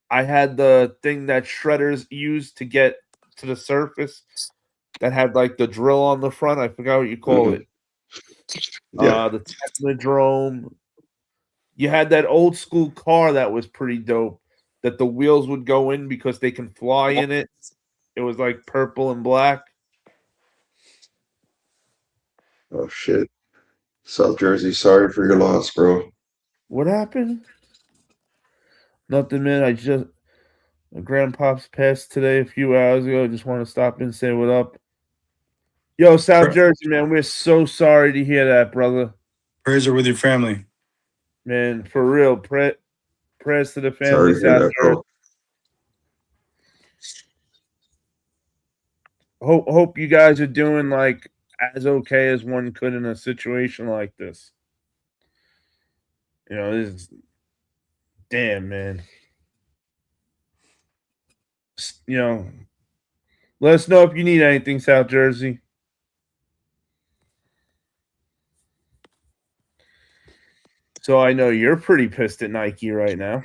I had the thing that shredders used to get to the surface that had like the drill on the front. I forgot what you call it. Yeah. The Technodrome. You had that old school car that was pretty dope, that the wheels would go in because they can fly in it. It was like purple and black. Oh shit. South Jersey, sorry for your loss, bro. What happened? Nothing, man. My grandpops passed today a few hours ago. I just want to stop and say what up. Yo, South Jersey, man, we're so sorry to hear that, brother. Prayers are with your family. Man, for real. Prayers to the Sorry family, to hear South that, Jersey. bro. Hope you guys are doing like as okay as one could in a situation like this. This is damn, man. Let us know if you need anything, South Jersey. So I know you're pretty pissed at Nike right now.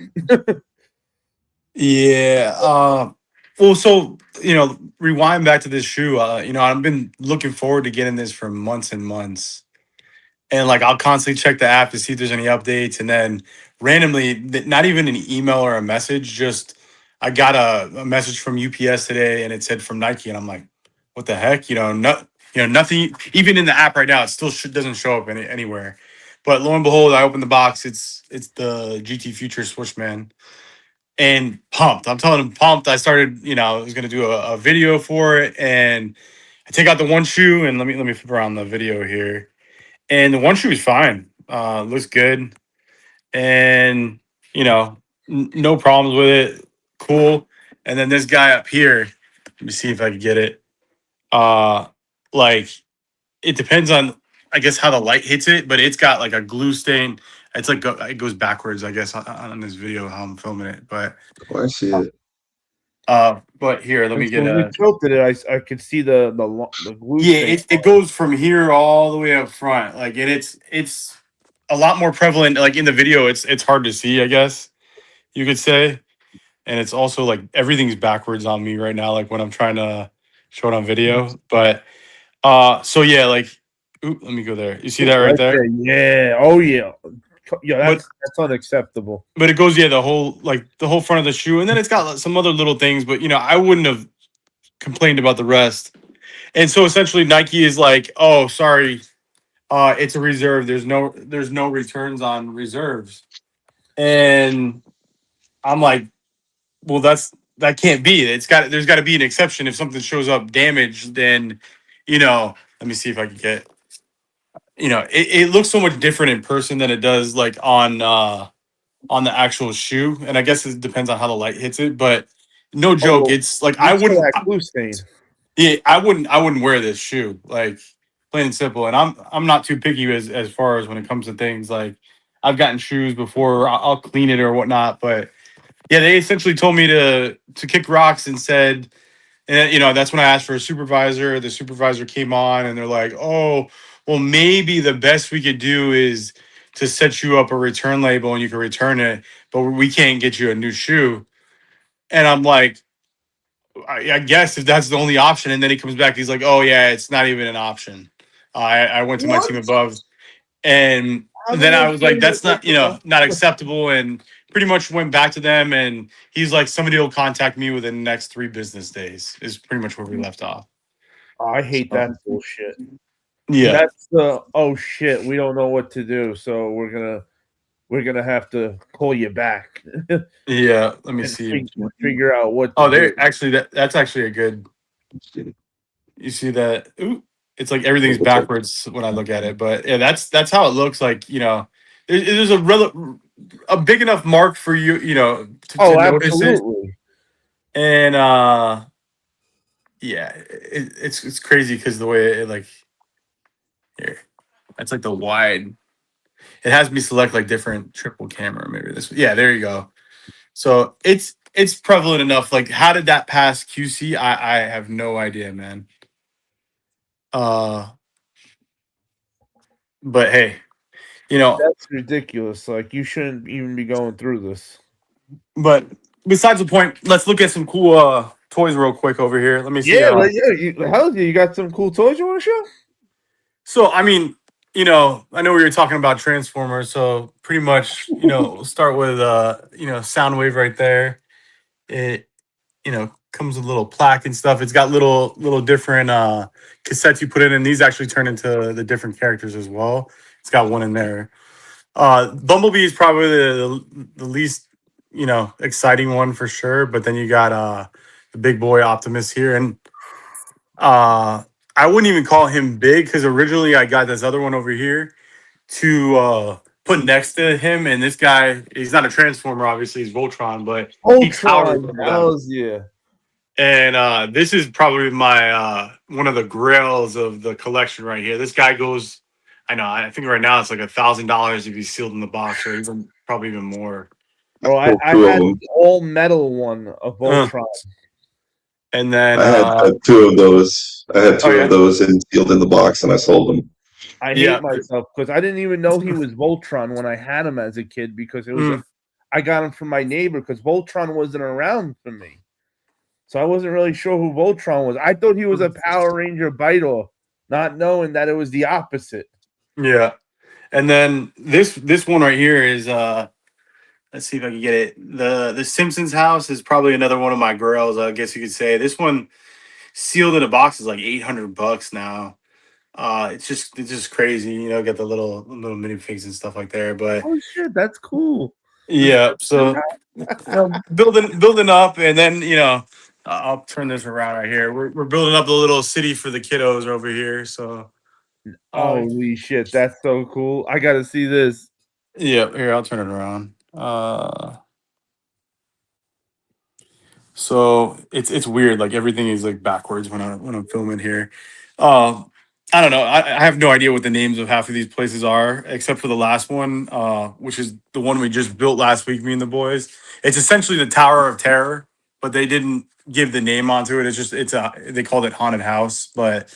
Yeah. Well, so rewind back to this shoe. I've been looking forward to getting this for months and months, and like I'll constantly check the app to see if there's any updates, and then randomly, not even an email or a message, just I got a message from UPS today, and it said from Nike, and I'm like, what the heck? Nothing. Even in the app right now, it still doesn't show up anywhere. But lo and behold, I opened the box. It's the GT Future Swooshman. And pumped. I'm telling him pumped. I started, I was gonna do a video for it, and I take out the one shoe, and let me flip around the video here. And the one shoe is fine. Looks good, and no problems with it. Cool. And then this guy up here, let me see if I can get it. Like it depends on, I guess, how the light hits it, but it's got like a glue stain. It's like it goes backwards, I guess, on this video how I'm filming it. But Oh, I see it. but here, let me get when you tilted it, I could see the glue. Yeah, it goes from here all the way up front. Like, and it's a lot more prevalent. Like in the video, it's hard to see, I guess you could say. And it's also like everything's backwards on me right now, like when I'm trying to show it on video. But so yeah, like let me go there. You see that right there? Yeah. Oh yeah. Yeah, that's unacceptable. But it goes, the whole front of the shoe, and then it's got some other little things, but I wouldn't have complained about the rest. And so essentially Nike is like, oh, sorry, it's a reserve. There's no returns on reserves. And I'm like, well, that can't be. There's got to be an exception. If something shows up damaged, then let me see if I can get it looks so much different in person than it does like on the actual shoe. And I guess it depends on how the light hits it, but no joke, it's like I wouldn't glue stain. Yeah, I wouldn't wear this shoe, like plain and simple. And I'm not too picky as far as when it comes to things. Like I've gotten shoes before, I'll clean it or whatnot. But yeah, they essentially told me to kick rocks and said, and that's when I asked for a supervisor. The supervisor came on and they're like, oh, well, maybe the best we could do is to set you up a return label and you can return it, but we can't get you a new shoe. And I'm like, I guess if that's the only option. And then he comes back, he's like, oh yeah, it's not even an option. I went to my team above, and then I was like, that's not, not acceptable, and pretty much went back to them, and he's like, somebody will contact me within the next 3 business days is pretty much where we left off. I hate that bullshit. Yeah. That's the, oh shit, we don't know what to do, so we're gonna have to call you back. Yeah, let me see. Figure out what. Oh, they're actually that's actually a good You see that? Ooh, it's like everything's backwards when I look at it, but yeah, that's how it looks like. There's a big enough mark for you, to notice it, absolutely. and yeah, it's crazy because the way it like here, that's like the wide. It has me select like different triple camera. Maybe this. Yeah, there you go. So it's prevalent enough. Like, how did that pass QC? I have no idea, man. But hey, That's ridiculous. Like, you shouldn't even be going through this. But besides the point, let's look at some cool toys real quick over here. Let me see. You got some cool toys you want to show? So, I mean, I know we were talking about Transformers, so pretty much, we'll start with Soundwave right there. It, comes with a little plaque and stuff. It's got little different cassettes you put in, and these actually turn into the different characters as well. It's got one in there. Bumblebee is probably the least, exciting one for sure. But then you got the big boy Optimus here, and I wouldn't even call him big because originally I got this other one over here to put next to him, and this guy, he's not a Transformer, obviously, he's Voltron, but he towers over them. Hells yeah. And this is probably my one of the grails of the collection right here. This guy goes, I think right now it's like $1,000 if he's sealed in the box, or even probably even more. Bro, I had the all metal one of Voltron. And then I had two of those. I had two of those and sealed in the box, and I sold them. I hate myself because I didn't even know he was Voltron when I had him as a kid, because it was I got him from my neighbor because Voltron wasn't around for me. So I wasn't really sure who Voltron was. I thought he was a Power Ranger Bite-Off, not knowing that it was the opposite. Yeah. And then this one right here is let's see if I can get it. The Simpsons house is probably another one of my grails, I guess you could say. This one sealed in a box is like $800 now. It's just crazy, get the little minifigs and stuff like there. But oh shit, that's cool. Yeah, so building up, and then I'll turn this around right here. We're building up a little city for the kiddos over here. So holy shit, that's so cool. I gotta see this. Yeah, here, I'll turn it around. So it's weird, like everything is like backwards when I'm filming here. I don't know. I have no idea what the names of half of these places are, except for the last one, which is the one we just built last week, me and the boys. It's essentially the Tower of Terror, but they didn't give the name onto it. They called it Haunted House, but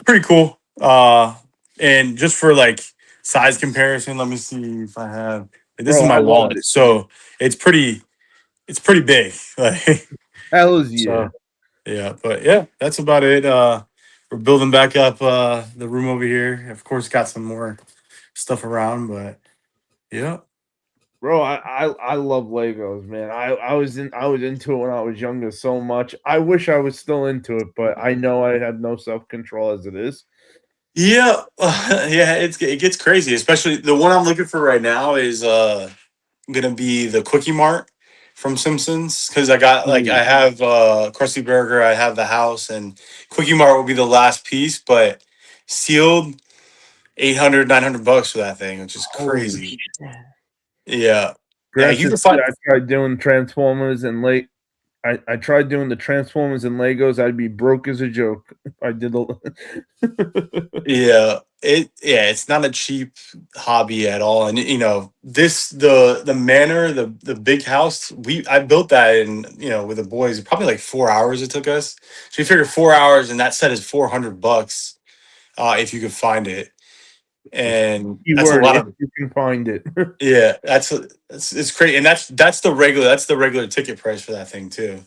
pretty cool. And just for like size comparison, let me see if I have. This is my wallet, so it's pretty big. Like, hell yeah. Yeah, but yeah, that's about it. We're building back up the room over here. Of course, got some more stuff around, but yeah. Bro, I love Legos, man. I was into it when I was younger so much. I wish I was still into it, but I know I have no self-control as it is. Yeah, yeah, it gets crazy. Especially the one I'm looking for right now is gonna be the Quickie Mart from Simpsons, because I got I have Krusty Burger, I have the house, and Quickie Mart will be the last piece, but sealed $800-900 for that thing, which is crazy. Yeah. You can find. I tried doing Transformers and I tried doing the Transformers and Legos. I'd be broke as a joke if I did. It's not a cheap hobby at all, and the manor, the big house. I built that in with the boys. Probably like 4 hours it took us. So you figure 4 hours, and that set is $400 if you could find it. And that's a lot of, you can find it. Yeah, it's crazy, and that's the regular ticket price for that thing too.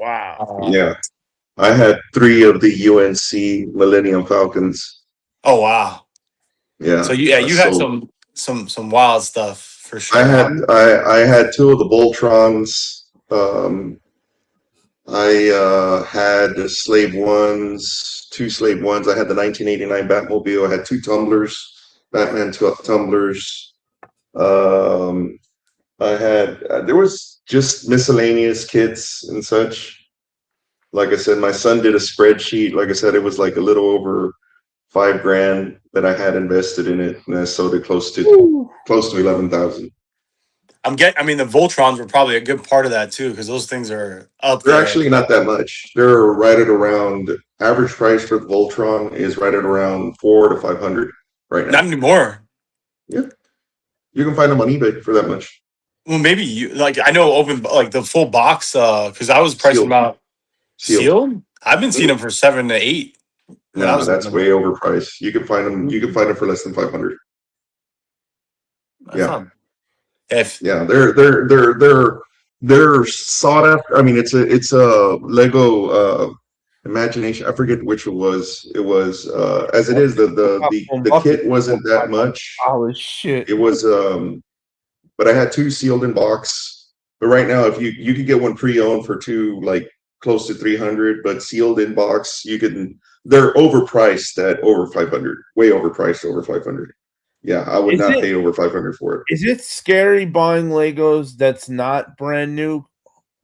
Wow. Yeah, I had 3 of the UNC Millennium Falcons. Oh wow. Yeah. So you had some wild stuff for sure. I had 2 of the Voltrons. I had the Slave Ones, 2 Slave Ones. I had the 1989 Batmobile. I had 2 tumblers. Batman tumblers. I had there was just miscellaneous kits and such. Like I said, my son did a spreadsheet. Like I said, it was like a little over $5,000 that I had invested in it, and I sold it close to 11,000. I mean, the Voltrons were probably a good part of that too, because those things are up They're there. actually not that much. They're right at around average price for the Voltron is right at around 400 to 500 right now. Not anymore. Yeah, you can find them on eBay for that much. Well, maybe you like. I know open like the full box. Because I was pricing Sealed. about Sealed. sealed. I've been seeing them for 7 to 8. No, that's way overpriced. You can find them. You can find them for less than 500. Yeah. They're sought after. I mean, it's a Lego Imagination. I forget which it was. It was as it is the kit wasn't that much. Oh shit! It was but I had 2 sealed in box. But right now, if you could get one pre-owned for like close to 300, but sealed in box, you can. They're overpriced at over 500. Way overpriced over 500. Yeah, I would not pay over 500 for it. Is it scary buying Legos that's not brand new?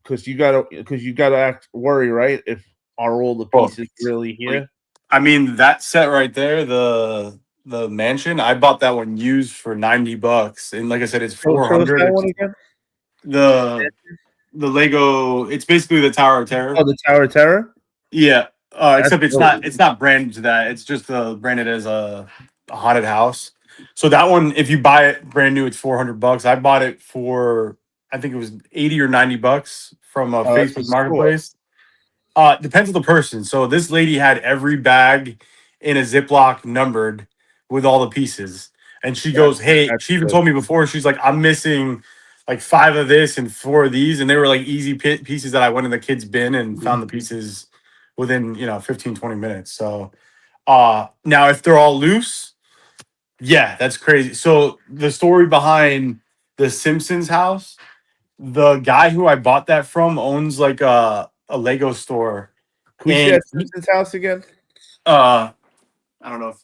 Because you gotta worry, right? If are all the pieces really here? I mean, that set right there, the mansion, I bought that one used for $90, and like I said, it's 400. That one again? The Lego, it's basically the Tower of Terror. Oh, the Tower of Terror. Yeah, except it's not branded to that. It's just branded as a haunted house. So that one, if you buy it brand new, it's $400. I bought it for, I think it was $80 or $90 from a Facebook Marketplace. Depends on the person. So this lady had every bag in a Ziploc numbered with all the pieces. And she goes, hey, she even told me before, she's like, I'm missing like 5 of this and 4 of these. And they were like easy pieces that I went in the kids' bin and found the pieces within, 15, 20 minutes. So now if they're all loose, yeah, that's crazy. So the story behind the Simpsons house, the guy who I bought that from owns like a Lego store. Who's that Simpsons house again? I don't know.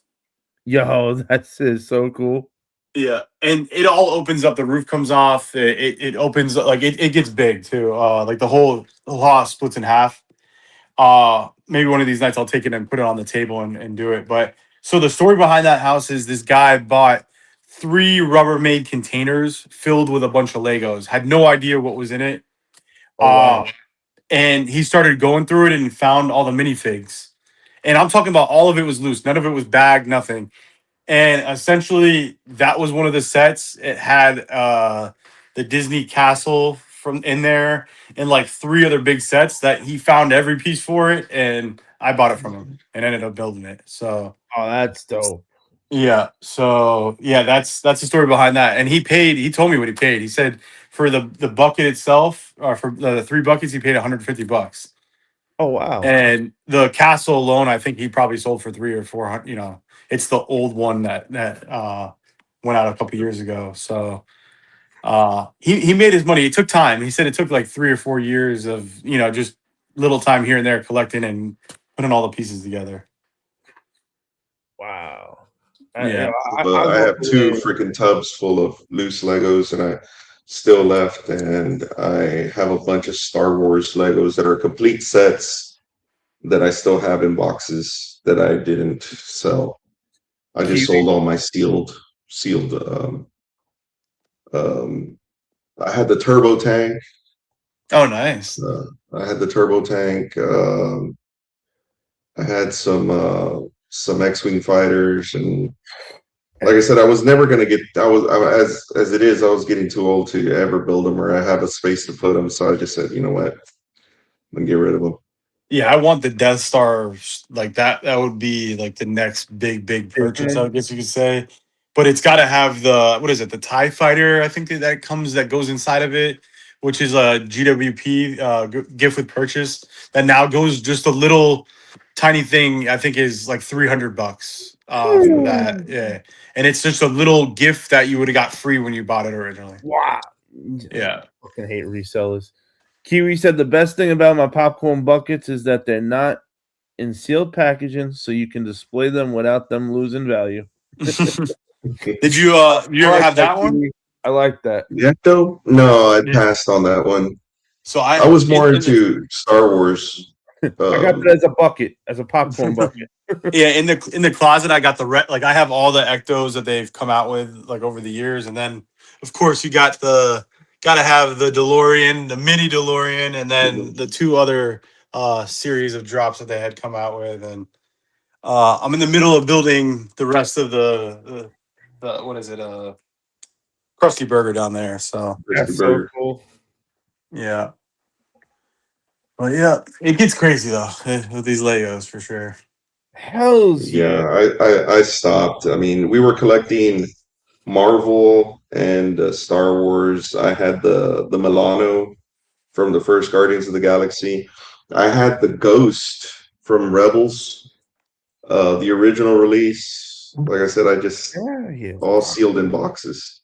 Yo, that's so cool. Yeah, and it all opens up. The roof comes off. It opens like it gets big too. Like the whole house splits in half. Maybe one of these nights I'll take it and put it on the table and do it. But so the story behind that house is this guy bought 3 Rubbermaid containers filled with a bunch of Legos. Had no idea what was in it. Wow. And he started going through it and found all the minifigs. And I'm talking about all of it was loose. None of it was bagged, nothing. And essentially that was one of the sets. It had the Disney castle from in there and like 3 other big sets that he found every piece for it. And I bought it from him and ended up building it. So that's dope. Yeah. So yeah, that's the story behind that. And he told me what he paid. He said for the bucket itself, or for the 3 buckets, he paid $150. Oh wow. And the castle alone, I think he probably sold for 300 or 400. It's the old one that went out a couple years ago. So he made his money. It took time. He said it took like 3 or 4 years of just little time here and there collecting and putting all the pieces together. Wow. Yeah, I have 2 freaking tubs full of loose Legos, and I still left, and I have a bunch of Star Wars Legos that are complete sets that I still have in boxes that I didn't sell. I just sold all my sealed. I had the turbo tank. Oh, nice. I had the turbo tank. I had some X-Wing fighters, and like I said, I was never going to get. As it is, I was getting too old to ever build them, or I have a space to put them. So I just said, you know what, I'm gonna get rid of them. Yeah, I want the Death Star like that. That would be like the next big purchase, I guess you could say. But it's got to have the TIE Fighter. I think that goes inside of it, which is a GWP gift with purchase that now goes just a little tiny thing. I think is like $300 for that. Yeah, and it's just a little gift that you would have got free when you bought it originally. Wow. Yeah, I fucking hate resellers. Kiwi said the best thing about my popcorn buckets is that they're not in sealed packaging, so you can display them without them losing value. Did you ever have that one? I like that. Yeah, though. No, I passed on that one. So I was more into Star Wars. I got it as a bucket, as a popcorn bucket. Yeah, in the closet, I got the like I have all the Ectos that they've come out with like over the years, and then of course you got gotta have the DeLorean, the mini DeLorean, and then the two other series of drops that they had come out with, and I'm in the middle of building the rest of the what is it, Krusty Burger down there. So That's so cool. yeah, but yeah, it gets crazy though with these Legos for sure. Hells yeah. I stopped. I mean, we were collecting Marvel and Star Wars. I had the Milano from the first Guardians of the Galaxy. I had the Ghost from Rebels, the original release. Like I said, I just all sealed in boxes.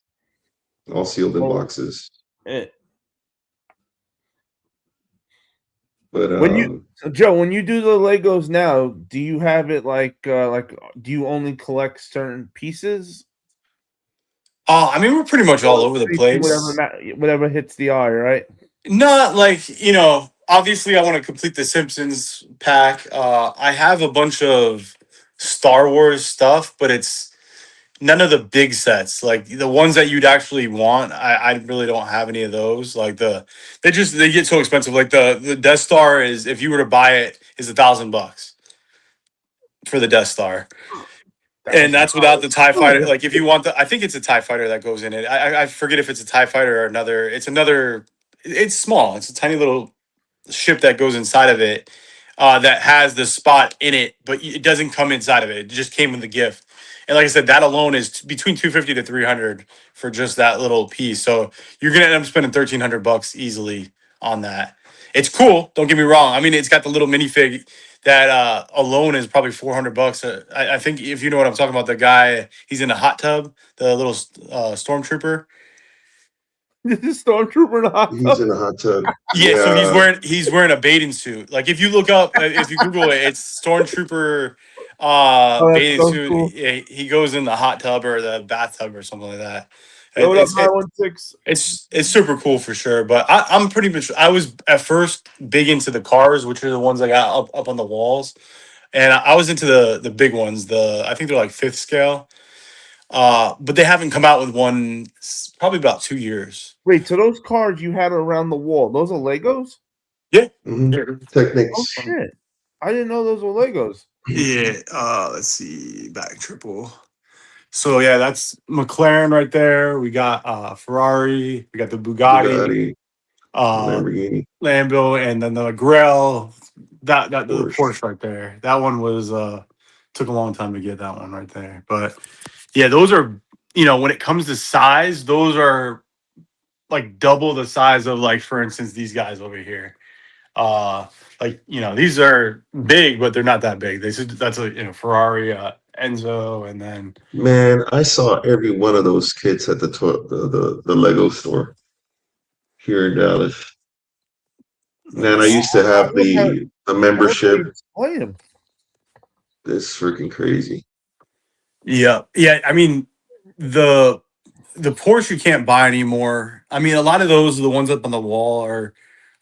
All sealed in boxes. But when Joe, when you do the Legos now, do you have it like do you only collect certain pieces? I mean, we're pretty much all over the place. Whatever hits the eye, right? Not like, obviously I want to complete the Simpsons pack. I have a bunch of Star Wars stuff, but it's none of the big sets. Like the ones that you'd actually want, I really don't have any of those. Like they get so expensive. Like the Death Star is, if you were to buy it, is $1,000 for the Death Star. And that's without the TIE fighter. Like if you want I think it's a TIE fighter that goes in it. I forget if it's a TIE fighter or another. It's small. It's a tiny little ship that goes inside of it that has the spot in it, but it doesn't come inside of it. It just came with the gift. And like I said, that alone is between $250 to $300 for just that little piece. So you're gonna end up spending $1,300 easily on that. It's cool. Don't get me wrong. I mean, it's got the little minifig that alone is probably $400. I think if you know what I'm talking about, the guy, he's in a hot tub, the little stormtrooper. Stormtrooper in a hot tub. He's in a hot tub. Yeah, so he's wearing a bathing suit. Like if you look up, if you Google it, it's Stormtrooper bathing suit. Cool. He goes in the hot tub or the bathtub or something like that. It's super cool for sure. But I'm pretty much, I was at first big into the cars, which are the ones I got up on the walls, and I was into the big ones. I think they're like 5th scale. But they haven't come out with one probably about 2 years. Wait, so those cards you had around the wall, those are Legos? Yeah. Technics. Oh shit. I didn't know those were Legos. Yeah. Let's see. Back triple. So yeah, that's McLaren right there. We got Ferrari, we got the Bugatti, Lamborghini, Lambo, and then the Grille. That the Porsche right there. That one was took a long time to get that one right there. But yeah, those are, when it comes to size, those are like double the size of, like, for instance, these guys over here. These are big, but they're not that big. That's a Ferrari, Enzo, and then man, I saw every one of those kits at the Lego store here in Dallas. Man, I used to have the membership. It's freaking crazy. Yeah. I mean, the Porsche you can't buy anymore. I mean, a lot of those, the ones up on the wall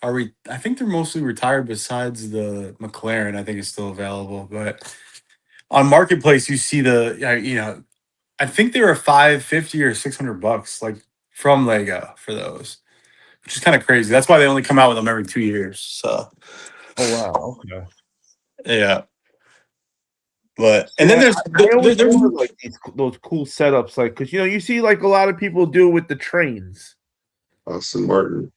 I think they're mostly retired. Besides the McLaren, I think is still available. But on Marketplace, you see I think they were $550 or $600, like from Lego for those, which is kind of crazy. That's why they only come out with them every 2 years. So, oh wow, okay, yeah. But and then there's like those cool setups, like because you see like a lot of people do with the trains. Austin Martin,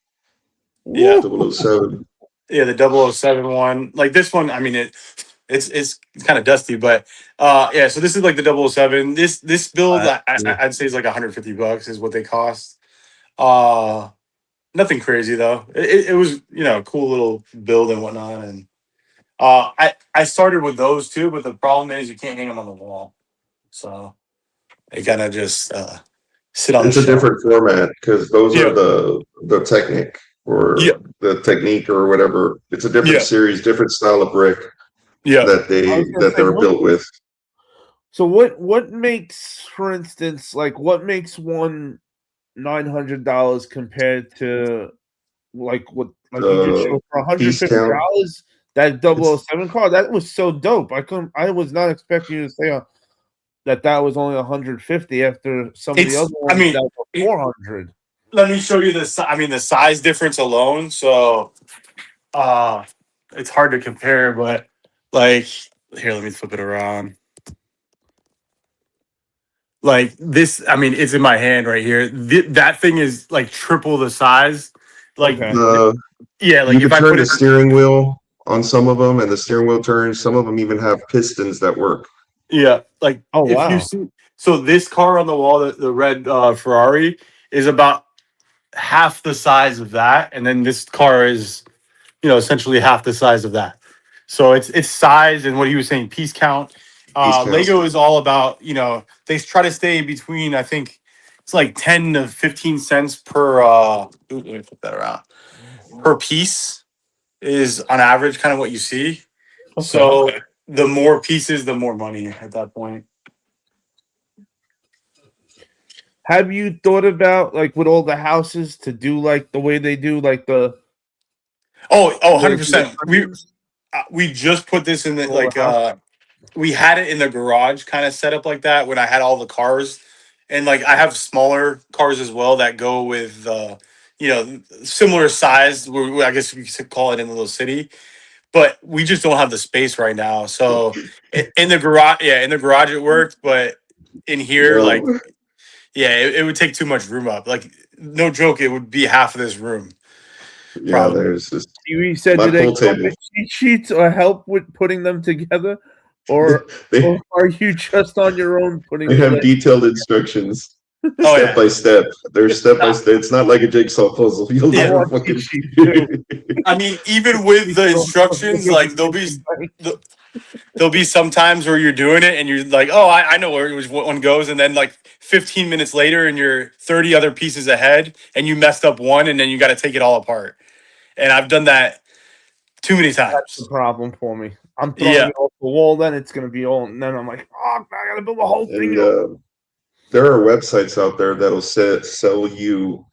yeah, 007. Yeah, the 007 one. Like this one, I mean it's kind of dusty, but yeah. So this is like the 007. This build I'd say is like $150 is what they cost. Nothing crazy though. It was a cool little build and whatnot, and I started with those too, but the problem is you can't hang them on the wall, so they kind of just sit on. It's a different format because those are the Technic or the Technique or whatever. It's a different series, different style of brick. That they're built with. So what makes, for instance, like what makes one $900 compared to like what you just showed for $150? That 007 car, that was so dope. I was not expecting you to say that was only 150 after some of the other ones that were 400. Let me show you this. I mean, the size difference alone. So, it's hard to compare, but like here, let me flip it around. Like this, I mean, it's in my hand right here. That thing is like triple the size. Like, yeah, like you if could I turn put the it, steering wheel on some of them, and the steering wheel turns. Some of them even have pistons that work. yeah, like Oh, if you wow. see, so this car on the wall, the red Ferrari, is about half the size of that, and then this car is, essentially half the size of that. So it's size and what he was saying, piece count. Piece count. Lego is all about, they try to stay between, I think it's like 10 to 15 cents per let me flip that around. Per piece is on average kind of what you see. Okay. So the more pieces, the more money at that point. Have you thought about, like, with all the houses to do like the way they do, like the 100%. We just put this in the All the house? we had it in the garage kind of set up like that when I had all the cars, and like I have smaller cars as well that go with similar size. I guess you could call it in the little city, but we just don't have the space right now. So in the garage, in the garage it worked, but in here, No. like, it would take too much room up. Like, no joke, it would be half of this room. Yeah, Probably. there's just You said, my do they pool come table. with cheat sheets or help with putting them together, or They are you just on your own putting have together? detailed instructions. Oh, Step by step. They're step by step. It's not like a jigsaw puzzle. You'll Yeah. never I want fucking. cheat sheets too. I mean, even with the instructions, like there'll be some times where you're doing it and you're like, oh, I know where one goes, and then like 15 minutes later, and you're 30 other pieces ahead, and you messed up one, and then you got to take it all apart. And I've done that too many That's times. the problem for me. I'm throwing Yeah. it off the wall, then it's gonna be all, and then I'm like, oh, I gotta build the whole thing. And there are websites out there that'll sell you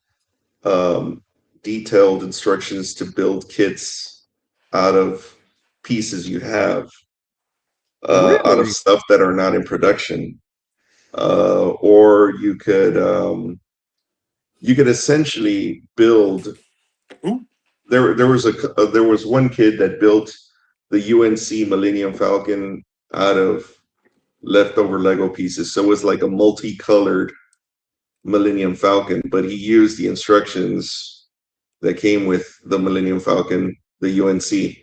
detailed instructions to build kits out of pieces you have, out of Really? stuff that are not in production. Or you could essentially build. Ooh. There was one kid that built the UNC Millennium Falcon out of leftover Lego pieces. So it was like a multicolored Millennium Falcon, but he used the instructions that came with the Millennium Falcon, the UNC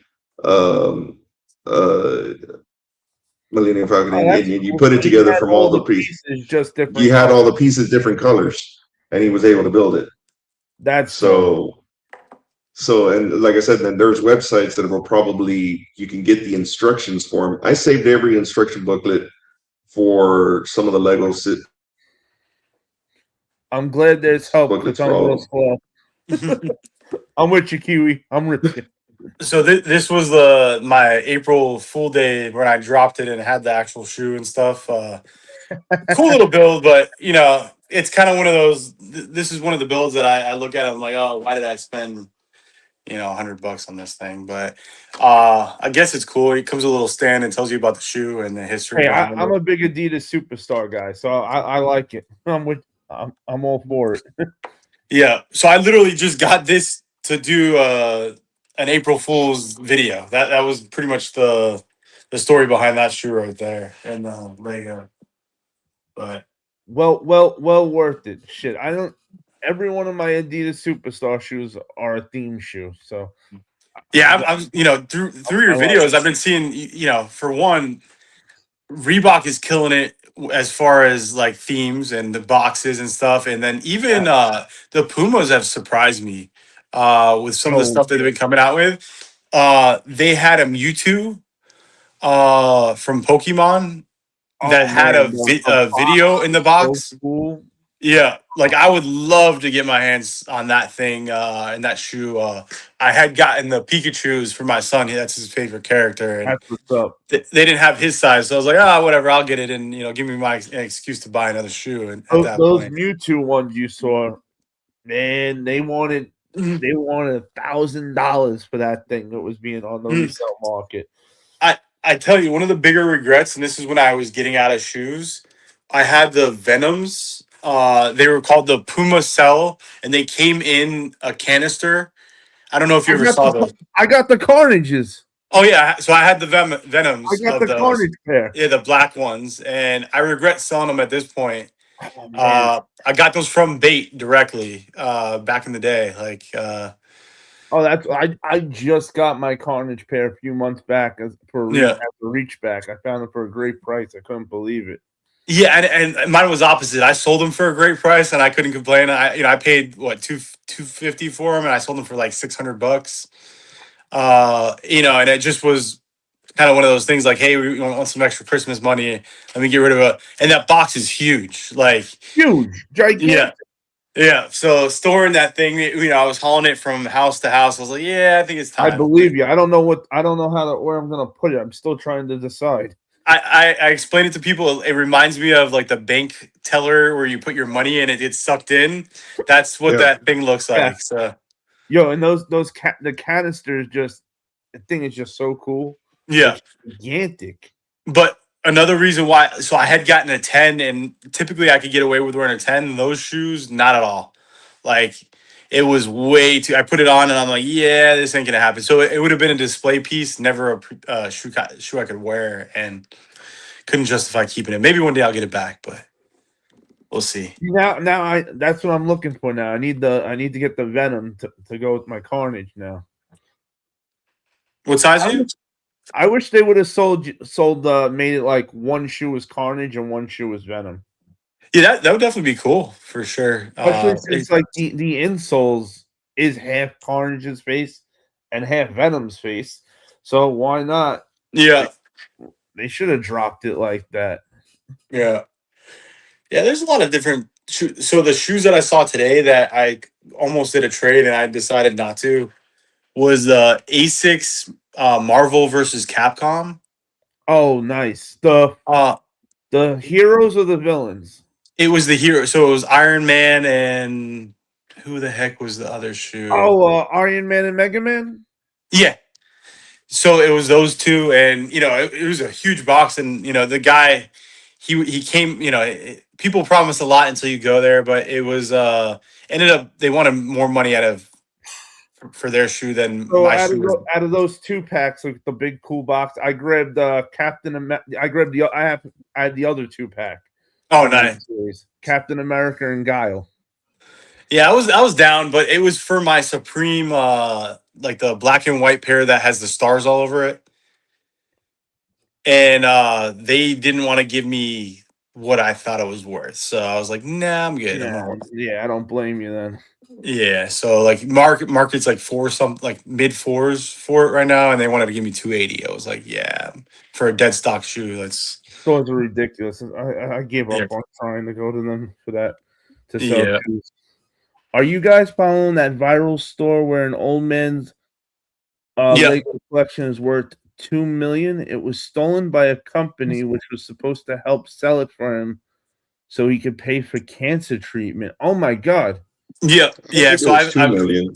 Millennium Falcon, and you put it together from all the pieces. Just different. You had all the pieces different colors, and he was able to build it. That's so, and like I said, then there's websites that will probably, you can get the instructions for them. I saved every instruction booklet for some of the Legos. I'm glad there's help because I'm a little booklets slow. I'm with you, Kiwi. I'm with you. So this was my April Fool Day when I dropped it and had the actual shoe and stuff. Cool little build, but it's kind of one of those. This is one of the builds that I look at. I'm like, oh, why did I spend $100 on this thing? But I guess it's cool. It comes with a little stand and tells you about the shoe and the history. Hey, I'm a big Adidas Superstar guy, so I like it. I'm all for it. Yeah. So I literally just got this to do an April Fool's video. That was pretty much the story behind that shoe right there and Lego. But well worth it. Shit, every one of my Adidas Superstar shoes are a theme shoe. So yeah, I'm through your videos, I've been seeing, for one, Reebok is killing it as far as like themes and the boxes and stuff, and then even the Pumas have surprised me with some of the stuff that they've been coming out with. They had a Mewtwo from Pokemon that had a video in the box. So cool. Yeah, like I would love to get my hands on that thing and that shoe. I had gotten the Pikachu's for my son. That's his favorite character, and That's what's up. they didn't have his size, so I was like, whatever, I'll get it, and give me my excuse to buy another shoe. And at that Those point, Mewtwo ones you saw, man, they wanted they wanted $1,000 for that thing that was being on the resale market. I tell you, one of the bigger regrets, and this is when I was getting out of shoes, I had the Venoms. They were called the Puma Cell, and they came in a canister. I don't know if you ever saw those. I got the Carnages. Oh yeah, so I had the Venoms. I got of the those. Carnage pair. Yeah, the black ones, and I regret selling them at this point. Oh, man. I got those from Bait directly back in the day. Like, I just got my Carnage pair a few months back for reach back. I found them for a great price. I couldn't believe it. Yeah, and mine was opposite. I sold them for a great price, and I couldn't complain. I paid what $250 for them, and I sold them for like $600. And it just was kind of one of those things like, hey, we want some extra Christmas money. Let me get rid of it. And that box is huge, like huge, gigantic. Yeah. So storing that thing, I was hauling it from house to house. I was like, yeah, I think it's time. I believe you. I don't know where I'm gonna put it. I'm still trying to decide. I explain it to people. It reminds me of like the bank teller where you put your money and it gets sucked in. That's what that thing looks like. Yeah. So, and the canisters, the thing is just so cool. Yeah, it's gigantic. But another reason why, so I had gotten a 10, and typically I could get away with wearing a 10. Those shoes, not at all. Like, it was way too. I put it on and I'm like, yeah, this ain't gonna happen. So it would have been a display piece, never a shoe I could wear, and couldn't justify keeping it. Maybe one day I'll get it back, but we'll see. Now that's what I'm looking for. Now I need to get the Venom to go with my Carnage now. What size are you? I wish they would have made it like one shoe was Carnage and one shoe was Venom. Yeah, that would definitely be cool for sure. Especially since like the insoles is half Carnage's face and half Venom's face, so why not? Yeah, they should have dropped it like that. Yeah. There's a lot of different shoes. So the shoes that I saw today that I almost did a trade and I decided not to was the A6 Marvel versus Capcom. Oh, nice. The heroes or the villains? It was the hero. So it was Iron Man and who the heck was the other shoe? Oh, Iron Man and Mega Man? Yeah. So it was those two, and it was a huge box, and the guy, he came. People promise a lot until you go there, but it was ended up they wanted more money for their shoe than my shoe. Out of those 2 packs, like the big cool box, I grabbed Captain America. I had the other 2 pack. Oh, nice. Captain America and Guile. Yeah, I was down, but it was for my Supreme, like the black and white pair that has the stars all over it. And they didn't want to give me what I thought it was worth. So I was like, nah, I'm good. Yeah, I don't blame you then. Yeah, so like market's like like mid 4s for it right now, and they wanted to give me $280. I was like, yeah, for a dead stock shoe, that's those are ridiculous. I gave up on trying to go to them for that to sell shoes. Are you guys following that viral store where an old man's Lego collection is worth $2 million? It was stolen by a company which was supposed to help sell it for him so he could pay for cancer treatment. Oh my god. Yeah. So I $2 million.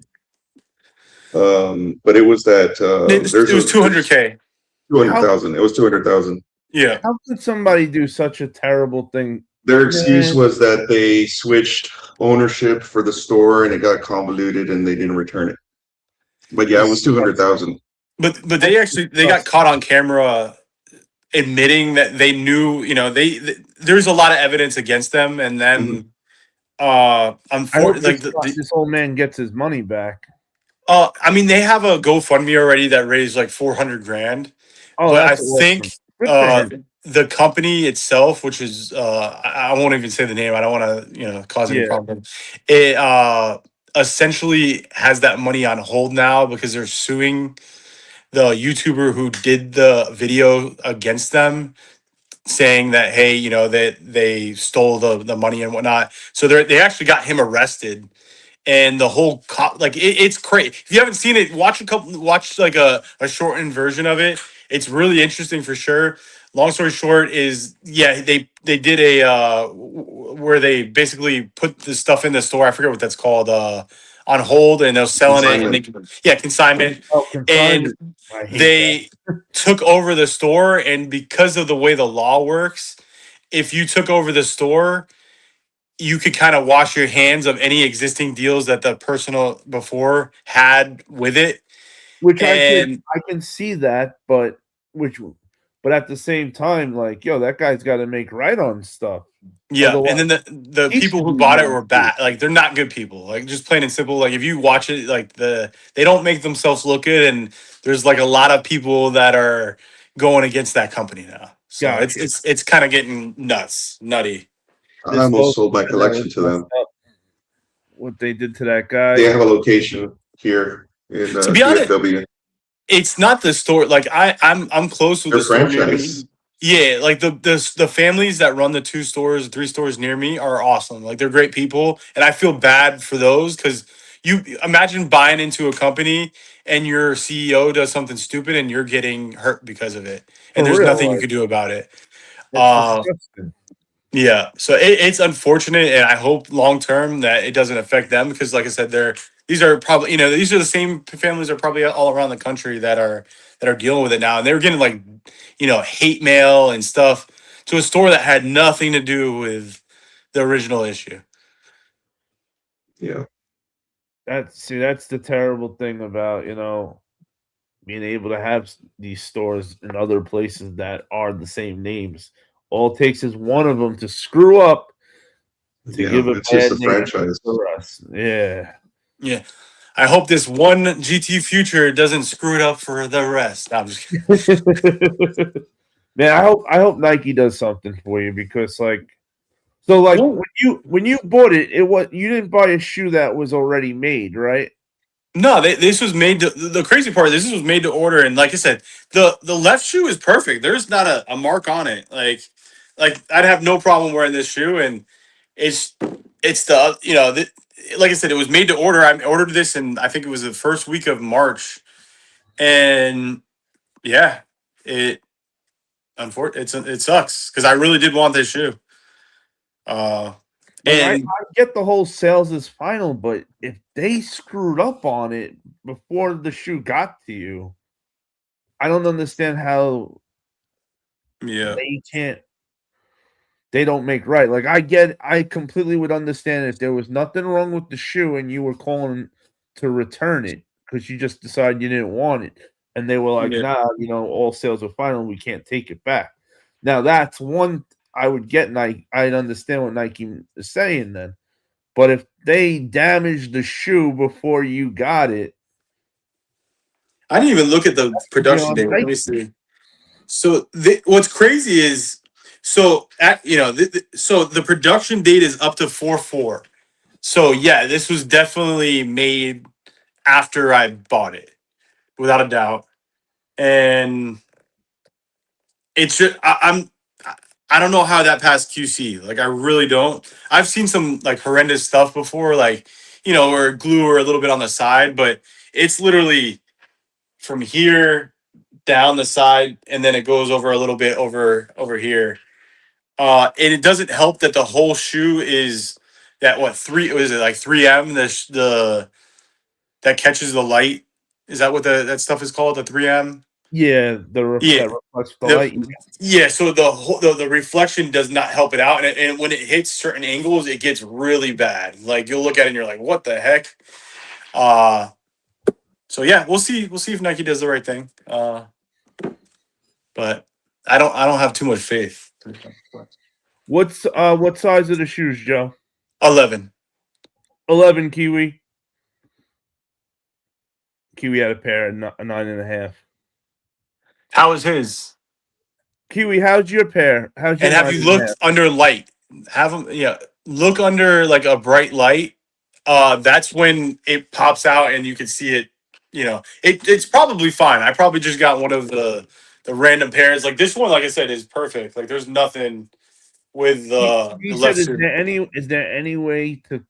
But it was that it was $200K. 200,000. It was 200,000. Yeah. How could somebody do such a terrible thing? Their excuse was that they switched ownership for the store and it got convoluted and they didn't return it. But yeah, it was 200,000. But they got caught on camera admitting that they knew, there's a lot of evidence against them, and then unfortunately, this old man gets his money back. I mean, they have a GoFundMe already that raised like $400,000. Oh, but I think the company itself, which is I won't even say the name. I don't want to cause any problems. It essentially has that money on hold now because they're suing the YouTuber who did the video against them, saying that, hey, that they stole the money and whatnot. So they actually got him arrested, and the whole it's crazy. If you haven't seen it, watch like a shortened version of it. It's really interesting for sure. Long story short is, they did a where they basically put the stuff in the store. I forget what that's called. on hold and they're selling it and Consignment. consignment. Oh, And consignment. I hate they took over the store, and because of the way the law works, if you took over the store, you could kind of wash your hands of any existing deals that the person before had with it. Which And I can see that, but at the same time, like, yo, that guy's got to make right on stuff. yeah, Otherwise, and then the he people should who be bought it more were bad. Like, they're not good people. Like, just plain and simple. Like, if you watch it, like they don't make themselves look good, and there's like a lot of people that are going against that company now. So Gotcha. it's kind of getting nutty. I almost sold my that collection was to them. messed up, what they did to that guy. They have a location here in To be honest, DFW. it's not the store. Like I'm close with Their the store near me. franchise. Yeah, like the families that run the 2 stores, 3 stores near me are awesome. Like, they're great people, and I feel bad for those because you imagine buying into a company and your CEO does something stupid and you're getting hurt because of it, and For there's real, nothing you like, could do about it. that's disgusting. Yeah, so it's unfortunate, and I hope long term that it doesn't affect them because, like I said, these are probably these are the same families that are probably all around the country that are dealing with it now, and they were getting like hate mail and stuff to a store that had nothing to do with the original issue. Yeah. That's the terrible thing about being able to have these stores in other places that are the same names. All it takes is one of them to screw up to give a It's just bad a name franchise. for us. Yeah. Yeah, I hope this one GT Future doesn't screw it up for the rest. No, I'm just kidding. Man, I hope Nike does something for you because like when you bought it, you didn't buy a shoe that was already made, right? No, this was made to. The crazy part, this was made to order, and like I said, the left shoe is perfect. There's not a mark on it. Like I'd have no problem wearing this shoe, and it's the like I said, it was made to order. I ordered this, and I think it was the first week of March, and yeah, it it sucks because I really did want this shoe. Like I And get the whole sales is final, but if they screwed up on it before the shoe got to you, I don't understand how yeah, they don't make right. Like I completely would understand if there was nothing wrong with the shoe and you were calling to return it because you just decided you didn't want it. And they were like, Yeah. nah, all sales are final, we can't take it back. Now that's one I would get Nike. I'd understand what Nike is saying then. But if they damaged the shoe before you got it, I didn't even look at the production on date. Let me Nike. see. So what's crazy is, so so the production date is up to 4/4. So yeah, this was definitely made after I bought it, without a doubt. And it's just I don't know how that passed QC. Like, I really don't. I've seen some like horrendous stuff before, like where glue or a little bit on the side, but it's literally from here down the side, and then it goes over a little bit over here. And it doesn't help that the whole shoe is that what was it like 3M the that catches the light? Is that what that stuff is called? The 3M? Yeah, Yeah. that reflects the light. Yeah, so the reflection does not help it out, and when it hits certain angles, it gets really bad. Like, you'll look at it and you're like, "What the heck?" So yeah, we'll see. We'll see if Nike does the right thing. But I don't have too much faith. What size are the shoes, Joe? 11. 11 Kiwi. Kiwi had a pair of 9.5. How is his? Kiwi, how's your pair? How's your And have you looked under light? Have them, look under like a bright light. That's when it pops out and you can see it. It's probably fine. I probably just got one of the random pairs. Like, this one, like I said, is perfect. Like, there's nothing with the left is shoe. there any way to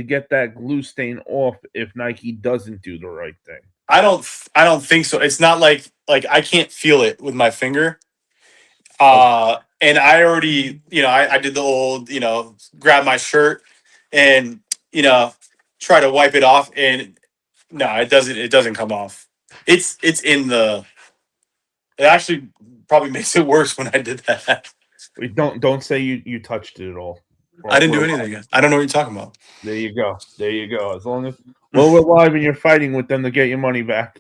get that glue stain off if Nike doesn't do the right thing? I don't think so. It's not like I can't feel it with my finger. And I already, I did the old, grab my shirt and, try to wipe it off, and no, it doesn't. It doesn't come off. It's in the. It actually probably makes it worse when I did that. Wait, don't say you touched it at all. I didn't do We're anything. live. I don't know what you're talking about. There you go. There you go. As long as we're live and you're fighting with them to get your money back.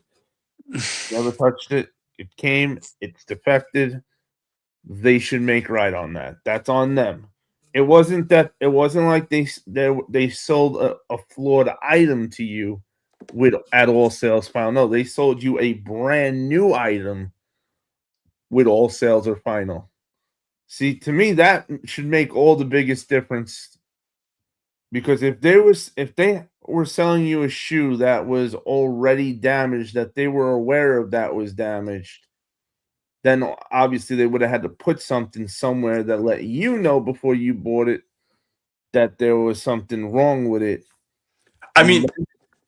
Never touched it. It came. It's defected. They should make right on that. That's on them. It wasn't that. It wasn't like they sold a flawed item to you with at all sales final. No, they sold you a brand new item with all sales are final. See, to me, that should make all the biggest difference. Because if they were selling you a shoe that was already damaged, that they were aware of that was damaged, then obviously they would have had to put something somewhere that let you know before you bought it that there was something wrong with it. I mean,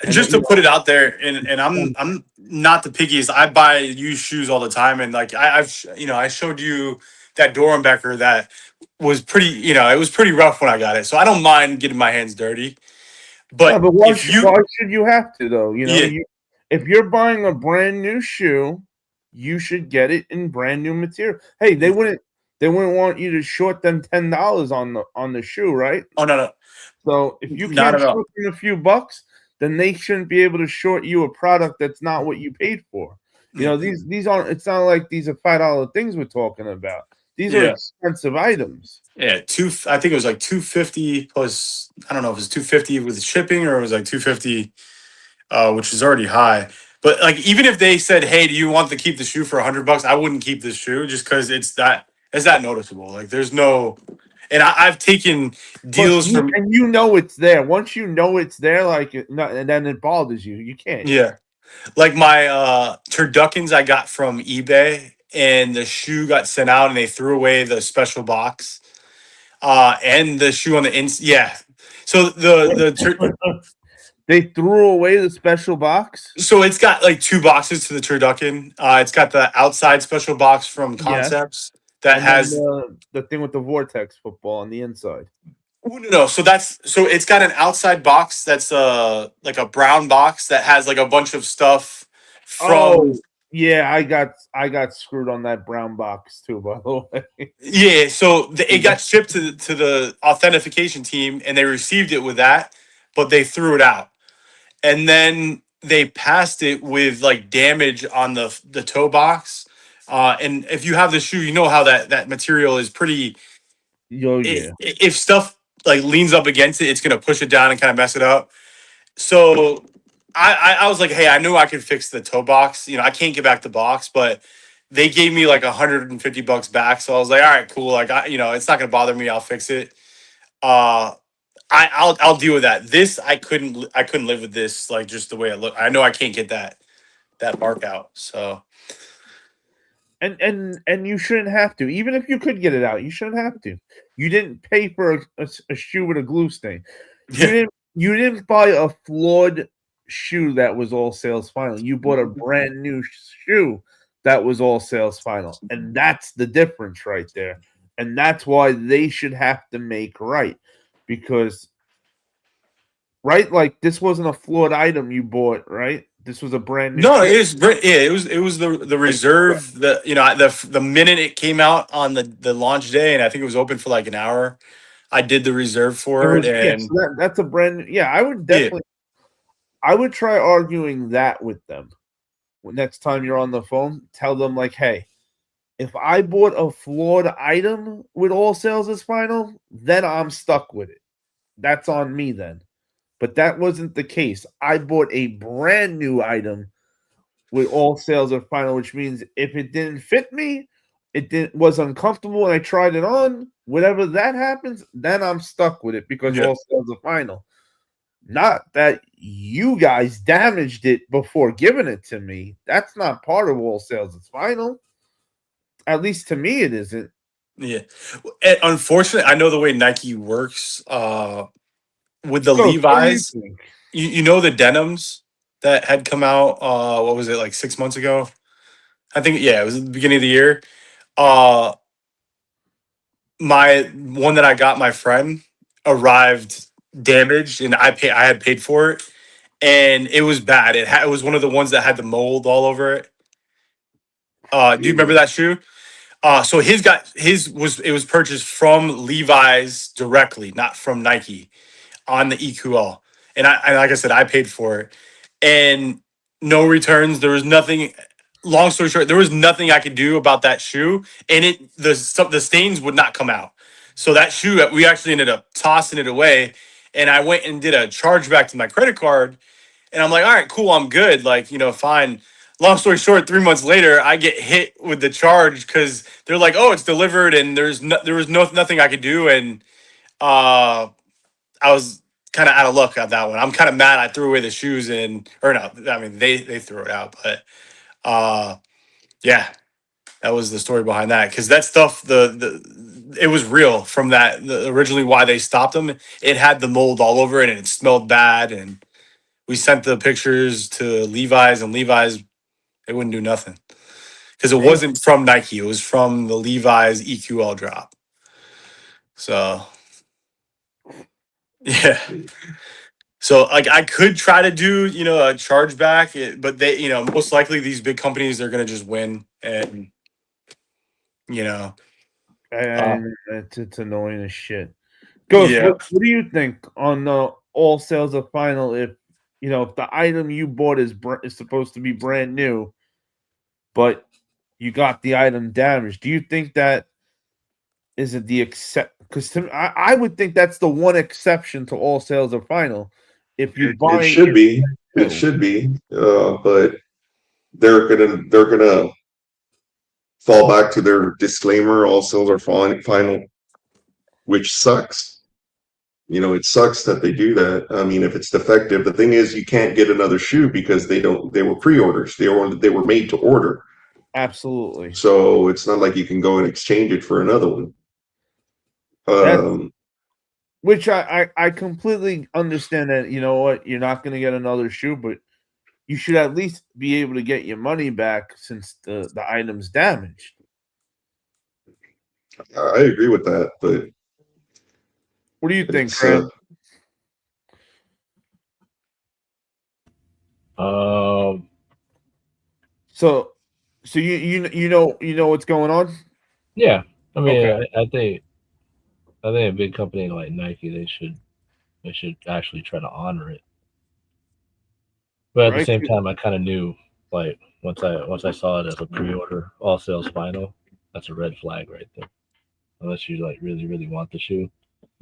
just to put it out there, and I'm not the pickiest. I buy used shoes all the time, and like I showed you that Dorenbecker that was pretty. It was pretty rough when I got it, so I don't mind getting my hands dirty. But, why should you have to though? If you're buying a brand new shoe, you should get it in brand new material. Hey, they wouldn't want you to short them $10 on the shoe, right? Oh no. So if you can't short them a few bucks, then they shouldn't be able to short you a product that's not what you paid for. These aren't. It's not like these are $5 things we're talking about. These are expensive items. Yeah, I think it was like $250 plus. I don't know if it was $250 with shipping or it was like $250, which is already high. But like, even if they said, "Hey, do you want to keep the shoe for $100?" I wouldn't keep this shoe just because it's that noticeable. Like, there's no. And I've taken deals from, and it's there. Once you know it's there, and then it bothers you. You can't. Yeah, like my turduckens I got from eBay, and the shoe got sent out, and they threw away the special box, and the shoe on the inside. Yeah, so they threw away the special box. So it's got like two boxes to the turducken. It's got the outside special box from Concepts that has the thing with the vortex football on the inside. No, so it's got an outside box that's like a brown box that has like a bunch of stuff from. Yeah, I got screwed on that brown box too, by the way. Yeah, so it got shipped to the authentication team, and they received it with that, but they threw it out, and then they passed it with like damage on the toe box. And if you have the shoe, you know how that material is pretty. If stuff like leans up against it, it's gonna push it down and kind of mess it up. So I was like, hey, I knew I could fix the toe box. I can't get back the box, but they gave me like $150 back. So I was like, all right, cool. Like it's not gonna bother me. I'll fix it. I'll deal with that. This I couldn't live with this, like just the way it looked. I know I can't get that mark out. So and you shouldn't have to. Even if you could get it out, you shouldn't have to. You didn't pay for a shoe with a glue stain. You didn't buy a flawed shoe that was all sales final. You bought a brand new shoe that was all sales final. And that's the difference right there. And that's why they should have to make right. Because, right, like this wasn't a flawed item you bought, right? This was a brand new. No, it was the reserve. The minute it came out on the launch day, and I think it was open for like an hour. I did the reserve for it, and so that's a brand new. Yeah, I would definitely. Yeah. I would try arguing that with them. Next time you're on the phone, tell them like, "Hey, if I bought a flawed item with all sales as final, then I'm stuck with it. That's on me then." But that wasn't the case. I bought a brand new item with all sales are final, which means if it didn't fit me, was uncomfortable, and I tried it on, whatever that happens, then I'm stuck with it because all sales are final. Not that you guys damaged it before giving it to me. That's not part of all sales is final. At least to me, it isn't. Yeah. And unfortunately, I know the way Nike works. With the Levi's, you know the denims that had come out. What was it, like 6 months ago? I think it was at the beginning of the year. My one that I got my friend arrived damaged, and I had paid for it, and it was bad. It was one of the ones that had the mold all over it. Do you remember that shoe? So it was purchased from Levi's directly, not from Nike, on the EQL. And like I said, I paid for it, and no returns. There was nothing. Long story short, there was nothing I could do about that shoe, and the stains would not come out. So that shoe, we actually ended up tossing it away, and I went and did a chargeback to my credit card, and I'm like, all right, cool, I'm good, like, fine. Long story short, 3 months later, I get hit with the charge because they're like, oh, it's delivered, and there was nothing I could do, and I was kind of out of luck on that one. I'm kind of mad I threw away the shoes, or no, I mean they threw it out, but yeah, that was the story behind that, because that stuff, it was real from that. Originally, why they stopped them, it had the mold all over it, and it smelled bad, and we sent the pictures to Levi's, and Levi's, they wouldn't do nothing because it wasn't from Nike, it was from the Levi's EQL drop. So yeah. So like I could try to do, a chargeback, but they, most likely these big companies, they're gonna just win, and it's annoying as shit. Ghost, Yeah. what do you think on the all sales are final? If if the item you bought is supposed to be brand new, but you got the item damaged, do you think that is it the except? Because I would think that's the one exception to all sales are final. If you're buying, it should be, but they're gonna fall back to their disclaimer, all sales are final, which sucks. It sucks that they do that. I mean, if it's defective, the thing is you can't get another shoe because they were pre-orders. They were made to order. Absolutely. So it's not like you can go and exchange it for another one. Which I completely understand that, you're not going to get another shoe, but you should at least be able to get your money back since the item's damaged. I agree with that, but what do you think, Fred? So you know what's going on? Yeah, I mean, okay. I think a big company like Nike, they should actually try to honor it. But at the same time, I kind of knew, like, once I saw it as a pre-order, all sales final, that's a red flag right there. Unless you like really, really want the shoe,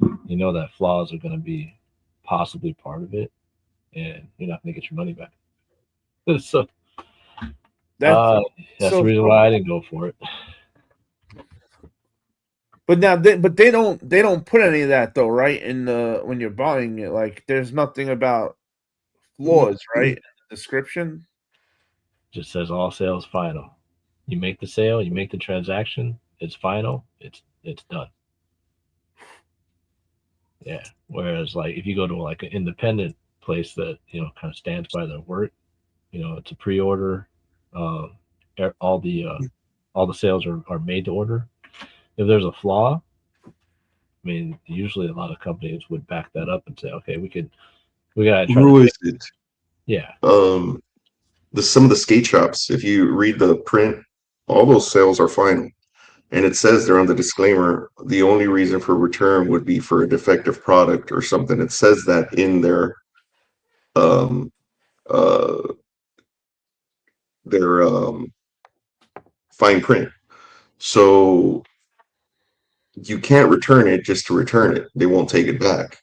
that flaws are going to be possibly part of it, and you're not going to get your money back. So that's the reason why I didn't go for it. But now, they don't put any of that though, right? In when you're buying it, like there's nothing about flaws, right? In the description, just says all sales final. You make the sale, you make the transaction, it's final, it's done. Yeah. Whereas, like, if you go to like an independent place that kind of stands by their work, it's a pre-order. All the sales are made to order. If there's a flaw, I mean, usually a lot of companies would back that up and say, okay, we gotta try. Who is it? Yeah. Some of the skate shops, if you read the print, all those sales are final. And it says there on the disclaimer, the only reason for return would be for a defective product or something. It says that in their fine print. So you can't return it just to return it. They won't take it back.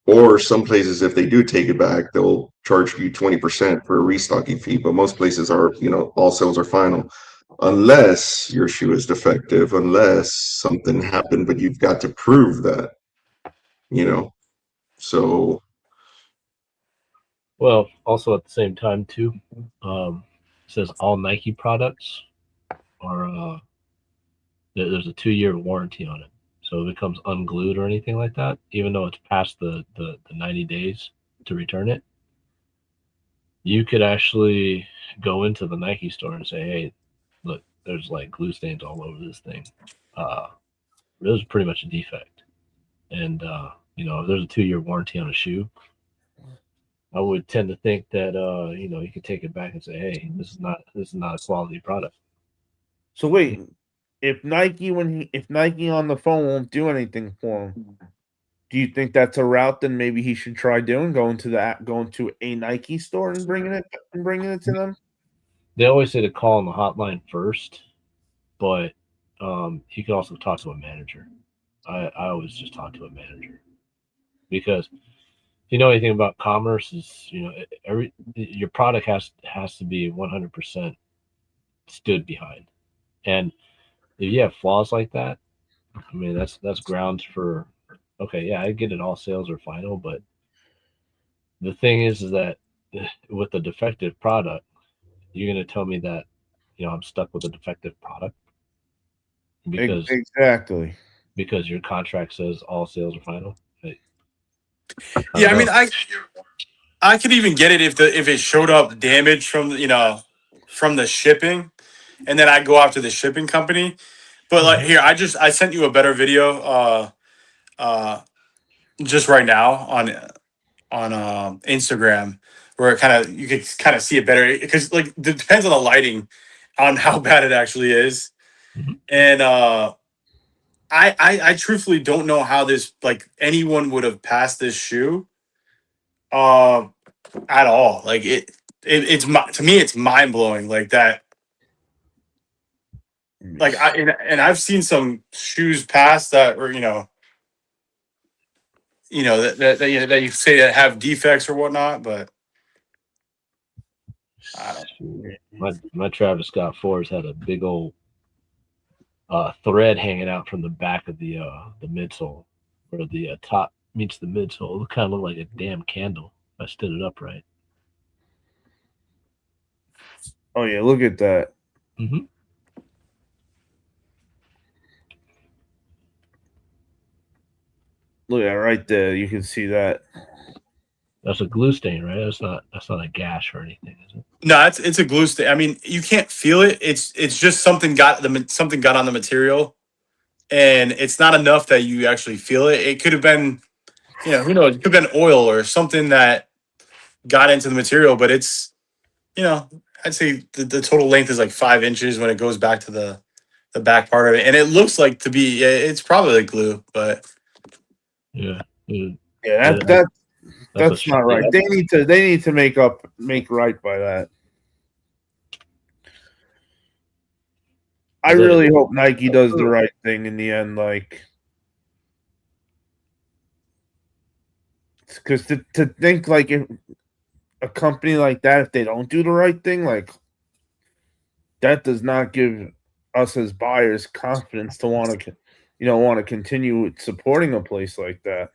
Or some places, if they do take it back, they'll charge you 20% for a restocking fee. But most places are, all sales are final. Unless your shoe is defective, unless something happened, but you've got to prove that, so. Well, also at the same time too, it says all Nike products are, there's a 2-year warranty on it. So if it becomes unglued or anything like that, even though it's past the 90 days to return it, you could actually go into the Nike store and say, hey, look, there's like glue stains all over this thing. This is pretty much a defect. And You know, if there's a 2-year warranty on a shoe, I would tend to think that you know, you could take it back and say, hey, this is not a quality product. So wait, if Nike if Nike on the phone won't do anything for him, do you think that's a route then maybe he should try doing, going to a Nike store and bringing it to them? They always say to call on the hotline first, but you can also talk to a manager. I always just talk to a manager, because if you know anything about commerce, is, you know, your product has to be 100% stood behind, and if you have flaws like that, I mean, that's grounds for, okay, yeah, I get it, all sales are final, but the thing is that with a defective product, you're going to tell me that, you know, I'm stuck with a defective product because Exactly. because your contract says all sales are final. Yeah, I mean, I could even get it if it showed up damaged from, you know, from the shipping, and then I go after the shipping company. But like here, I sent you a better video just right now on Instagram, where it you could kind of see it better, because like it depends on the lighting on how bad it actually is. And I truthfully don't know how this, like, anyone would have passed this shoe at all. Like to me it's mind blowing, like that. Like and I've seen some shoes pass that were, you know, that you say that have defects or whatnot, but I don't. My Travis Scott 4s had a big old thread hanging out from the back of the midsole, where the top meets the midsole. It kind of looked like a damn candle if I stood it upright. Oh yeah, look at that. Mm-hmm. Look at that right there. You can see that. That's a glue stain, right? That's not a gash or anything, is it? No, it's a glue stain. I mean, you can't feel it. It's just something got on the material, and it's not enough that you actually feel it. It could have been, you know, who knows? It could have been oil or something that got into the material, but it's, you know, I'd say the total length is like 5 inches when it goes back to the back part of it, and it looks like to be, it's probably glue, but yeah, that's not right. They need to make right by that. I really hope Nike does the right thing in the end, like, because to think like if a company like that, if they don't do the right thing, like, that does not give us as buyers confidence to want to continue supporting a place like that.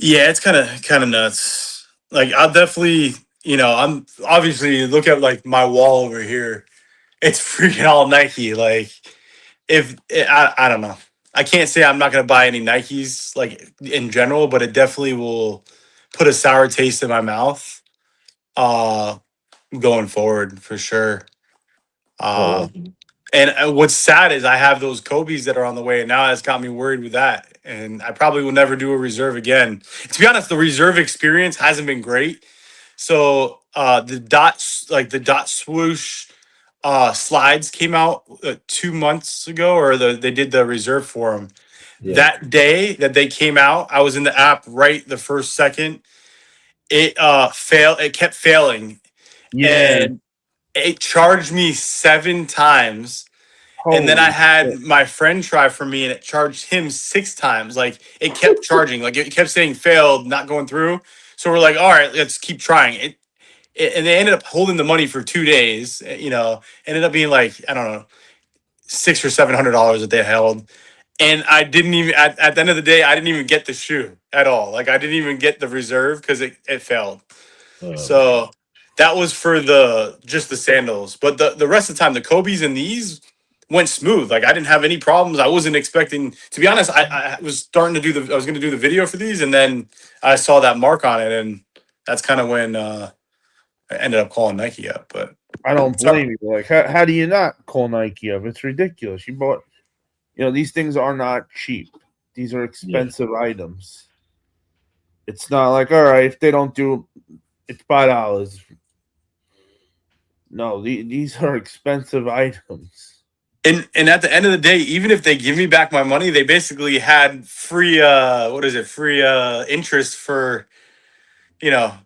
yeah, it's kind of nuts. Like, I'll definitely, you know, I'm obviously, look at like my wall over here. It's freaking all Nike. Like, I don't know. I can't say I'm not gonna buy any Nikes, like, in general, but it definitely will put a sour taste in my mouth going forward for sure. And what's sad is I have those Kobe's that are on the way, and now that's got me worried with that. And I probably will never do a reserve again. To be honest, the reserve experience hasn't been great. So the dot swoosh slides came out 2 months ago, or they did the reserve for them. Yeah. That day that they came out, I was in the app right the first second. It failed. It kept failing. Yeah. And it charged me 7 times. And then I had my friend try for me, and it charged him 6 times. Like, it kept charging. Like, it kept saying failed, not going through. So we're like, all right, let's keep trying it. And they ended up holding the money for 2 days. You know, ended up being like, I don't know, $600 or $700 that they held. And I didn't even, at the end of the day, I didn't even get the shoe at all. Like, I didn't even get the reserve because it failed. So that was for just the sandals. But the rest of the time, the Kobe's and these went smooth. Like, I didn't have any problems. I wasn't expecting, to be honest. I was starting to I was going to do the video for these, and then I saw that mark on it, and that's kind of when I ended up calling Nike up. But I don't blame you. Like, how do you not call Nike up? It's ridiculous. You bought, these things are not cheap. these are expensive items. It's not like, all right, if they don't do, it's $5. No, these are expensive items. And at the end of the day, even if they give me back my money, they basically had free free interest for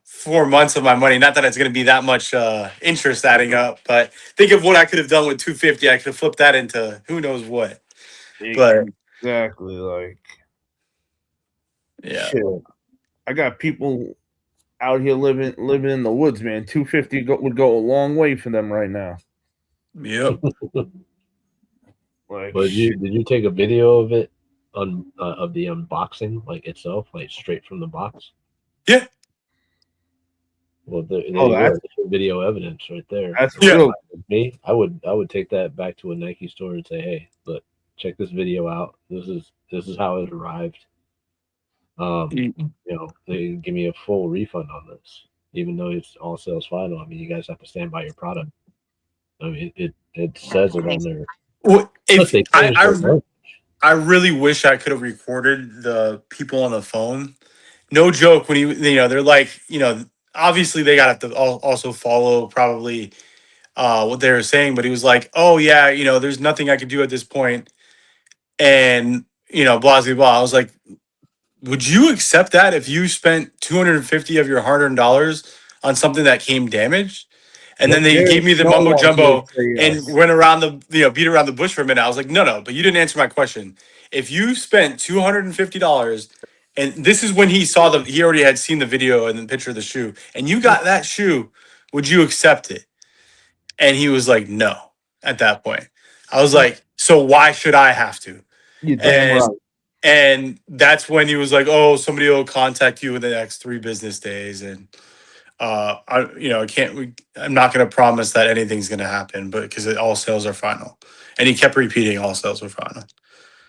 4 months of my money. Not that it's going to be that much interest adding up, but think of what I could have done with $250. I could have flipped that into who knows what. But exactly, like, yeah, shit. I got people out here living in the woods, man. $250 would go a long way for them right now. yep. Like, But did you take a video of it of the unboxing like itself, like straight from the box? Yeah. Well, there you Oh, go. that's- There's video evidence right there. that's Yeah. real. Me, I would take that back to a Nike store and say, hey, look, check this video out. This is how it arrived. They give me a full refund on this, even though it's all sales final. I mean, you guys have to stand by your product. I mean, it says it on there. Well, Plus, they changed their verbiage. I really wish I could have recorded the people on the phone. No joke. When they're like, obviously they got to also follow probably what they were saying, but he was like, oh yeah, there's nothing I could do at this point, and blah blah blah. I was like, would you accept that if you spent 250 of your hard-earned dollars on something that came damaged? And then they gave me the mumbo jumbo and went around beat around the bush for a minute. I was like, no, but you didn't answer my question. If you spent $250, and this is when he already had seen the video and the picture of the shoe, and you got that shoe, would you accept it? And he was like, no, at that point. I was like, so why should I have to? You're damn right. And that's when he was like, oh, somebody will contact you in the next 3 business days. And I'm not going to promise that anything's going to happen, but because all sales are final. And he kept repeating all sales are final.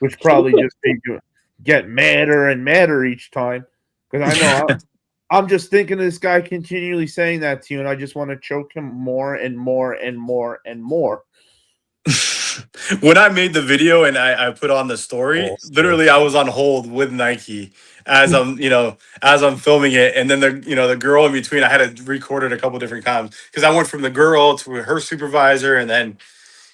Which probably just made you get madder and madder each time. Because I know I'm just thinking of this guy continually saying that to you, and I just want to choke him more and more and more and more. When I made the video and I put on the story, literally I was on hold with Nike as I'm filming it, and then the girl in between, I had to record it a couple different times because I went from the girl to her supervisor, and then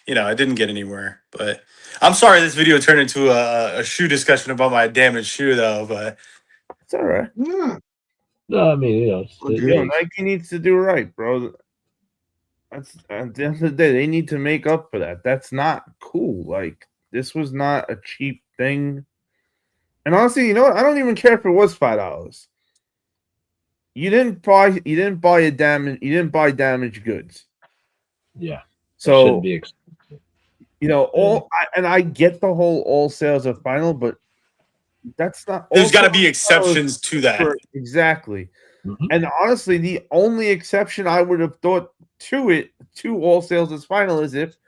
I didn't get anywhere. But I'm sorry this video turned into a shoe discussion about my damaged shoe though. But it's all right. Yeah. No, I mean, Nike needs to do right, bro. That's at the end of the day, they need to make up for that. That's not cool. Like, this was not a cheap thing. And honestly, you know what? I don't even care if it was $5. You didn't buy damaged goods. Yeah. So shouldn't be expensive. I get the whole all sales are final, but that's not. There's got to be exceptions to that. Exactly. Mm-hmm. And honestly, the only exception I would have thought to all sales is final is if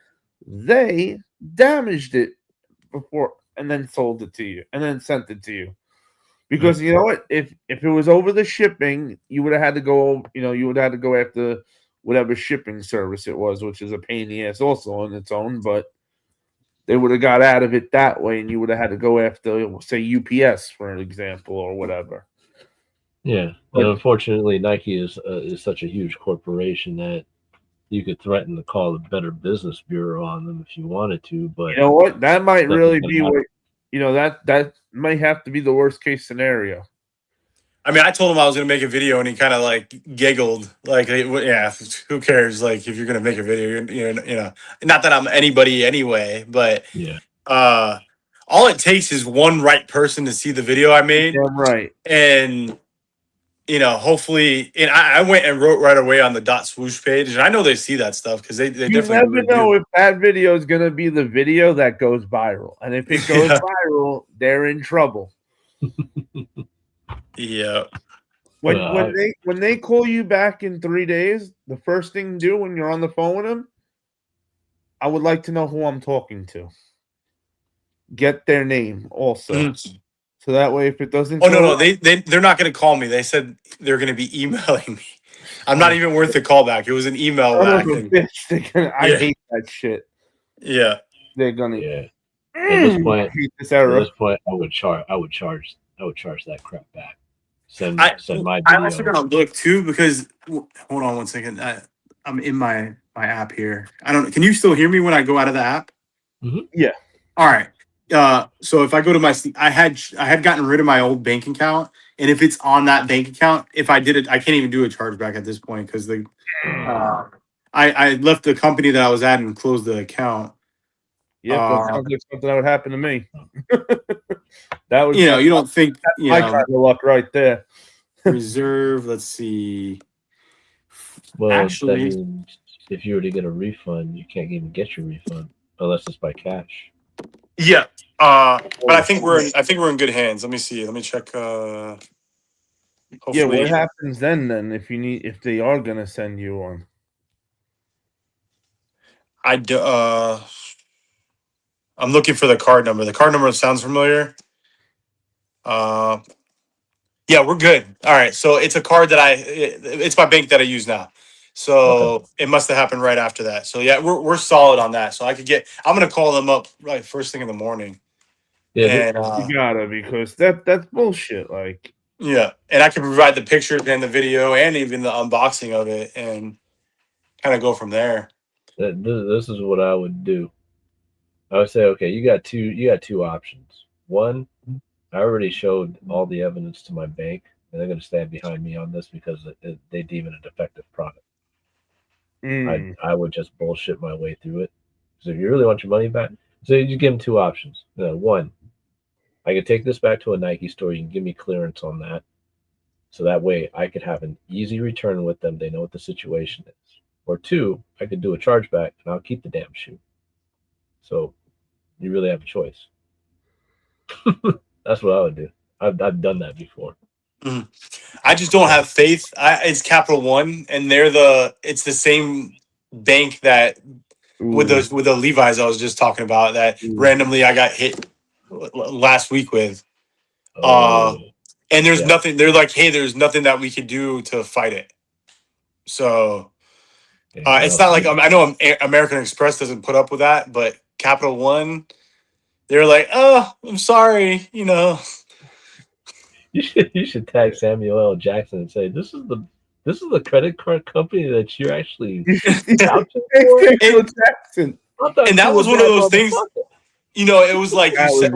they damaged it before and then sold it to you and then sent it to you. Because you know what? If it was over the shipping, you would have had to go, you would have had to go after whatever shipping service it was, which is a pain in the ass also on its own, but they would have got out of it that way, and you would have had to go after, say, UPS, for an example, or whatever. Yeah, but unfortunately, Nike is such a huge corporation that you could threaten to call the Better Business Bureau on them if you wanted to. But you know what? That might really be what that might have to be the worst case scenario. I mean, I told him I was going to make a video, and he kind of like giggled, like, "Yeah, who cares? Like, if you're going to make a video, not that I'm anybody anyway, but yeah, all it takes is one right person to see the video I made, right, and hopefully." And I went and wrote right away on the Dot Swoosh page, and I know they see that stuff because they definitely never know if that video is going to be the video that goes viral, and if it goes viral, they're in trouble. Yeah. When they call you back in 3 days, the first thing to do when you're on the phone with them, I would like to know who I'm talking to. Get their name also. Mm-hmm. So that way if it doesn't no, they're not going to call me. They said they're going to be emailing me. I'm not even worth the callback. It was an email back. I hate that shit. Yeah. They're gonna point, I hate this at era. this point, I would charge that crap back. Send I my I'm also video. gonna look too because hold on one second. I'm in my app here. I don't. Can you still hear me when I go out of the app? Yeah. All right. So if I go to my, I had gotten rid of my old bank account, and if it's on that bank account, if I did it, I can't even do a chargeback at this point because I left the company that I was at and closed the account. Yep, that sounds like something that would happen to me. That would, You know, you don't think, you my know, kind of luck right there. reserve. Let's see. Well, that Actually, means if you were to get a refund, you can't even get your refund unless it's by cash. yeah. But I think we're in good hands. Let me see. Let me check. Yeah, Hopefully, what happens then if they are gonna send you one? I'm looking for the card number. The card number sounds familiar. Yeah, we're good. All right. So it's a card that it's my bank that I use now. So it must have happened right after that. So yeah, we're solid on that. So I'm gonna call them up right first thing in the morning. Yeah, And You gotta, because that's bullshit. Like, yeah, and I can provide the pictures and the video and even the unboxing of it and kind of go from there. this is what I would do. I would say, okay, you got two options. One, I already showed all the evidence to my bank, and they're going to stand behind me on this because they deem it a defective product. I would just bullshit my way through it. So if you really want your money back, so you give them two options. One, I could take this back to a Nike store. You can give me clearance on that. So that way I could have an easy return with them. They know what the situation is. Or two, I could do a chargeback and I'll keep the damn shoe. So you really have a choice. That's what I would do. I've done that before. Mm. I just don't have faith. It's Capital One, and it's the same bank that with the Levi's I was just talking about that randomly I got hit last week with. And there's nothing. They're like, hey, there's nothing that we could do to fight it. So it's not like I know American Express doesn't put up with that, but Capital One, they're like, oh, I'm sorry, you know. You should tag Samuel L. Jackson and say this is the credit card company that you're actually vouching for. And that was one of those things. You know, it was like you said,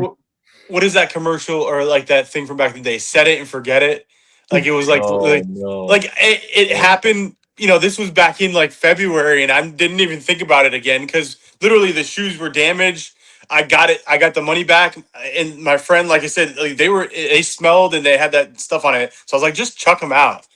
what is that commercial or like that thing from back in the day? Set it and forget it. Like it was like it happened. You know, this was back in like February, and I didn't even think about it again because literally the shoes were damaged. I got it. I got the money back, and my friend, like I said, like they smelled and they had that stuff on it. So I was like, just chuck them out,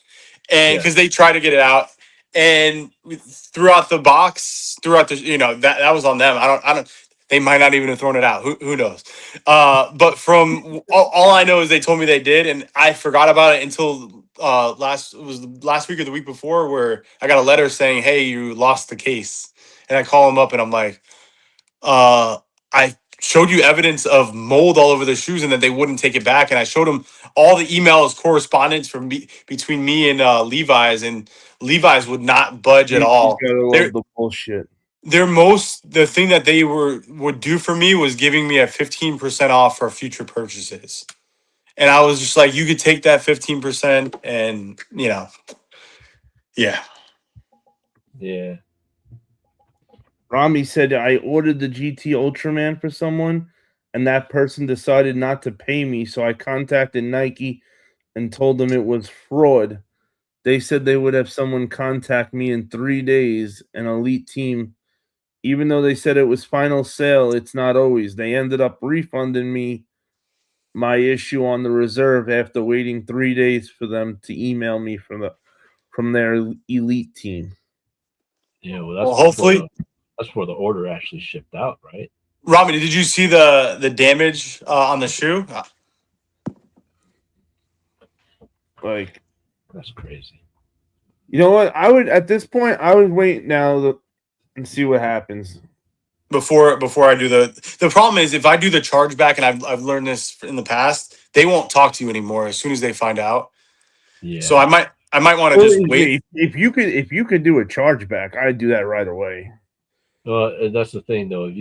and because they tried to get it out, and throughout the box, that was on them. I don't. They might not even have thrown it out. Who knows? But from all I know is they told me they did, and I forgot about it until last week or the week before, where I got a letter saying, "Hey, you lost the case," and I call them up and I'm like, I showed you evidence of mold all over the shoes and that they wouldn't take it back. And I showed them all the emails correspondence between me and Levi's, and Levi's would not budge at all. The bullshit. The thing that they would do for me was giving me a 15% off for future purchases. And I was just like, you could take that 15% and, you know, yeah. Yeah. Rami said I ordered the GT Ultraman for someone, and that person decided not to pay me, so I contacted Nike and told them it was fraud. They said they would have someone contact me in 3 days, an elite team. Even though they said it was final sale, it's not always. They ended up refunding me my issue on the reserve after waiting 3 days for them to email me from their elite team. Yeah, well, hopefully that's before the order actually shipped out, right? Rami, did you see the damage on the shoe? Like, that's crazy. You know what? I would wait now and see what happens before I do the problem is if I do the chargeback, and I've learned this in the past, they won't talk to you anymore as soon as they find out. Yeah. So I might want to just wait. If you could do a chargeback, I'd do that right away. Well, that's the thing though. If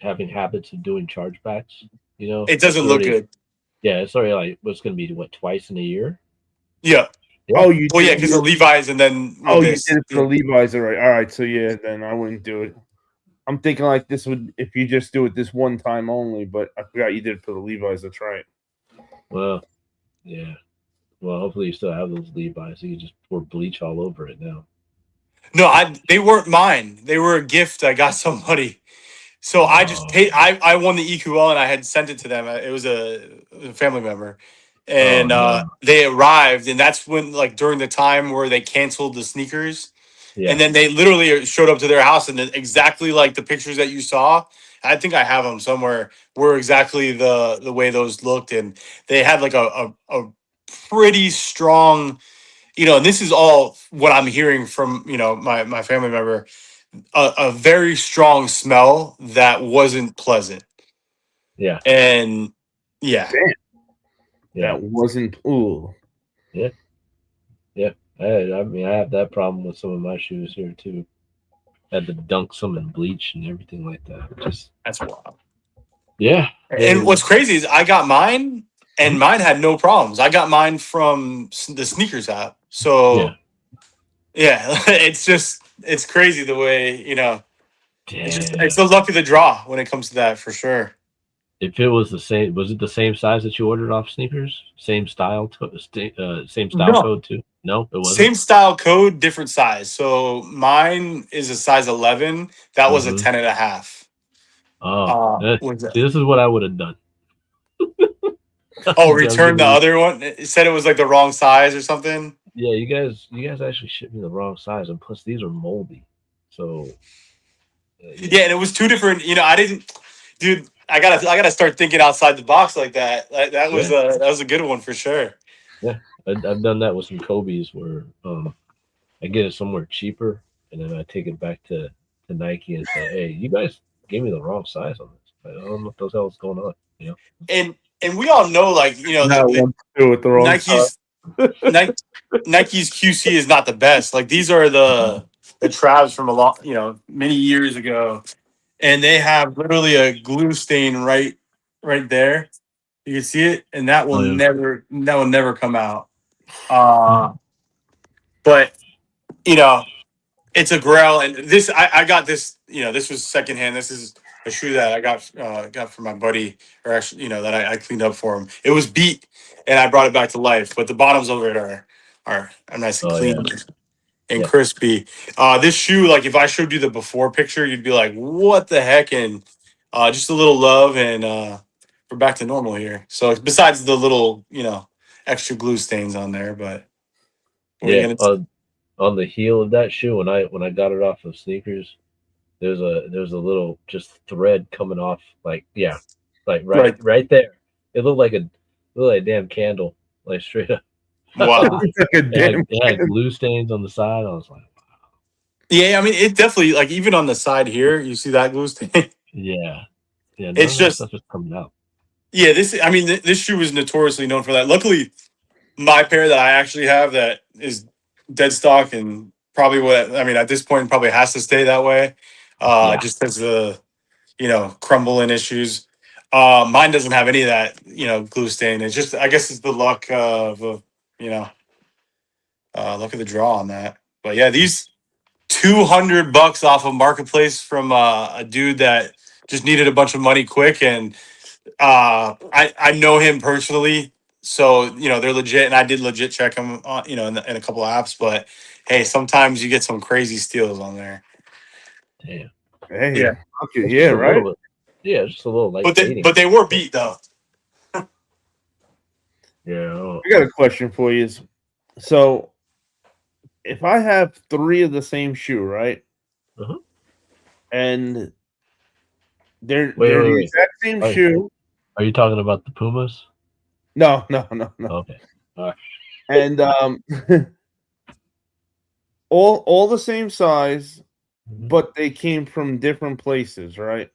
having habits of doing chargebacks. You know, It doesn't it's look already, good. yeah, it's already like what's going to be what, twice in a year. Yeah. Yeah. Oh, you Well, yeah, did, because the Levi's and then with oh, you this. did it for the Levi's, all right. All right, so yeah, then I wouldn't do it. I'm thinking like this would if you just do it this one time only, but I forgot you did it for the Levi's. That's right. Well, yeah. Well, hopefully you still have those Levi's. So you can just pour bleach all over it now. No, they weren't mine. They were a gift I got somebody. So I just paid. I won the EQL and I had sent it to them. It was a family member, and no. they arrived, and that's when like during the time where they canceled the sneakers, Yeah. and then they literally showed up to their house, and then exactly like the pictures that you saw. I think I have them somewhere. Were exactly the way those looked, and they had like a pretty strong. And this is all what I'm hearing from my family member. A very strong smell that wasn't pleasant. Yeah. And yeah. Yeah. That wasn't ooh. Yeah. Yeah. I mean, I have that problem with some of my shoes here too. Had to dunk some in bleach and everything like that. Just That's wild. yeah. And what's crazy is I got mine and mine had no problems. I got mine from the sneakers app. So yeah, it's crazy the way, it's the luck of the draw when it comes to that for sure. If it was the same, was it the same size that you ordered off sneakers? Same style, same style code too? No, it wasn't. Same style code, different size. So mine is a size 11. That was a 10.5. Oh, see, this is what I would have done. Oh, return the other one. It said it was like the wrong size or something. Yeah, you guys actually shipped me the wrong size, and plus these are moldy. So yeah, and it was two different. I didn't, dude. I gotta start thinking outside the box like that. That was a good one for sure. Yeah, I've done that with some Kobe's where I get it somewhere cheaper, and then I take it back to Nike and say, "Hey, you guys gave me the wrong size on this. I don't know what the hell is going on." And we all know, like Nike's Nike's QC is not the best. Like these are the Travs from a lot, many years ago, and they have literally a glue stain right there. You can see it, and that will never come out. But it's a Grail, and this I got this. This was secondhand. This is a shoe that I got from my buddy, or actually, that I cleaned up for him. It was beat, and I brought it back to life. But the bottoms of it are nice and clean and crispy. This shoe, like if I showed you the before picture, you'd be like, "What the heck?" And just a little love, and we're back to normal here. So besides the little, extra glue stains on there, but on the heel of that shoe, when I got it off of sneakers, there's a little just thread coming off, like right there. It looked like a damn candle, like straight up. Wow. It had glue stains on the side. I was like, wow. Yeah, I mean, it definitely, like, even on the side here, you see that glue stain. Yeah, it's just stuff is coming out. Yeah, this shoe is notoriously known for that. Luckily, my pair that I actually have that is dead stock and probably at this point probably has to stay that way, just because the crumbling issues. Mine doesn't have any of that glue stain. It's just, I guess it's the luck of luck of the draw on that. But yeah, these $200 off of Marketplace from a dude that just needed a bunch of money quick, and I know him personally, so they're legit, and I did legit check them on in a couple of apps. But hey, sometimes you get some crazy steals on there. Damn. Hey, yeah, okay, yeah, right. Just a little like. But they were beat though. Yeah. I got a question for you. So, if I have 3 of the same shoe, right? And they're the exact same shoe. Are you talking about the Pumas? No. Okay. All right. And all the same size, but they came from different places, right?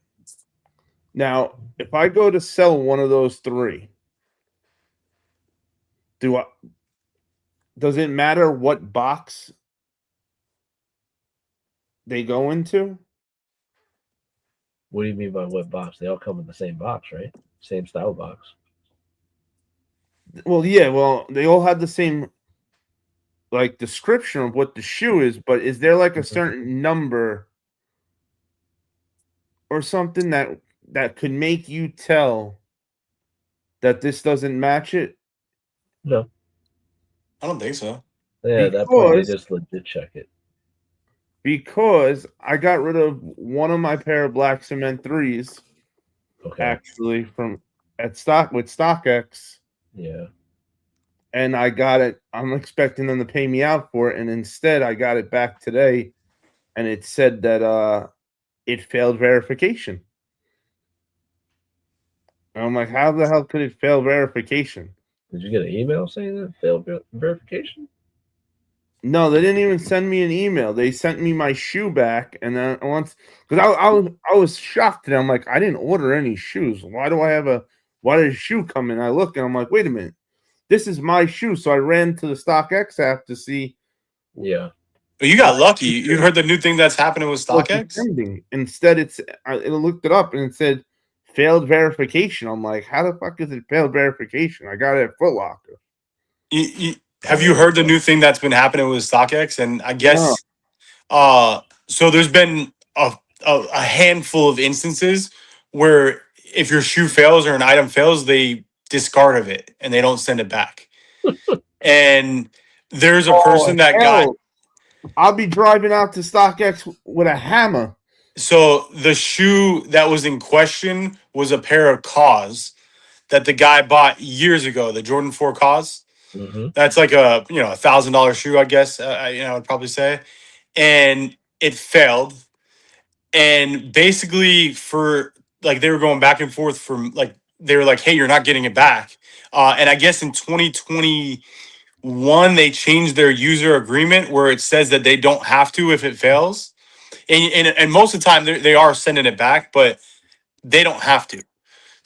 Now, if I go to sell one of those 3, does it matter what box they go into? What do you mean by what box? They all come in the same box, right? Same style box. Well, yeah, well, they all had the same like description of what the shoe is, but is there like a certain number or something that could make you tell that this doesn't match it? No. I don't think so. Yeah, at that point they Because- just legit check it. Because I got rid of one of my pair of black cement 3s Okay. actually from at stock with StockX, Yeah. and I got it. I'm expecting them to pay me out for it, and instead I got it back today, and it said that it failed verification. And I'm like, how the hell could it fail verification? Did you get an email saying that failed verification? No, they didn't even send me an email. They sent me my shoe back, and then once because I was shocked today. I'm like, I didn't order any shoes. Why did a shoe come in? I look and I'm like, wait a minute, this is my shoe. So I ran to the StockX app to see. Yeah. But you got lucky. You heard the new thing that's happening with what's StockX? pending. Instead, I looked it up and it said failed verification. I'm like, how the fuck is it failed verification? I got it at Foot Locker. Have you heard the new thing that's been happening with StockX? And I guess, so there's been a handful of instances where if your shoe fails or an item fails, they discard of it and they don't send it back. And there's a person that got. I'll be driving out to StockX with a hammer. So the shoe that was in question was a pair of Cause that the guy bought years ago, the Jordan 4 Cause. Mm-hmm. That's like a $1,000 shoe, I guess. I would probably say, and it failed. And basically, for like they were going back and forth from like they were like, "Hey, you're not getting it back." And I guess in 2021 they changed their user agreement where it says that they don't have to if it fails. And most of the time they are sending it back, but they don't have to.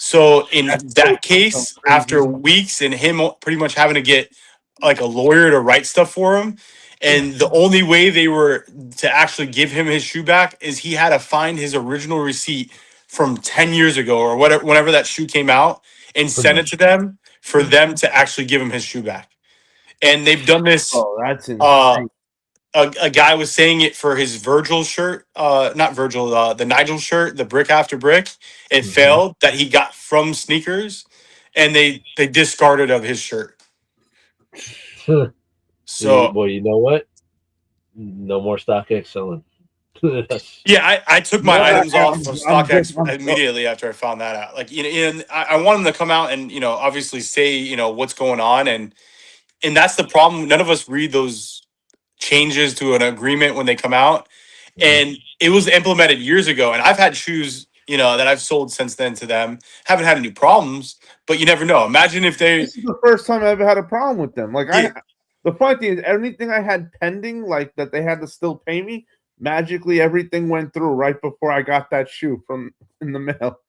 So in that case, after weeks and him pretty much having to get like a lawyer to write stuff for him, and the only way they were to actually give him his shoe back is he had to find his original receipt from 10 years ago or whatever, whenever that shoe came out, and send it to them for them to actually give him his shoe back. And they've done this. Oh, that's insane. A guy was saying it for his Virgil shirt, not Virgil, the Nigel shirt, the brick after brick. It failed that he got from sneakers, and they discarded of his shirt. So, well, you know what? No more StockX selling. yeah, I took my items off of I'm StockX immediately after I found that out. Like, and I want them to come out and obviously say what's going on, and that's the problem. None of us read those changes to an agreement when they come out, and it was implemented years ago. And I've had shoes that I've sold since then to them. Haven't had any problems, but you never know. Imagine if This is the first time I ever had a problem with them. Like the funny thing is, everything I had pending, like that they had to still pay me, magically everything went through right before I got that shoe from in the mail.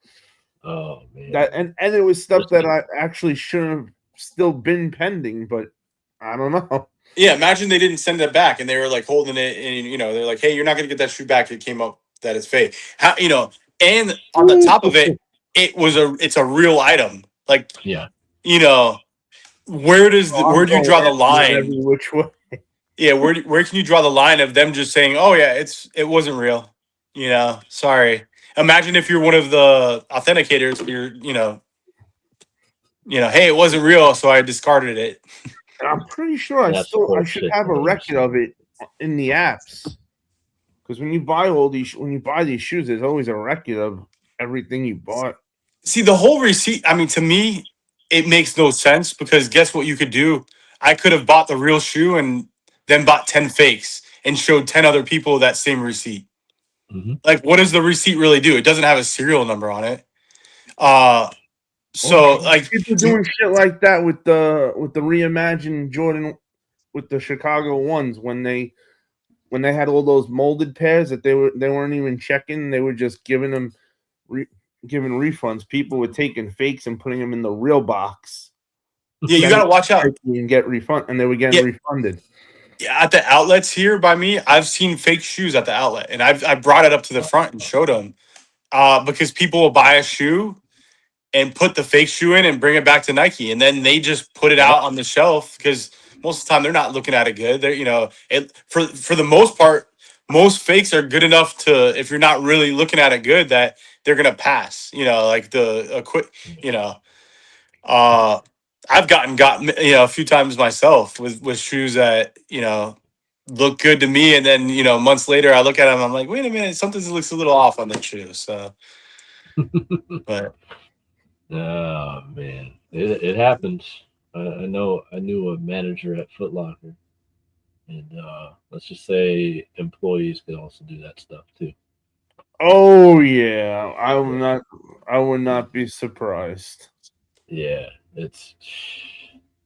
Oh man. That and it was stuff that I actually should have still been pending, but I don't know. Yeah, imagine they didn't send it back and they were like holding it, and they're like, "Hey, you're not gonna get that shoe back." It came up that it's fake. How and on the top of it, it's a real item. Like, Yeah. where do you draw the line? Every which way. Yeah, where can you draw the line of them just saying, "Oh yeah, it wasn't real." Sorry. Imagine if you're one of the authenticators. Hey, it wasn't real, so I discarded it. And I'm pretty sure I should have a record of it in the apps. Because when you buy these shoes, there's always a record of everything you bought. See, the whole receipt, I mean, to me, it makes no sense because guess what you could do? I could have bought the real shoe and then bought 10 fakes and showed 10 other people that same receipt. Mm-hmm. Like, what does the receipt really do? It doesn't have a serial number on it. Like people doing shit like that with the reimagined Jordan with the Chicago ones when they had all those molded pairs that they weren't even checking, they were just giving refunds. People were taking fakes and putting them in the real box. Yeah, you gotta watch out and get refund, and they were getting refunded. Yeah, at the outlets here by me, I've seen fake shoes at the outlet, and I brought it up to the front and showed them. because people will buy a shoe and put the fake shoe in and bring it back to Nike, and then they just put it out on the shelf because most of the time they're not looking at it good. They're for the most part, most fakes are good enough to, if you're not really looking at it good, that they're gonna pass. Like the quick. I've gotten a few times myself with shoes that look good to me, and then months later I look at them, I'm like, wait a minute, something looks a little off on that shoe. So, but oh man, it happens. I know. I knew a manager at Foot Locker, and let's just say employees could also do that stuff too. Oh yeah, I would not be surprised. Yeah, it's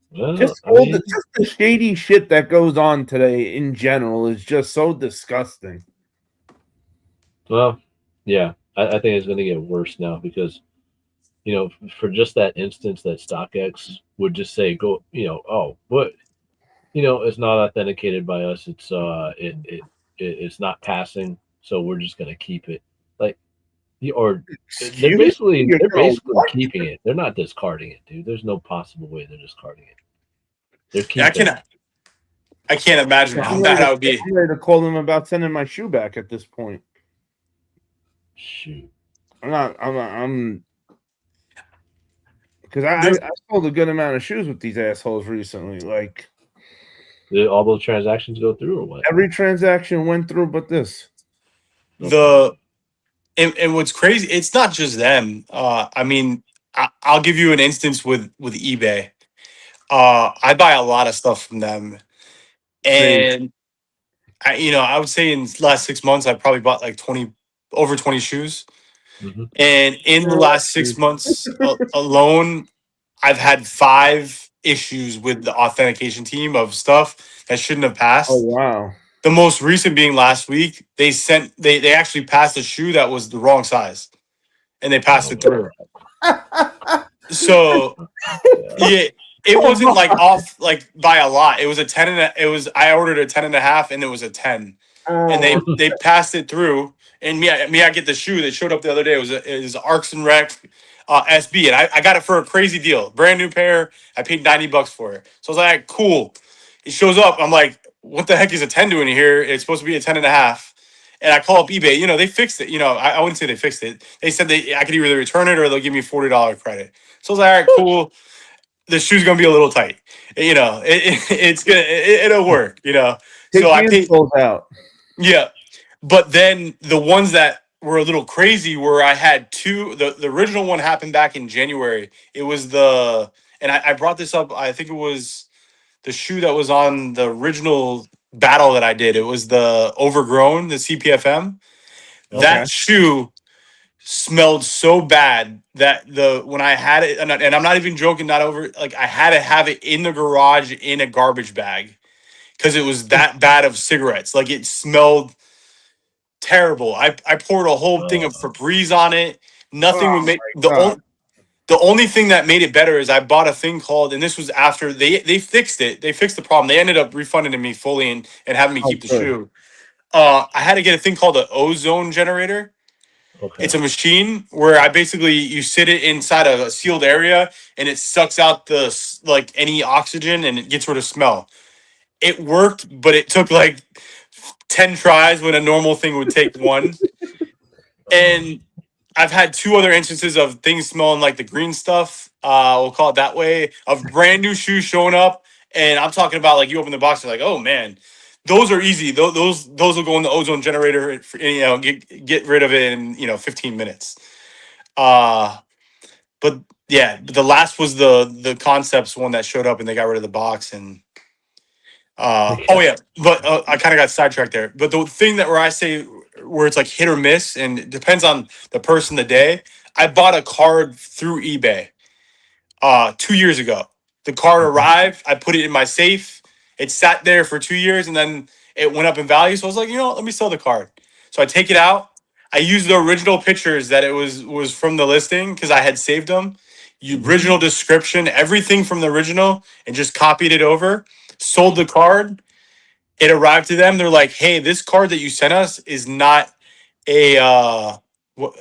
well, Just just the shady shit that goes on today in general is just so disgusting. well, yeah. I think it's going to get worse now because for just that instance that StockX would just say go, oh, but it's not authenticated by us. It's it's not passing, so we're just going to keep it. Like, they're basically keeping it. They're not discarding it, dude. There's no possible way they're discarding it. They're keeping it. I can't imagine how bad I would be. I'm ready to call them about sending my shoe back at this point. Shoot. I'm because I sold a good amount of shoes with these assholes recently. Like, did all those transactions go through or what? Every transaction went through, but this. And what's crazy, it's not just them. I mean, I'll give you an instance with eBay. I buy a lot of stuff from them, and I would say in the last 6 months I probably bought like over 20 shoes. Mm-hmm. And in the last 6 months alone, I've had 5 issues with the authentication team of stuff that shouldn't have passed. Oh wow! The most recent being last week, they actually passed a shoe that was the wrong size, and they passed it through. So yeah, it wasn't like off like by a lot. It was a 10 and I ordered a 10.5 and it was a 10, and they passed it through. And I get the shoe that showed up the other day. It was Arcs and Rec SB, and I got it for a crazy deal, brand new pair. I paid $90 for it. So I was like, cool. It shows up. I'm like, what the heck is a 10 doing here? It's supposed to be a 10.5. And I call up eBay. They fixed it. I wouldn't say they fixed it. They said I could either return it or they'll give me $40 credit. So I was like, all right, cool. The shoe's gonna be a little tight. It'll work. So I paid out. Yeah, but then the ones that were a little crazy were I had 2. The original one happened back in January. It was and I brought this up. I think it was the shoe that was on the original battle that I did. It was the Overgrown, the CPFM. Okay. That shoe smelled so bad that when I had it, and I'm not even joking, I had to have it in the garage in a garbage bag because it was that bad of cigarettes. Like, it smelled terrible. I poured a whole thing of Febreze on it. Nothing would make the only thing that made it better is I bought a thing called, and this was after they fixed it. They fixed the problem. They ended up refunding me fully and having me keep the shoe. I had to get a thing called an ozone generator. Okay. It's a machine where you sit it inside a sealed area and it sucks out any oxygen and it gets rid of smell. It worked, but it took like 10 tries when a normal thing would take 1. And I've had 2 other instances of things smelling like the green stuff, we'll call it that way, of brand new shoes showing up. And I'm talking about like you open the box, you're like, oh man, those are easy. Those will go in the ozone generator, and, get rid of it in 15 minutes. But yeah, the last was the Concepts one that showed up and they got rid of the box. And oh yeah, but I kind of got sidetracked there. But the thing where I say where it's like hit or miss, and it depends on the person, the day. I bought a card through eBay 2 years ago. The card arrived. I put it in my safe. It sat there for 2 years, and then it went up in value. So I was like, let me sell the card. So I take it out. I use the original pictures that it was from the listing because I had saved them. Original description, everything from the original, and just copied it over. Sold the card. It arrived to them. They're like, hey, this card that you sent us is not a what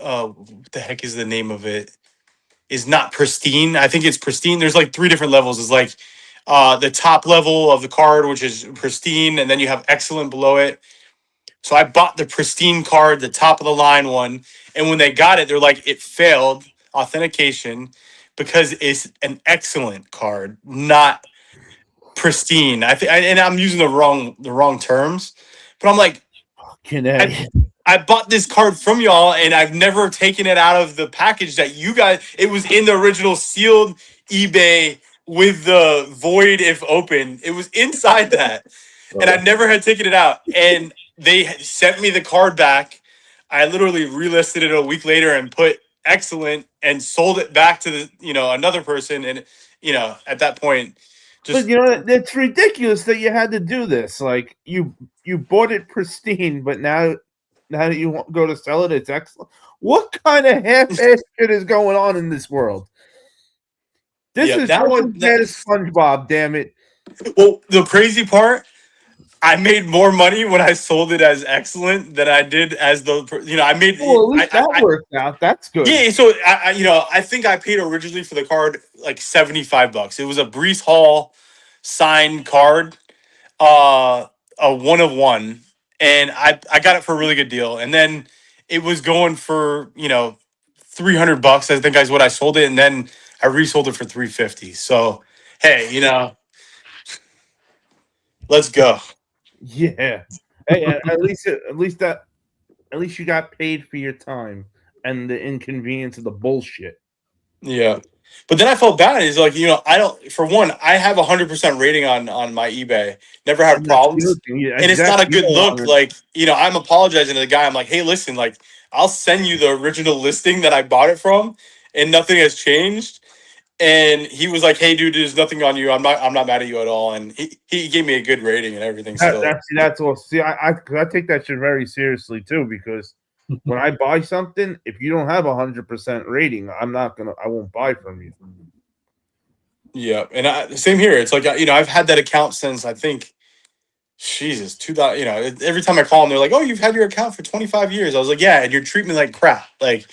the heck is the name of it? Is not pristine. I think it's pristine. There's like 3 different levels. It's like the top level of the card, which is pristine, and then you have excellent below it. So I bought the pristine card, the top of the line one, and when they got it, they're like, it failed authentication because it's an excellent card, not pristine. I think, and I'm using the wrong terms, but I'm like, Fucking A. I bought this card from y'all, and I've never taken it out of the package that you guys. It was in the original sealed eBay with the void if open. It was inside that, and I never had taken it out. And they sent me the card back. I literally relisted it a week later and put excellent and sold it back to the another person. And at that point, just But it's ridiculous that you had to do this. Like you bought it pristine, but now that you go to sell it, it's excellent. What kind of half-ass shit is going on in this world? This is that so bad as SpongeBob. Damn it! Well, the crazy part, I made more money when I sold it as excellent than I did as the I made. Well, at least that worked out. That's good. Yeah, so I think I paid originally for the card like $75. It was a Brees Hall signed card, a 1 of 1, and I got it for a really good deal. And then it was going for $300. I think is what I sold it, and then I resold it for $350. So hey, let's go. Yeah. Hey, at least you got paid for your time and the inconvenience of the bullshit. Yeah. But then I felt bad. Is like, I don't, for one, I have 100% rating on my eBay. Never had problems. Yeah, And it's not a good look. It. Like, I'm apologizing to the guy. I'm like, hey, listen, like, I'll send you the original listing that I bought it from, and nothing has changed. And he was like, hey, dude, there's nothing on you. I'm not mad at you at all. And he gave me a good rating and everything. That's all. See, I take that shit very seriously too, because when I buy something, if you don't have 100% rating, I won't buy from you. Yeah, and same here. It's like I've had that account since I think, Jesus, 2000. Every time I call them, they're like, "Oh, you've had your account for 25 years." I was like, "Yeah," and you're treating me like crap. Like,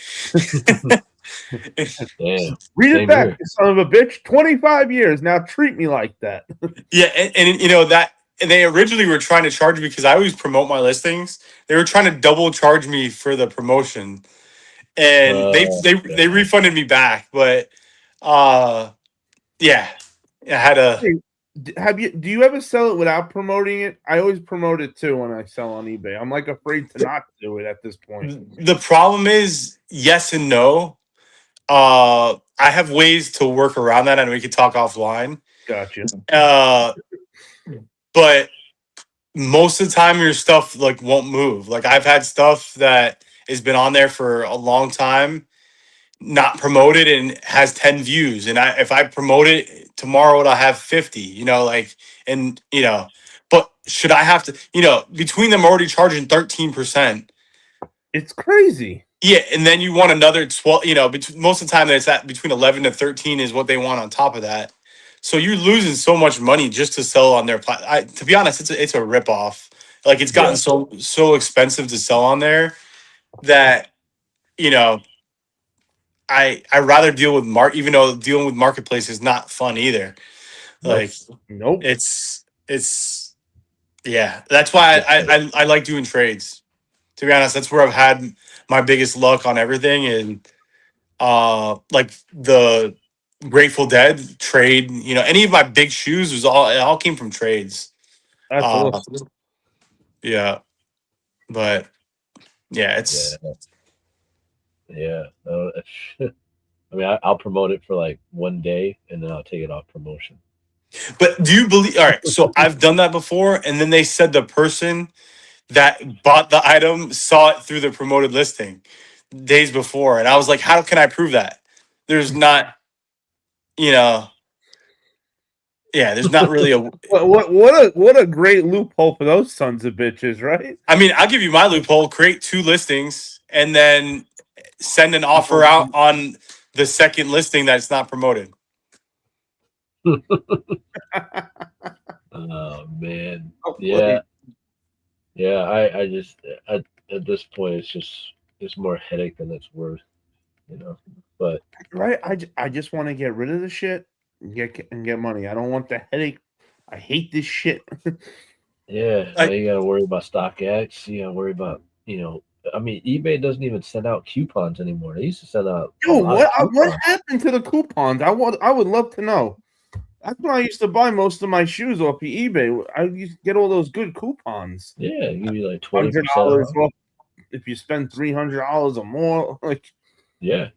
Damn. Read Same it back, here. you son of a bitch. 25 years now. Treat me like that. yeah, and that. And they originally were trying to charge me because I always promote my listings. They were trying to double charge me for the promotion, and they refunded me back. But yeah, I had a. Do you ever sell it without promoting it? I always promote it too when I sell on eBay. I'm like afraid to not do it at this point. The problem is yes and no. I have ways to work around that, and we could talk offline. Gotcha. But most of the time your stuff like won't move. Like I've had stuff that has been on there for a long time, not promoted, and has 10 views. And if I promote it tomorrow, it'll have 50, but should I have to, between them already charging 13%. It's crazy. Yeah. And then you want another 12, most of the time it's at between 11 to 13 is what they want on top of that. So you're losing so much money just to sell on their platform. To be honest, it's a ripoff. Like it's gotten so expensive to sell on there that I rather deal with even though dealing with marketplace is not fun either. Like nope. It's yeah. That's why I like doing trades. To be honest, that's where I've had my biggest luck on everything, and like the Grateful Dead trade, any of my big shoes it all came from trades. That's awesome. Yeah. But yeah, it's yeah. I mean, I'll promote it for like one day and then I'll take it off promotion. But do you believe? All right, so I've done that before, and then they said the person that bought the item saw it through the promoted listing days before, and I was like, how can I prove that? There's not. There's not really a what a great loophole for those sons of bitches, right? I mean, I'll give you my loophole: create 2 listings and then send an offer out on the second listing that's not promoted. Oh man, yeah. I just at this point it's more headache than it's worth, you know. But Right? I just want to get rid of the shit and get money. I don't want the headache. I hate this shit. yeah, now you got to worry about StockX. You got to worry about, I mean, eBay doesn't even send out coupons anymore. They used to send out. Yo, what happened to the coupons? I would love to know. That's when I used to buy most of my shoes off of eBay. I used to get all those good coupons. Yeah, give you like 20% $100 if you spend $300 or more. Like, yeah.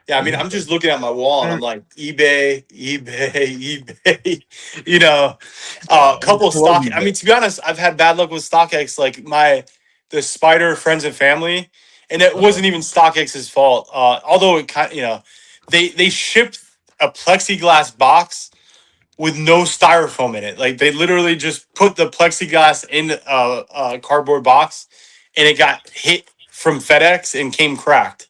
Yeah, I mean, I'm just looking at my wall and I'm like, eBay. You know, a couple stock. I mean, to be honest, I've had bad luck with StockX. Like the Spider friends and family, and it wasn't even StockX's fault. Although it kind, they shipped a plexiglass box with no styrofoam in it. Like they literally just put the plexiglass in a cardboard box, and it got hit from FedEx and came cracked.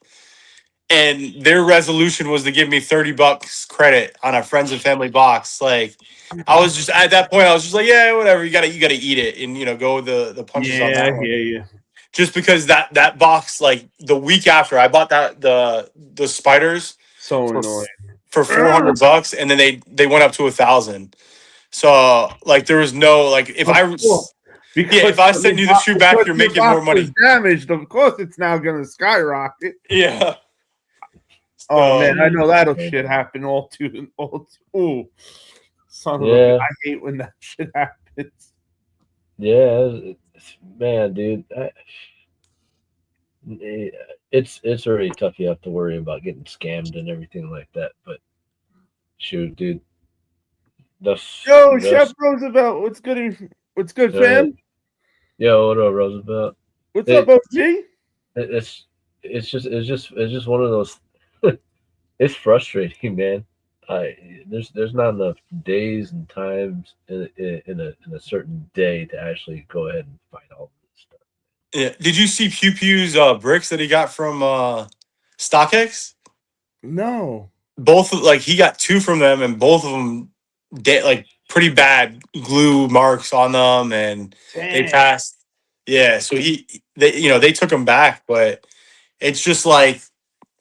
And their resolution was to give me $30 credit on a friends and family box. Like, I was just at that point, I was just like, yeah, whatever. You gotta eat it, and go with the punches on that one. Yeah. Just because that box, like the week after, I bought the spiders So annoying. for $400, and then they went up to 1,000. So like there was no like if I send you the shoe back, you're making more money. Damaged, of course, it's now gonna skyrocket. Yeah. Oh man, I know that'll shit happen all too. Ooh, son of a! I hate when that shit happens. Yeah, man, dude, it's already tough. You have to worry about getting scammed and everything like that. But shoot, dude, Chef Roosevelt, what's good? What's good, fam? Yo, what up, Roosevelt? What's up, OG? It's just one of those. It's frustrating, man. There's not enough days and times in a certain day to actually go ahead and find all this stuff. Yeah. Did you see Pew Pew's bricks that he got from StockX? No. Both he got 2 from them, and both of them like pretty bad glue marks on them, and they passed. Yeah, so they took them back, but it's just like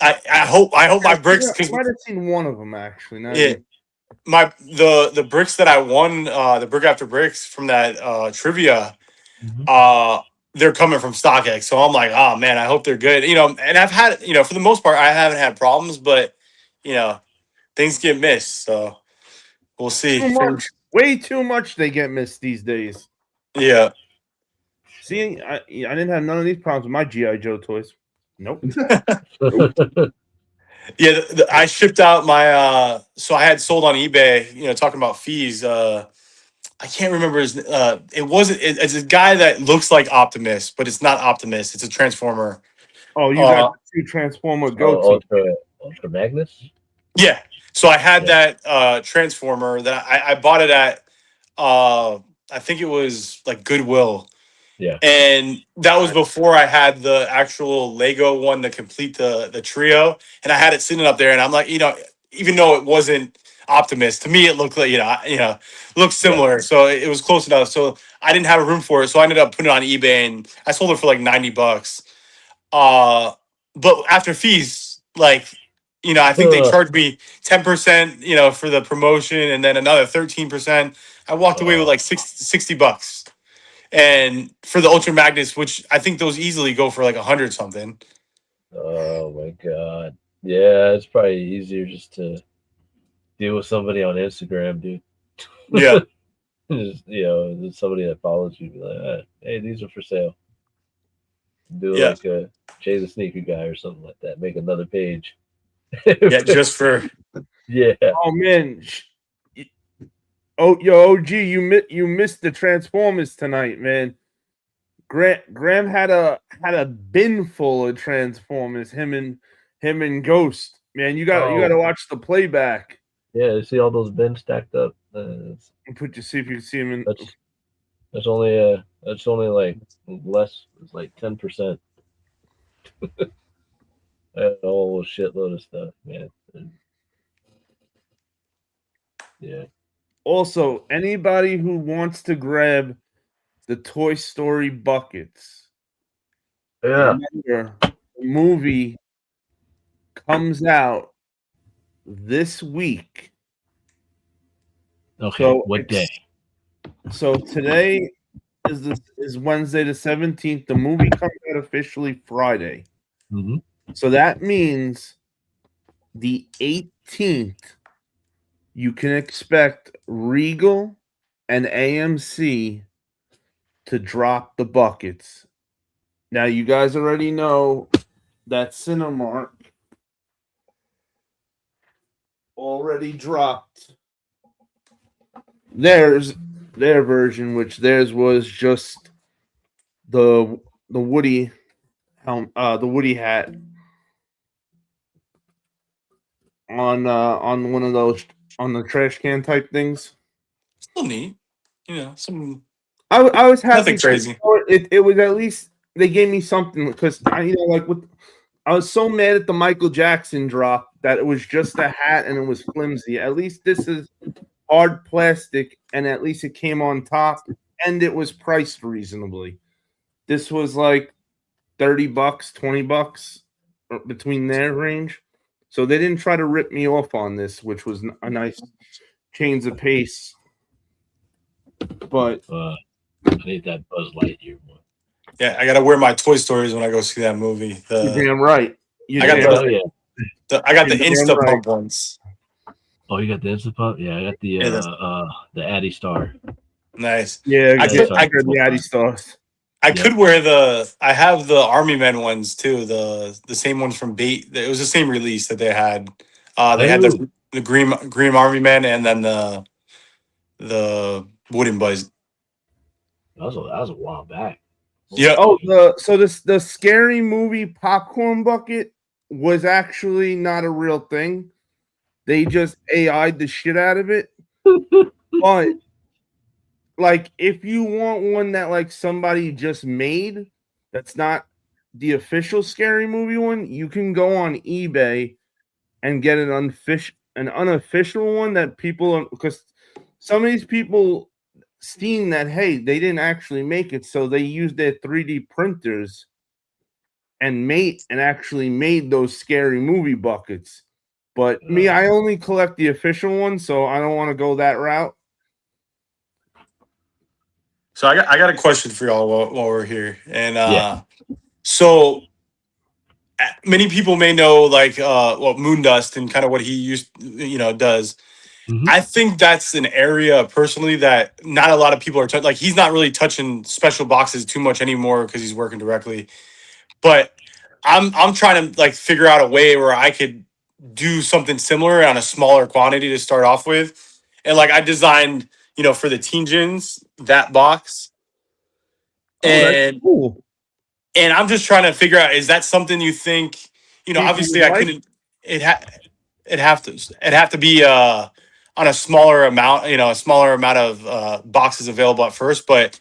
I hope my bricks. I might have seen one of them actually. Yeah, the bricks that I won, the brick after bricks from that trivia, they're coming from StockX. So I'm like, oh man, I hope they're good. And I've had, for the most part, I haven't had problems, but things get missed. So we'll see. Way too much they get missed these days. Yeah. See, I didn't have none of these problems with my G.I. Joe toys. Nope. Yeah, I shipped out my so I had sold on eBay, talking about fees. I can't remember his it's a guy that looks like Optimus, but it's not Optimus, it's a Transformer. Oh, you got 2 Transformer Ultra Magnus? Yeah. So I had that Transformer that I bought it at I think it was like Goodwill. Yeah. And that was before I had the actual Lego one to complete the trio. And I had it sitting up there, and I'm like, even though it wasn't Optimus, to me it looked like, looked similar. Yeah. So it was close enough. So I didn't have room for it. So I ended up putting it on eBay, and I sold it for like $90. But after fees, like, I think they charged me 10%, for the promotion, and then another 13%. I walked away with like $60. And for the Ultra Magnus, which I think those easily go for like 100 something. Oh my god! Yeah, it's probably easier just to deal with somebody on Instagram, dude. Yeah, just somebody that follows you, be like, hey, these are for sale. Do like a Jay the Sneaker Guy or something like that. Make another page. Yeah, just for Oh man. Oh, yo, OG, you missed the Transformers tonight, man. Graham had a bin full of Transformers. Him and Ghost, man. You got to watch the playback. Yeah, see all those bins stacked up. See if you can see them. That's only like less. It's like 10%. A whole shitload of stuff, man. Yeah. Also, anybody who wants to grab the Toy Story buckets, Yeah. remember, the movie comes out this week. Okay. So What day? So today is Wednesday the 17th. The movie comes out officially Friday. Mm-hmm. So that means the 18th, you can expect Regal and AMC to drop the buckets. Now, you guys already know that Cinemark already dropped their version, which theirs was just the Woody the Woody hat on one of those on the trash can type things. Still neat. You know, some I was happy. nothing crazy. It was at least they gave me something because I was so mad at the Michael Jackson drop that it was just a hat and it was flimsy. At least this is hard plastic and at least it came on top and it was priced reasonably. This was like $30, $20 between their range. So they didn't try to rip me off on this, which was a nice change of pace. But I need that Buzz Lightyear one. Yeah, I gotta wear my Toy Stories when I go see that movie. you're damn right. I got Oh yeah. I got the You're damn Insta right. Pump ones. Oh, you got the Instant Pop? Yeah, I got the Addy Star. Nice. Yeah, I could- I got the Addy Stars. I Yeah. could wear I have the Army Men ones too. The same ones from Bait. It was the same release that they had. They had the green Army Men and then the Wooden Buzz. That was a while back. Yeah. Oh, the scary movie popcorn bucket was actually not a real thing. They just AI'd the shit out of it. But like, if you want one that like somebody just made, that's not the official scary movie one, you can go on eBay and get an unofficial one that people, because some of these people seen that, hey, they didn't actually make it, so they used their 3D printers and actually made those scary movie buckets. But me, I only collect the official one, so I don't want to go that route. So I got a question for y'all while we're here, and Yeah. so many people may know like Moondust and kind of what he does. Mhm. I think that's an area personally that not a lot of people are touching. Like he's not really touching special boxes too much anymore because he's working directly. But I'm trying to like figure out a way where I could do something similar on a smaller quantity to start off with. And like I designed, for the Teen Gins, that box. And Cool. and I'm just trying to figure out, is that something you think, obviously I couldn't it'd have to be on a smaller amount, of boxes available at first, but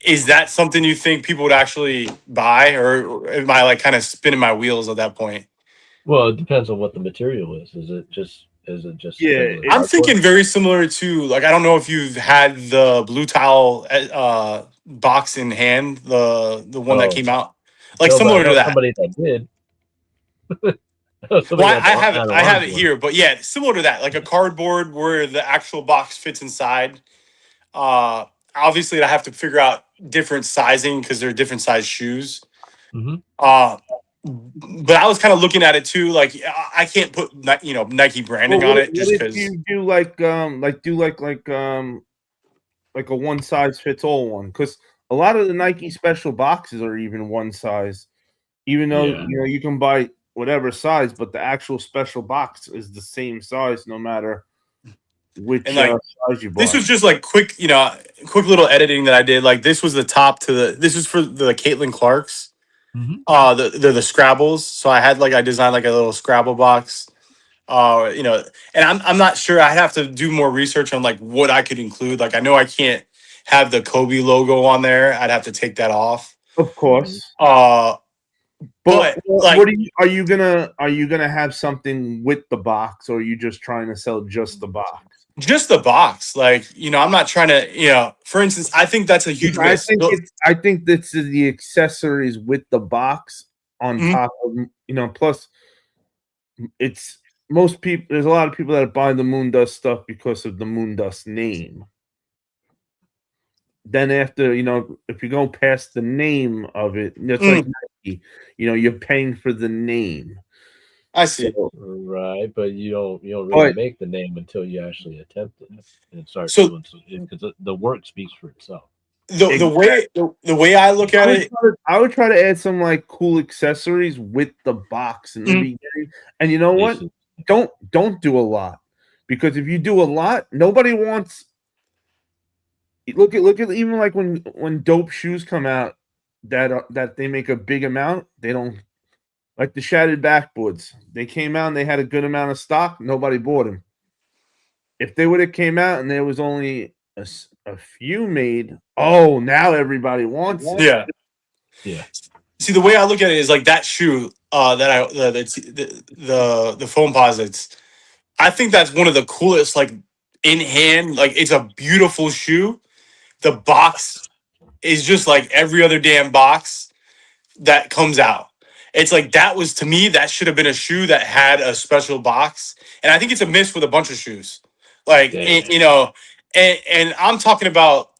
is that something you think people would actually buy, or am I like kind of spinning my wheels at that point? Well, it depends on what the material is. Is it just Yeah, regular I'm cardboard? thinking very similar to, like, I don't know if you've had the Blue Tile box in hand, the one that came out, like No, but I similar know to that. somebody that did. Well, I have it here, but yeah, similar to that, like a cardboard where the actual box fits inside. Obviously, I have to figure out different sizing because they're different size shoes. Mhm. But I was kind of looking at it too, like I can't put Nike branding on it just because. you do like a one size fits all one, because a lot of the Nike special boxes are even one size, even though Yeah. you can buy whatever size, but the actual special box is the same size no matter which And, like, size you buy. This was just like quick little editing that I did. Like this was the top this is for the Caitlin Clarks. Mhm. The Scrabbles. So I designed like a little Scrabble box. And I'm not sure. I'd have to do more research on like what I could include. Like I know I can't have the Kobe logo on there. I'd have to take that off. Of course. But like, what are you gonna have something with the box, or are you just trying to sell just the box? Just the box, like, I'm not trying to, for instance, I think that's a huge miss. I think this is the accessories with the box on top of, plus it's most people. There's a lot of people that buy the Moondust stuff because of the Moondust name. Then after, if you go past the name of it, it's like Nike, you're paying for the name. I see. Right, but you don't really make the name until you actually attempt it and start doing something, because the work speaks for itself. The way I look at it, I would try to add some like cool accessories with the box in the beginning. And you know what? Don't do a lot, because if you do a lot, nobody wants. Look at even like when dope shoes come out that they make a big amount, they don't. Like the shattered backboards, they came out and they had a good amount of stock. Nobody bought them. If they would have came out and there was only a few made, now everybody wants it. Yeah. See, the way I look at it is like that shoe the foam posits. I think that's one of the coolest, like in hand, like it's a beautiful shoe. The box is just like every other damn box that comes out. It's like that was, to me, that should have been a shoe that had a special box. And I think it's a miss with a bunch of shoes. Like, and I'm talking about,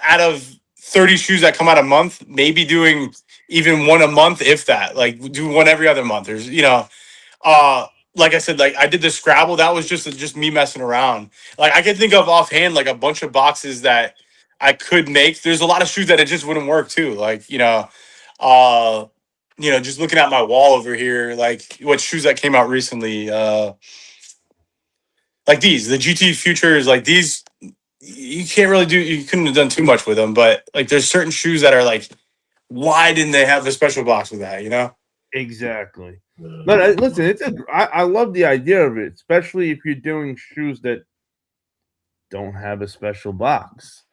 out of 30 shoes that come out a month, maybe doing even one a month, if that, like do one every other month. There's, like I said, like I did the Scrabble. That was just me messing around. Like I can think of offhand, like a bunch of boxes that I could make. There's a lot of shoes that it just wouldn't work too. Like, just looking at my wall over here, like what shoes that came out recently, like the GT Futures, like these, you couldn't have done too much with them, but like there's certain shoes that are like, why didn't they have a special box with that, Exactly. But listen, I love the idea of it, especially if you're doing shoes that don't have a special box.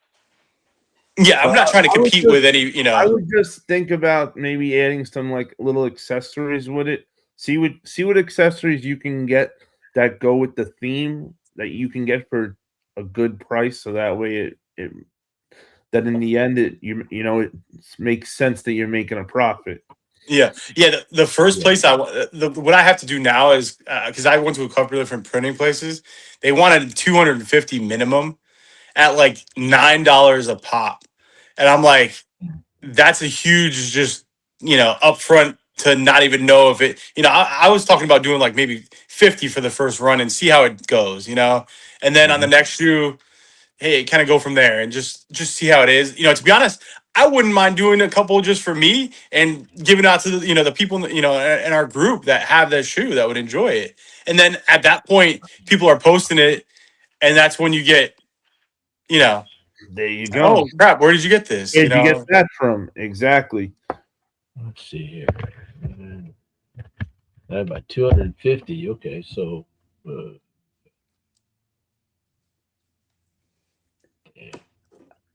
Yeah, I'm not trying to compete with any, I would just think about maybe adding some like little accessories with it. See what accessories you can get that go with the theme that you can get for a good price, so that way that in the end it makes sense that you're making a profit. Yeah. The first place what I have to do now is because I went to a couple of different printing places. They wanted 250 minimum at like $9 a pop, and I'm like, that's a huge just upfront to not even know if it. I was talking about doing like maybe 50 for the first run and see how it goes. And then on the next shoe, hey, kind of go from there and just see how it is. To be honest, I wouldn't mind doing a couple just for me and giving out to the, the people, in our group that have that shoe that would enjoy it. And then at that point, people are posting it, and that's when you get, there you go. Oh crap! Where did you get this? Where'd you get that from? Exactly. Let's see here. I have about 250. Okay, so.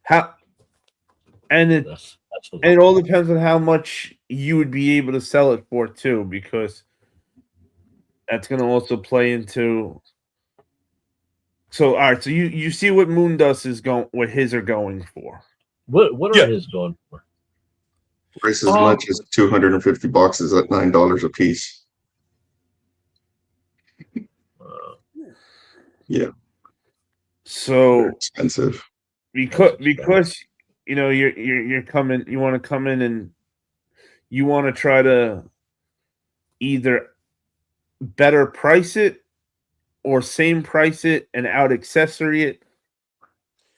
How? And it all depends on how much you would be able to sell it for too, because that's going to also play into. So all right, so you see what Moondust is going, what his are going for. What are his going for? Price as much as 250 boxes at $9 a piece. Yeah. So they're expensive. Because you're coming, you want to come in and you want to try to either better price it or same price it and out accessory it.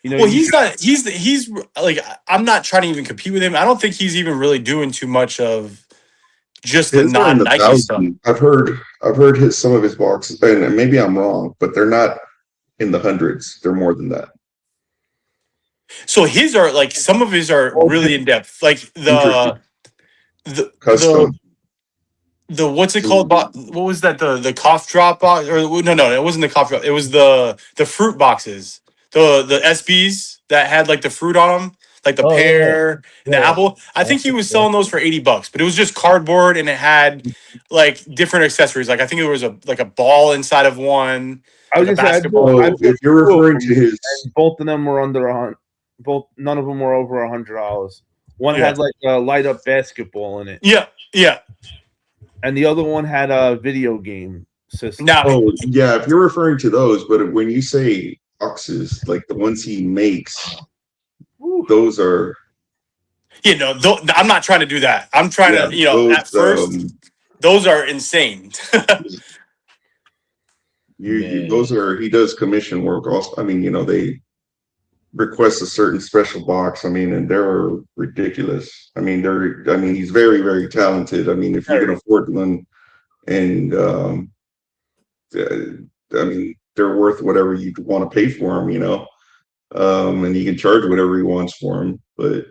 Well, he's like, I'm not trying to even compete with him. I don't think he's even really doing too much of just the non-Nike stuff. I've heard some of his boxes, and maybe I'm wrong, but they're not in the hundreds. They're more than that. So his are like, some of his are really in depth, like the custom. The what's it called? What was that? The cough drop box? Or no, it wasn't the cough drop. It was the fruit boxes. The SBs that had like the fruit on them. like the Oh, yeah. pear and the Yeah. apple. I think he was selling those for $80, but it was just cardboard and it had like different accessories. Like I think it was a ball inside of one, I was like a just saying, basketball. I So if you're two of referring to them, his, and both of them were under none of them were over $100. One Yeah. had like a light up basketball in it, Yeah, yeah. and the other one had a video game system. Now, oh yeah, if you're referring to those, but when you say boxes, like the ones he makes, those are you know, I'm not trying to do that. I'm trying yeah, to, you know, those at first, those are insane. those are he does commission work also. I mean, you know, they request a certain special box. I mean, and they're ridiculous. I mean, he's very, very talented. I mean, if you can afford one and I mean, they're worth whatever you want to pay for them, you know. And you can charge whatever he wants for them. But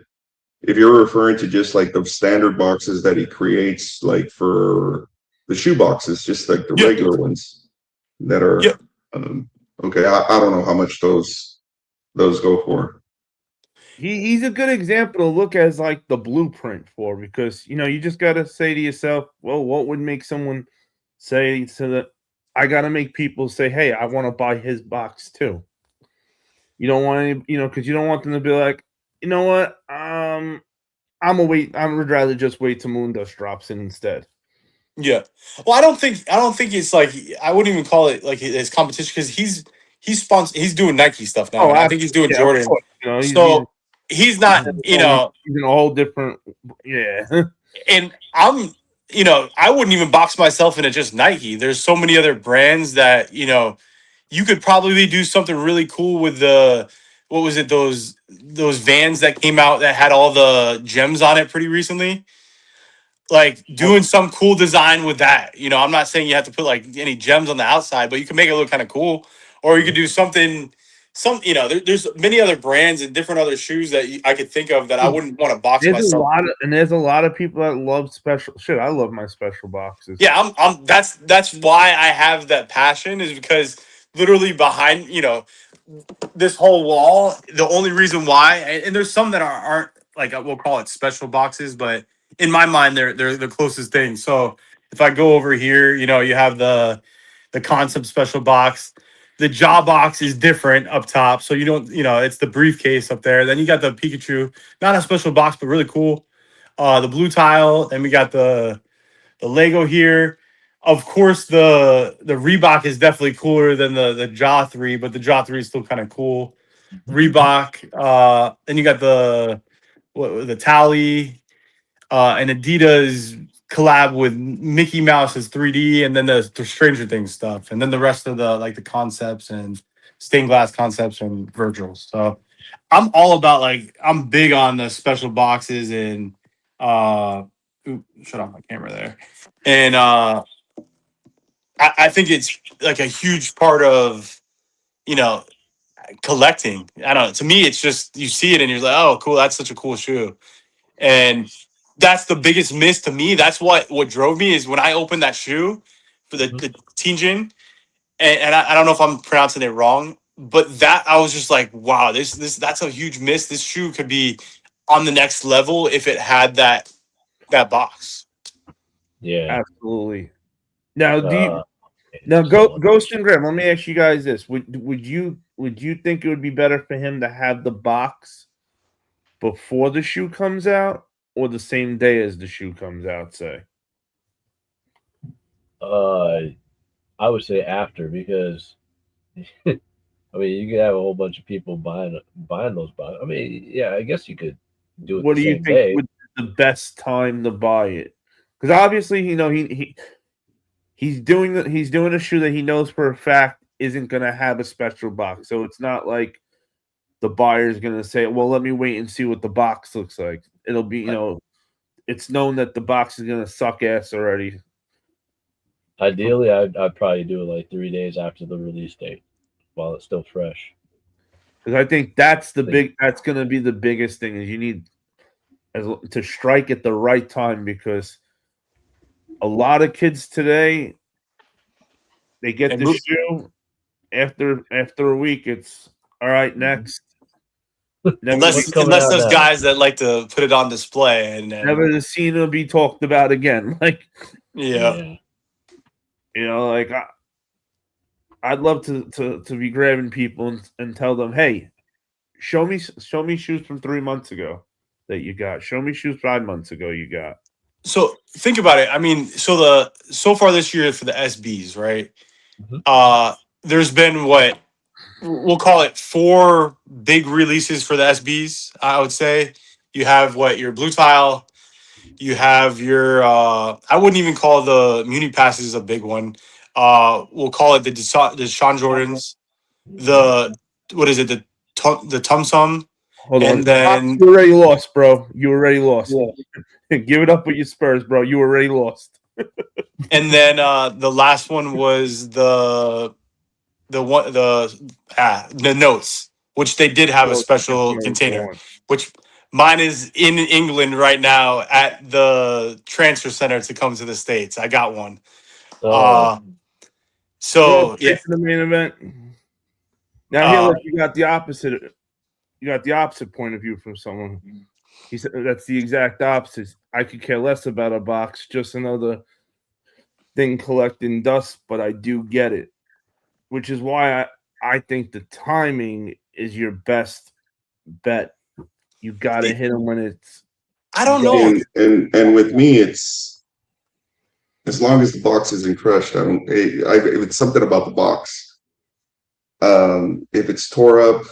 if you're referring to just like the standard boxes that he creates, like for the shoe boxes, just like the regular ones that are okay. I don't know how much those go for. He's a good example to look as like the blueprint for, because you know you just got to say to yourself, well, what would make someone say so that I got to make people say, hey, I want to buy his box too. You don't want any, you know, because you don't want them to be like, you know what, I'm gonna wait. I would rather just wait till Moondust drops in instead. Yeah. Well, I don't think it's like, I wouldn't even call it like his competition, because he's doing Nike stuff now. And I think he's doing Jordan. You know, So he's not, you know, he's in a whole different, yeah. and you know, I wouldn't even box myself into just Nike. There's so many other brands that, you know, you could probably do something really cool with what was it, those Vans that came out that had all the gems on it pretty recently. Like doing some cool design with that. You know, I'm not saying you have to put like any gems on the outside, but you can make it look kind of cool. Or you could do something, you know, there's many other brands and different other shoes that I could think of that I wouldn't want to box myself. There's a lot of people that love special shit. I love my special boxes. Yeah, that's why I have that passion, is because literally behind, you know, this whole wall, the only reason why, and there's some that aren't like, we'll call it special boxes, but in my mind they're the closest thing. So if I go over here, you know, you have the concept special box. The jaw box is different up top, so you don't, you know, it's the briefcase up there. Then you got the Pikachu, not a special box, but really cool. The blue tile, and we got the Lego here. Of course, the Reebok is definitely cooler than the Jaw 3, but the Jaw 3 is still kind of cool. Reebok. Then you got the Tally, and Adidas collab with Mickey Mouse's 3D, and then the Stranger Things stuff, and then the rest of the concepts and stained glass concepts and Virgils. So I'm all about, like, I'm big on the special boxes and shut off my camera there. And I think it's like a huge part of, you know, collecting. I don't know. To me, it's just, you see it and you're like, oh, cool, that's such a cool shoe. And that's the biggest miss to me. That's what drove me, is when I opened that shoe for the HUNTiNGGG, and I don't know if I'm pronouncing it wrong, but that, I was just like, wow, that's a huge miss. This shoe could be on the next level if it had that box. Yeah. Absolutely. Now, Ghost and Grim, let me ask you guys this: would you think it would be better for him to have the box before the shoe comes out, or the same day as the shoe comes out? Say. I would say after, because I mean, you could have a whole bunch of people buying those boxes. I mean, yeah, I guess you could do it. What do you think would be the best time to buy it? Because obviously, you know, he's doing a shoe that he knows for a fact isn't going to have a special box. So it's not like the buyer's going to say, well, let me wait and see what the box looks like. It'll be, you know, it's known that the box is going to suck ass already. Ideally, I'd probably do it like 3 days after the release date, while it's still fresh. Because I think that's going to be the biggest thing, is you need to strike at the right time, because a lot of kids today, they get the shoe after a week. It's all right, next. Unless coming out those now? guys that like to put it on display and never seen it be talked about again. Like, yeah. you know, like I'd love to be grabbing people and tell them, hey, show me shoes from 3 months ago that you got. Show me shoes 5 months ago you got. So think about it. I mean, so far this year for the SBs, right? Mhm. There's been what we'll call it 4 big releases for the SBs. I would say you have your Blue Tile, you have your I wouldn't even call the Muni Passes a big one. We'll call it the Deshaun Jordans, the what is it, the Tum Sum, Hold on. and then You already lost, bro. You already lost. Give it up with your Spurs, bro. You already lost. and then the last one was the notes, which they did have a special container, which mine is in England right now at the transfer center to come to the States. I got one. So yeah, For the main event. Now here, look, you got the opposite. You got the opposite point of view from someone. He said that's the exact opposite. I could care less about a box, just another thing collecting dust, but I do get it, which is why I think the timing is your best bet. You got to hit them when it's. I don't know. And with me, it's as long as the box isn't crushed. It's something about the box. If it's tore up,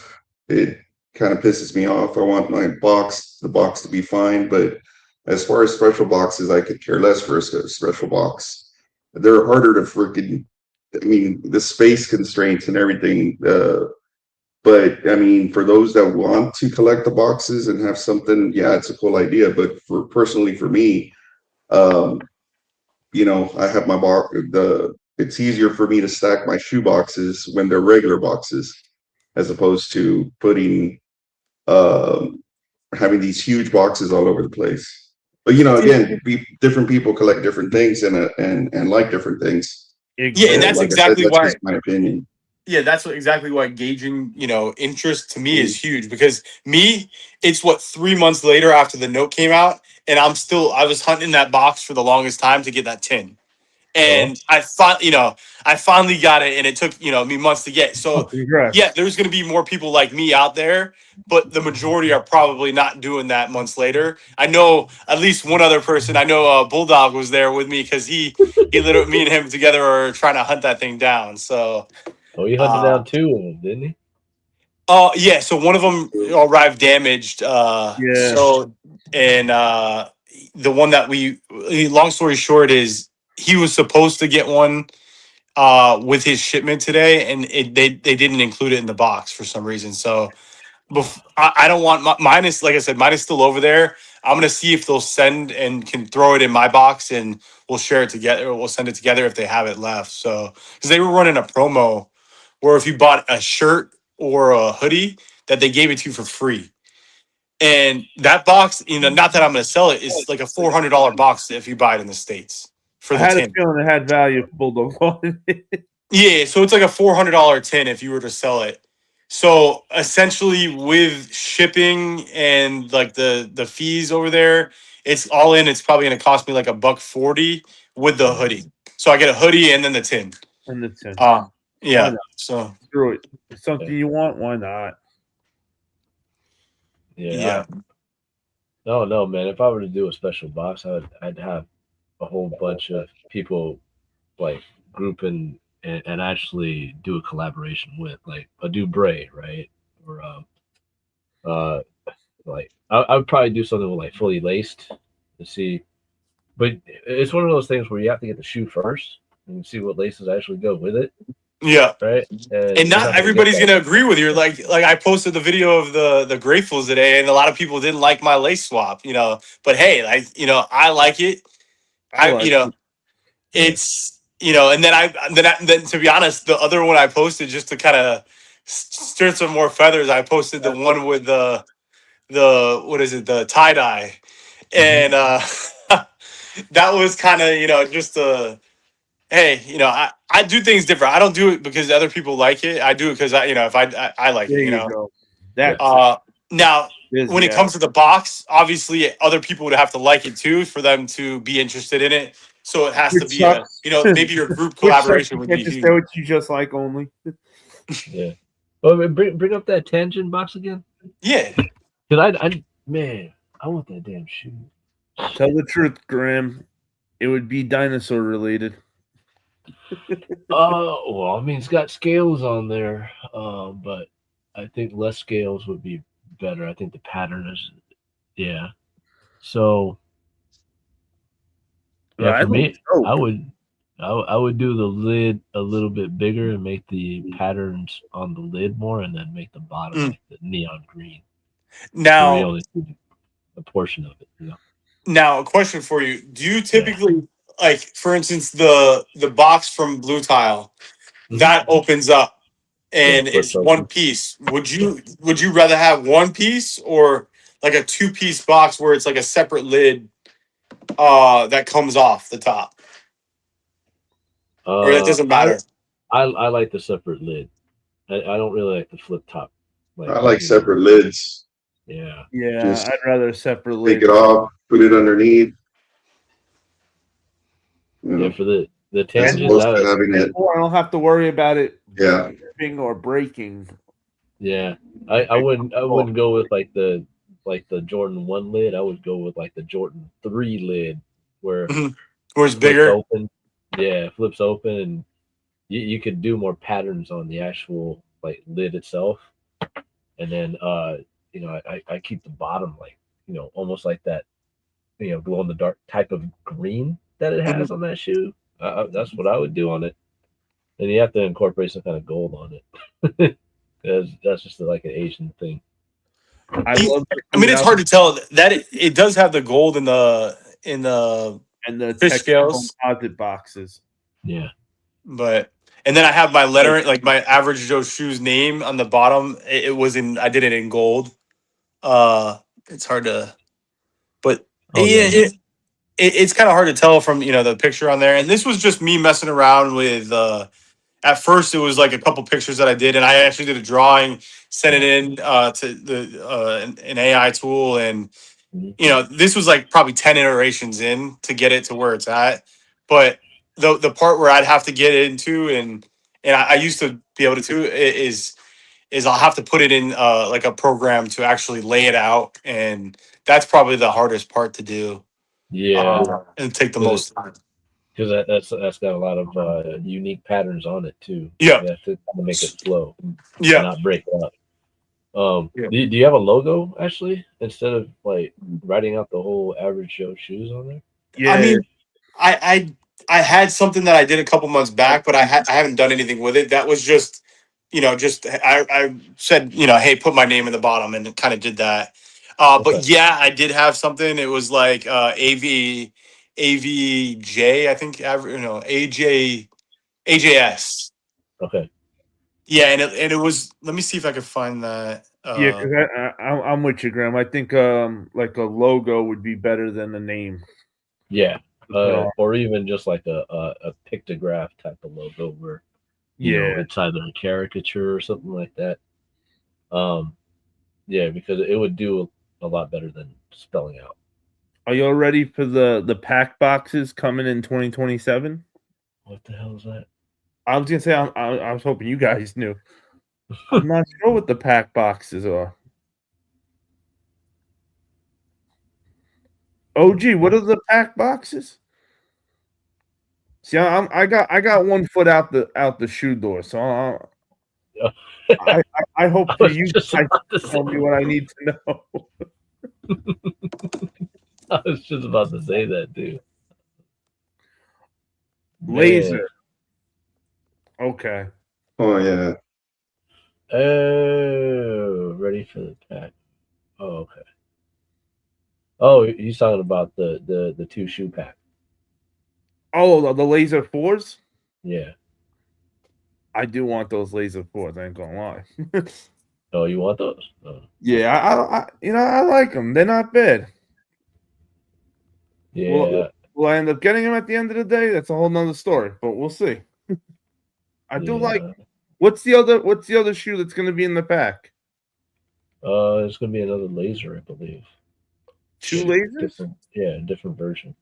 it kind of pisses me off. I want the box to be fine. But as far as special boxes, I could care less for a special box. They're harder to freaking. I mean, the space constraints and everything. But I mean, for those that want to collect the boxes and have something, yeah, it's a cool idea. But personally for me, you know, I have my box. It's easier for me to stack my shoe boxes when they're regular boxes, as opposed to putting having these huge boxes all over the place. But you know, again, different people collect different things and like different things. Yeah, and that's like exactly that's why. just my opinion. Yeah, that's exactly why gauging, interest to me is huge, because it's 3 months later after the note came out, and I was hunting that box for the longest time to get that tin. And I finally got it, and it took, me months to get. So yeah, there's going to be more people like me out there, but the majority are probably not doing that months later. I know at least one other person. I know Bulldog was there with me, because he literally, me and him together are trying to hunt that thing down. So. Oh, he hunted down 2 of them, didn't he? Oh yeah, so one of them arrived damaged. Yeah. So, and the one that long story short is he was supposed to get one with his shipment today, and they didn't include it in the box for some reason. So I don't want mine is, like I said, mine is still over there. I'm gonna see if they'll send and can throw it in my box, and we'll share it together, or we'll send it together if they have it left. So, because they were running a promo where if you bought a shirt or a hoodie, that they gave it to you for free. And that box, not that I'm going to sell it, is like a $400 box if you buy it in the States for the I had tin. a feeling it had value if Bulldog bought it. Yeah, so it's like a $400 tin if you were to sell it. So essentially, with shipping and like the fees over there, it's all in. It's probably going to cost me like $140 with the hoodie. So I get a hoodie and then the tin. And the tin. Yeah. So screw it. It's something you want. Why not? Yeah. No, man. If I were to do a special box, I'd have a whole bunch of people like group and actually do a collaboration with, like a Dubray, right? Or like I would probably do something with like Fully Laced to see. But it's one of those things where you have to get the shoe first and see what laces actually go with it. Yeah. Right. And not everybody's gonna agree with you. Like I posted the video of the Gratefuls today, and a lot of people didn't like my lace swap, But hey, I like it. It's and then to be honest, the other one I posted, just to kind of stir some more feathers, I posted the one with the what is it, the tie dye, and that was kind of just a. Hey, I do things different. I don't do it because other people like it. I do it because if I like there it, you go. That Now, when it Yeah. comes to the box, obviously other people would have to like it too for them to be interested in it. So it has to Which be a, sucks. maybe your group Which sucks, collaboration you would can't be just huge. say what you just like only. Yeah. Well, bring up that tangent box again. Yeah. Cause man, I want that damn shoe. Tell the truth, Graham. It would be dinosaur related. Well, I mean, it's got scales on there, but I think less scales would be better. I think the pattern is, yeah. So, yeah, for me, I would do the lid a little bit bigger and make the patterns on the lid more, and then make the bottom like the neon green. Now, where you only see a portion of it. You know. Now, a question for you: do you typically, like, for instance, the box from Blue Tile that opens up and it's one piece? Would you rather have one piece or like a 2-piece box where it's like a separate lid that comes off the top, or that doesn't matter? I like the separate lid. I don't really like the flip top. I like separate lids. Yeah. Yeah, Just I'd rather separate take lids. it off, put it underneath. You know, Yeah, for the as tangent, opposed to having it. I don't have to worry about it Yeah. ripping or breaking. Yeah, I wouldn't go with like the Jordan 1 lid. I would go with like the Jordan 3 lid where it's bigger. Open. Yeah, it flips open, and you could do more patterns on the actual like lid itself. And then you know, I keep the bottom like, you know, almost like that, you know, glow in the dark type of green that it has on that shoe. That's what I would do on it. And you have to incorporate some kind of gold on it. That's just like an Asian thing. I mean, it's hard to tell that it does have the gold in the and the fish scales composite boxes. Yeah, but and then I have my lettering, like my Average Joe Shoes name on the bottom. It was in. I did it in gold. It's hard to, but it's kind of hard to tell from, you know, the picture on there. And this was just me messing around with. At first, it was like a couple pictures that I did, and I actually did a drawing, sent it in to the an AI tool, and you know, this was like probably 10 iterations in to get it to where it's at. But the part where I'd have to get into, and I used to be able to is I'll have to put it in like a program to actually lay it out, and that's probably the hardest part to do. Yeah, and take the most time. Because that's got a lot of unique patterns on it too. Yeah, you have to make it flow. Yeah, not break it up. Do you have a logo actually instead of like writing out the whole Average Joe Shoes on there? Yeah, I mean, I had something that I did a couple months back, but I haven't done anything with it. That was just, you know, just I said, you know, hey, put my name in the bottom, and it kind of did that. But yeah, I did have something. It was like AVJ, I think, you know, AJS. Okay. Yeah, and it was. Let me see if I can find that. Yeah, because I'm with you, Graham. I think like a logo would be better than the name. Yeah, or even just like a pictograph type of logo where you know it's either a caricature or something like that. Yeah, because it would do a lot better than spelling out. Are you all ready for the pack boxes coming in 2027? What the hell is that? I was gonna say I was hoping you guys knew. I'm not sure what the pack boxes are. OG, what are the pack boxes? See, I got 1 foot out the shoe door, so I hope for you guys to tell me what I need to know. I was just about to say that, dude. Laser. Man. Okay. Oh yeah. Oh, ready for the pack. Oh, okay. Oh, he's talking about the 2 shoe pack. Oh, the Laser 4s? Yeah. I do want those Laser 4s, I ain't gonna lie. Oh, you want those? Oh. Yeah, I you know, I like them. They're not bad. Yeah. Will I end up getting them at the end of the day? That's a whole nother story, but we'll see. I do like. What's the other shoe that's going to be in the pack? There's gonna be another laser, I believe. Two lasers? Different version.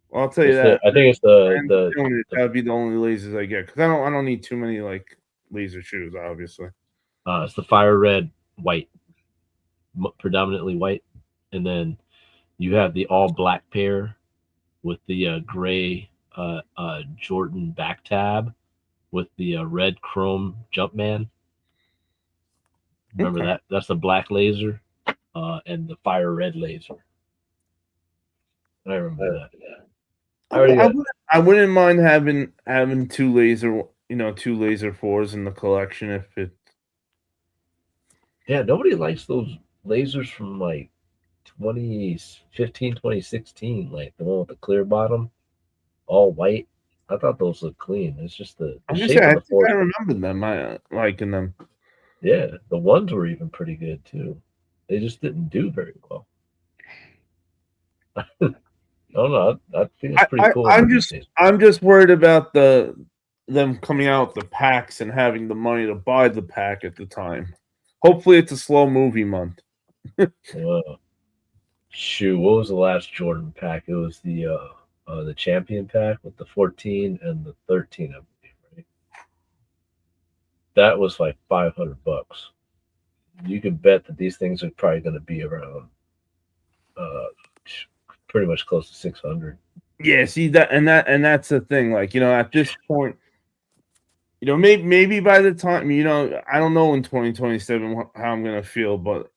Well, I'll tell you It's that. I think it's That would be the only lasers I get because I don't need too many like laser shoes, obviously. it's the fire red white, predominantly white, and then you have the all black pair with the gray Jordan back tab with the red chrome Jumpman. Remember that? That's the black laser and the fire red laser. I remember that. Yeah. I wouldn't mind having two laser 4s in the collection if it. Yeah, nobody likes those lasers from like 2015, 2016, like the one with the clear bottom, all white. I thought those looked clean. It's just the shape of the force. I remember them. I liking them. Yeah, the ones were even pretty good too. They just didn't do very well. I don't know. I think it's pretty cool. I'm just worried about them coming out with the packs and having the money to buy the pack at the time. Hopefully, it's a slow movie month. Shoot, what was the last Jordan pack? It was the champion pack with the 14 and the 13, I believe, right? That was like $500. You could bet that these things are probably going to be around pretty much close to 600. Yeah, see that's the thing. Like, at this point, maybe by the time, I don't know in 2027 how I'm gonna feel, but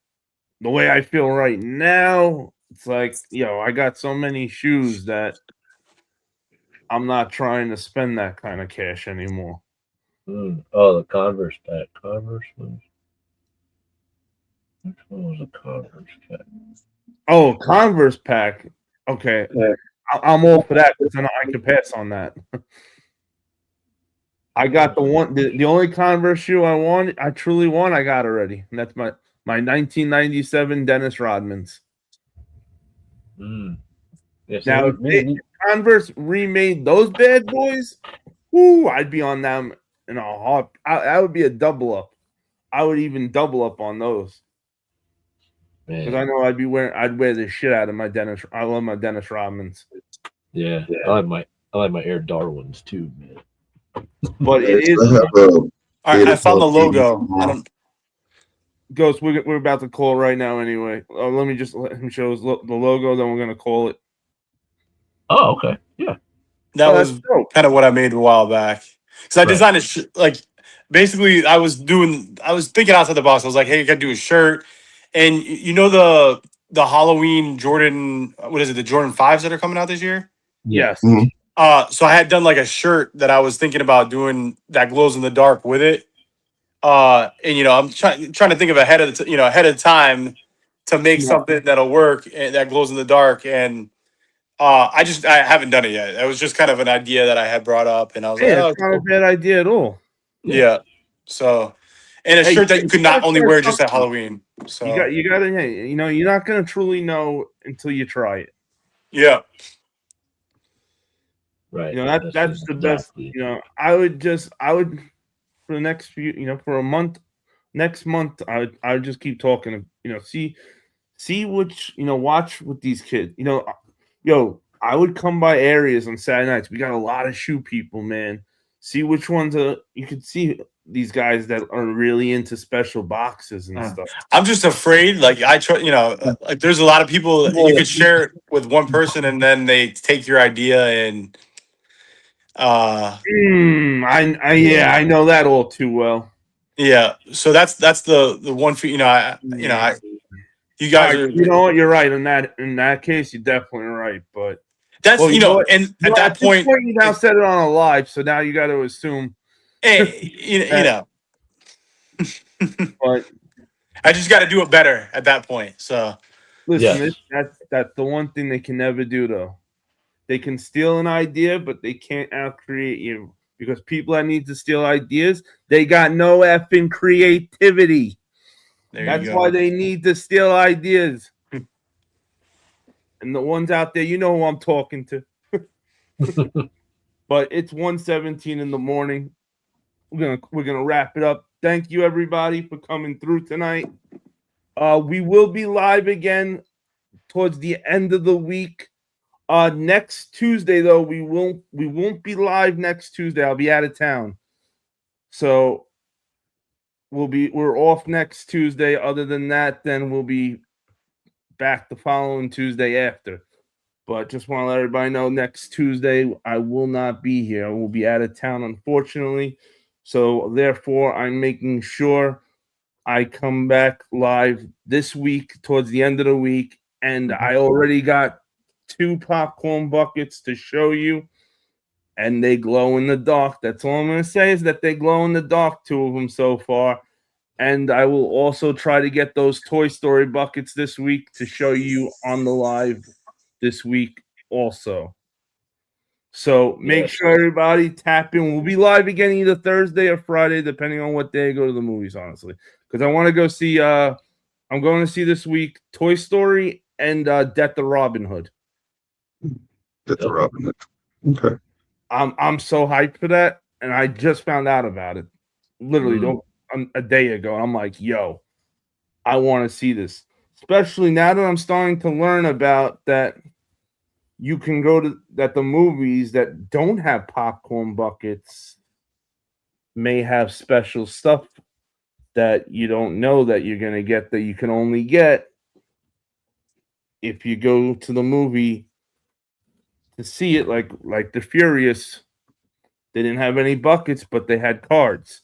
the way I feel right now, it's like, I got so many shoes that I'm not trying to spend that kind of cash anymore. Oh, the Converse pack. Which one was the Converse pack? Oh, Converse pack. Okay. I'm all for that because I can pass on that. I got the only Converse shoe I truly want, I got already. And that's my 1997 Dennis Rodman's. Yes, Now, if Converse remade those bad boys, I'd be on them in a hot. That would be a double up. I would even double up on those. Because I know I'd wear the shit out of my Dennis. I love my Dennis Rodman's. Yeah. I like my Air Darwins too, man. But it is. I found the logo. I don't. Ghost, we're about to call right now anyway. Let me just let him show us the logo, then we're gonna call it. Oh, okay. Yeah. That was kind of what I made a while back. Because I designed basically I was thinking outside the box. I was like, hey, you gotta do a shirt. And the Halloween Jordan, what is it, the Jordan 5s that are coming out this year? Yes. Mm-hmm. So I had done like a shirt that I was thinking about doing that glows in the dark with it. And I'm trying to think of ahead of time to make something that'll work and that glows in the dark. And I haven't done it yet. It was just kind of an idea that I had brought up, and I was like, it's not a bad idea at all. Yeah. So, and a shirt that you could not only wear just at Halloween. So you gotta, you're not gonna truly know until you try it. Yeah. Right. That's the best. I would for the next few, for a month, next month, I would just keep talking. See which, watch with these kids. I would come by areas on Saturday nights. We got a lot of shoe people, man. See which ones you could see these guys that are really into special boxes and stuff. I'm just afraid, like I try, like there's a lot of people you could share it with one person and then they take your idea and I know that all too well. Yeah, so that's the one for you guys are. You know what? You're right in that case. You're definitely right, but that's and at that point you now said it on a live, so now you got to assume. But I just got to do it better at that point. So listen, that's the one thing they can never do, though. They can steal an idea, but they can't out-create you. Because people that need to steal ideas, they got no effing creativity. That's why they need to steal ideas. And the ones out there, you know who I'm talking to. But it's 1:17 in the morning. We're gonna wrap it up. Thank you, everybody, for coming through tonight. We will be live again towards the end of the week. Next Tuesday though, we won't be live next Tuesday. I'll be out of town. So we're off next Tuesday. Other than that, then we'll be back the following Tuesday after. But just want to let everybody know next Tuesday I will not be here. I will be out of town, unfortunately. So therefore, I'm making sure I come back live this week towards the end of the week. And I already got 2 popcorn buckets to show you. And they glow in the dark. That's all I'm going to say is that they glow in the dark, 2 of them so far. And I will also try to get those Toy Story buckets this week to show you on the live this week also. So make sure everybody tap in. We'll be live again either Thursday or Friday, depending on what day I go to the movies, honestly. Because I want to go see, I'm going to see this week Toy Story and Death of Robin Hood. Death of Robin Hood. Okay. I'm so hyped for that, and I just found out about it literally a day ago. I'm like, yo, I want to see this, especially now that I'm starting to learn about that. You can go to that the movies that don't have popcorn buckets may have special stuff that you don't know that you're going to get, that you can only get if you go to the movie to see it. Like the Furious, they didn't have any buckets, but they had cards.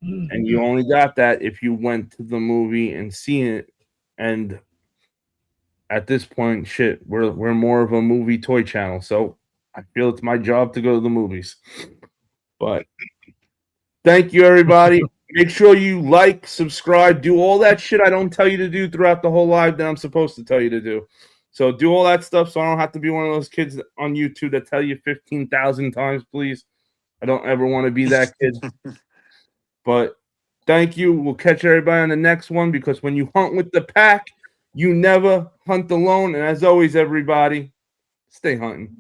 And you only got that if you went to the movie and seen it. And at this point, shit, we're more of a movie toy channel. So I feel it's my job to go to the movies. But thank you, everybody. Make sure you like, subscribe, do all that shit I don't tell you to do throughout the whole live that I'm supposed to tell you to do. So do all that stuff so I don't have to be one of those kids on YouTube that tell you 15,000 times, please. I don't ever want to be that kid. But thank you. We'll catch everybody on the next one, because when you hunt with the pack, you never hunt alone. And as always, everybody, stay hunting.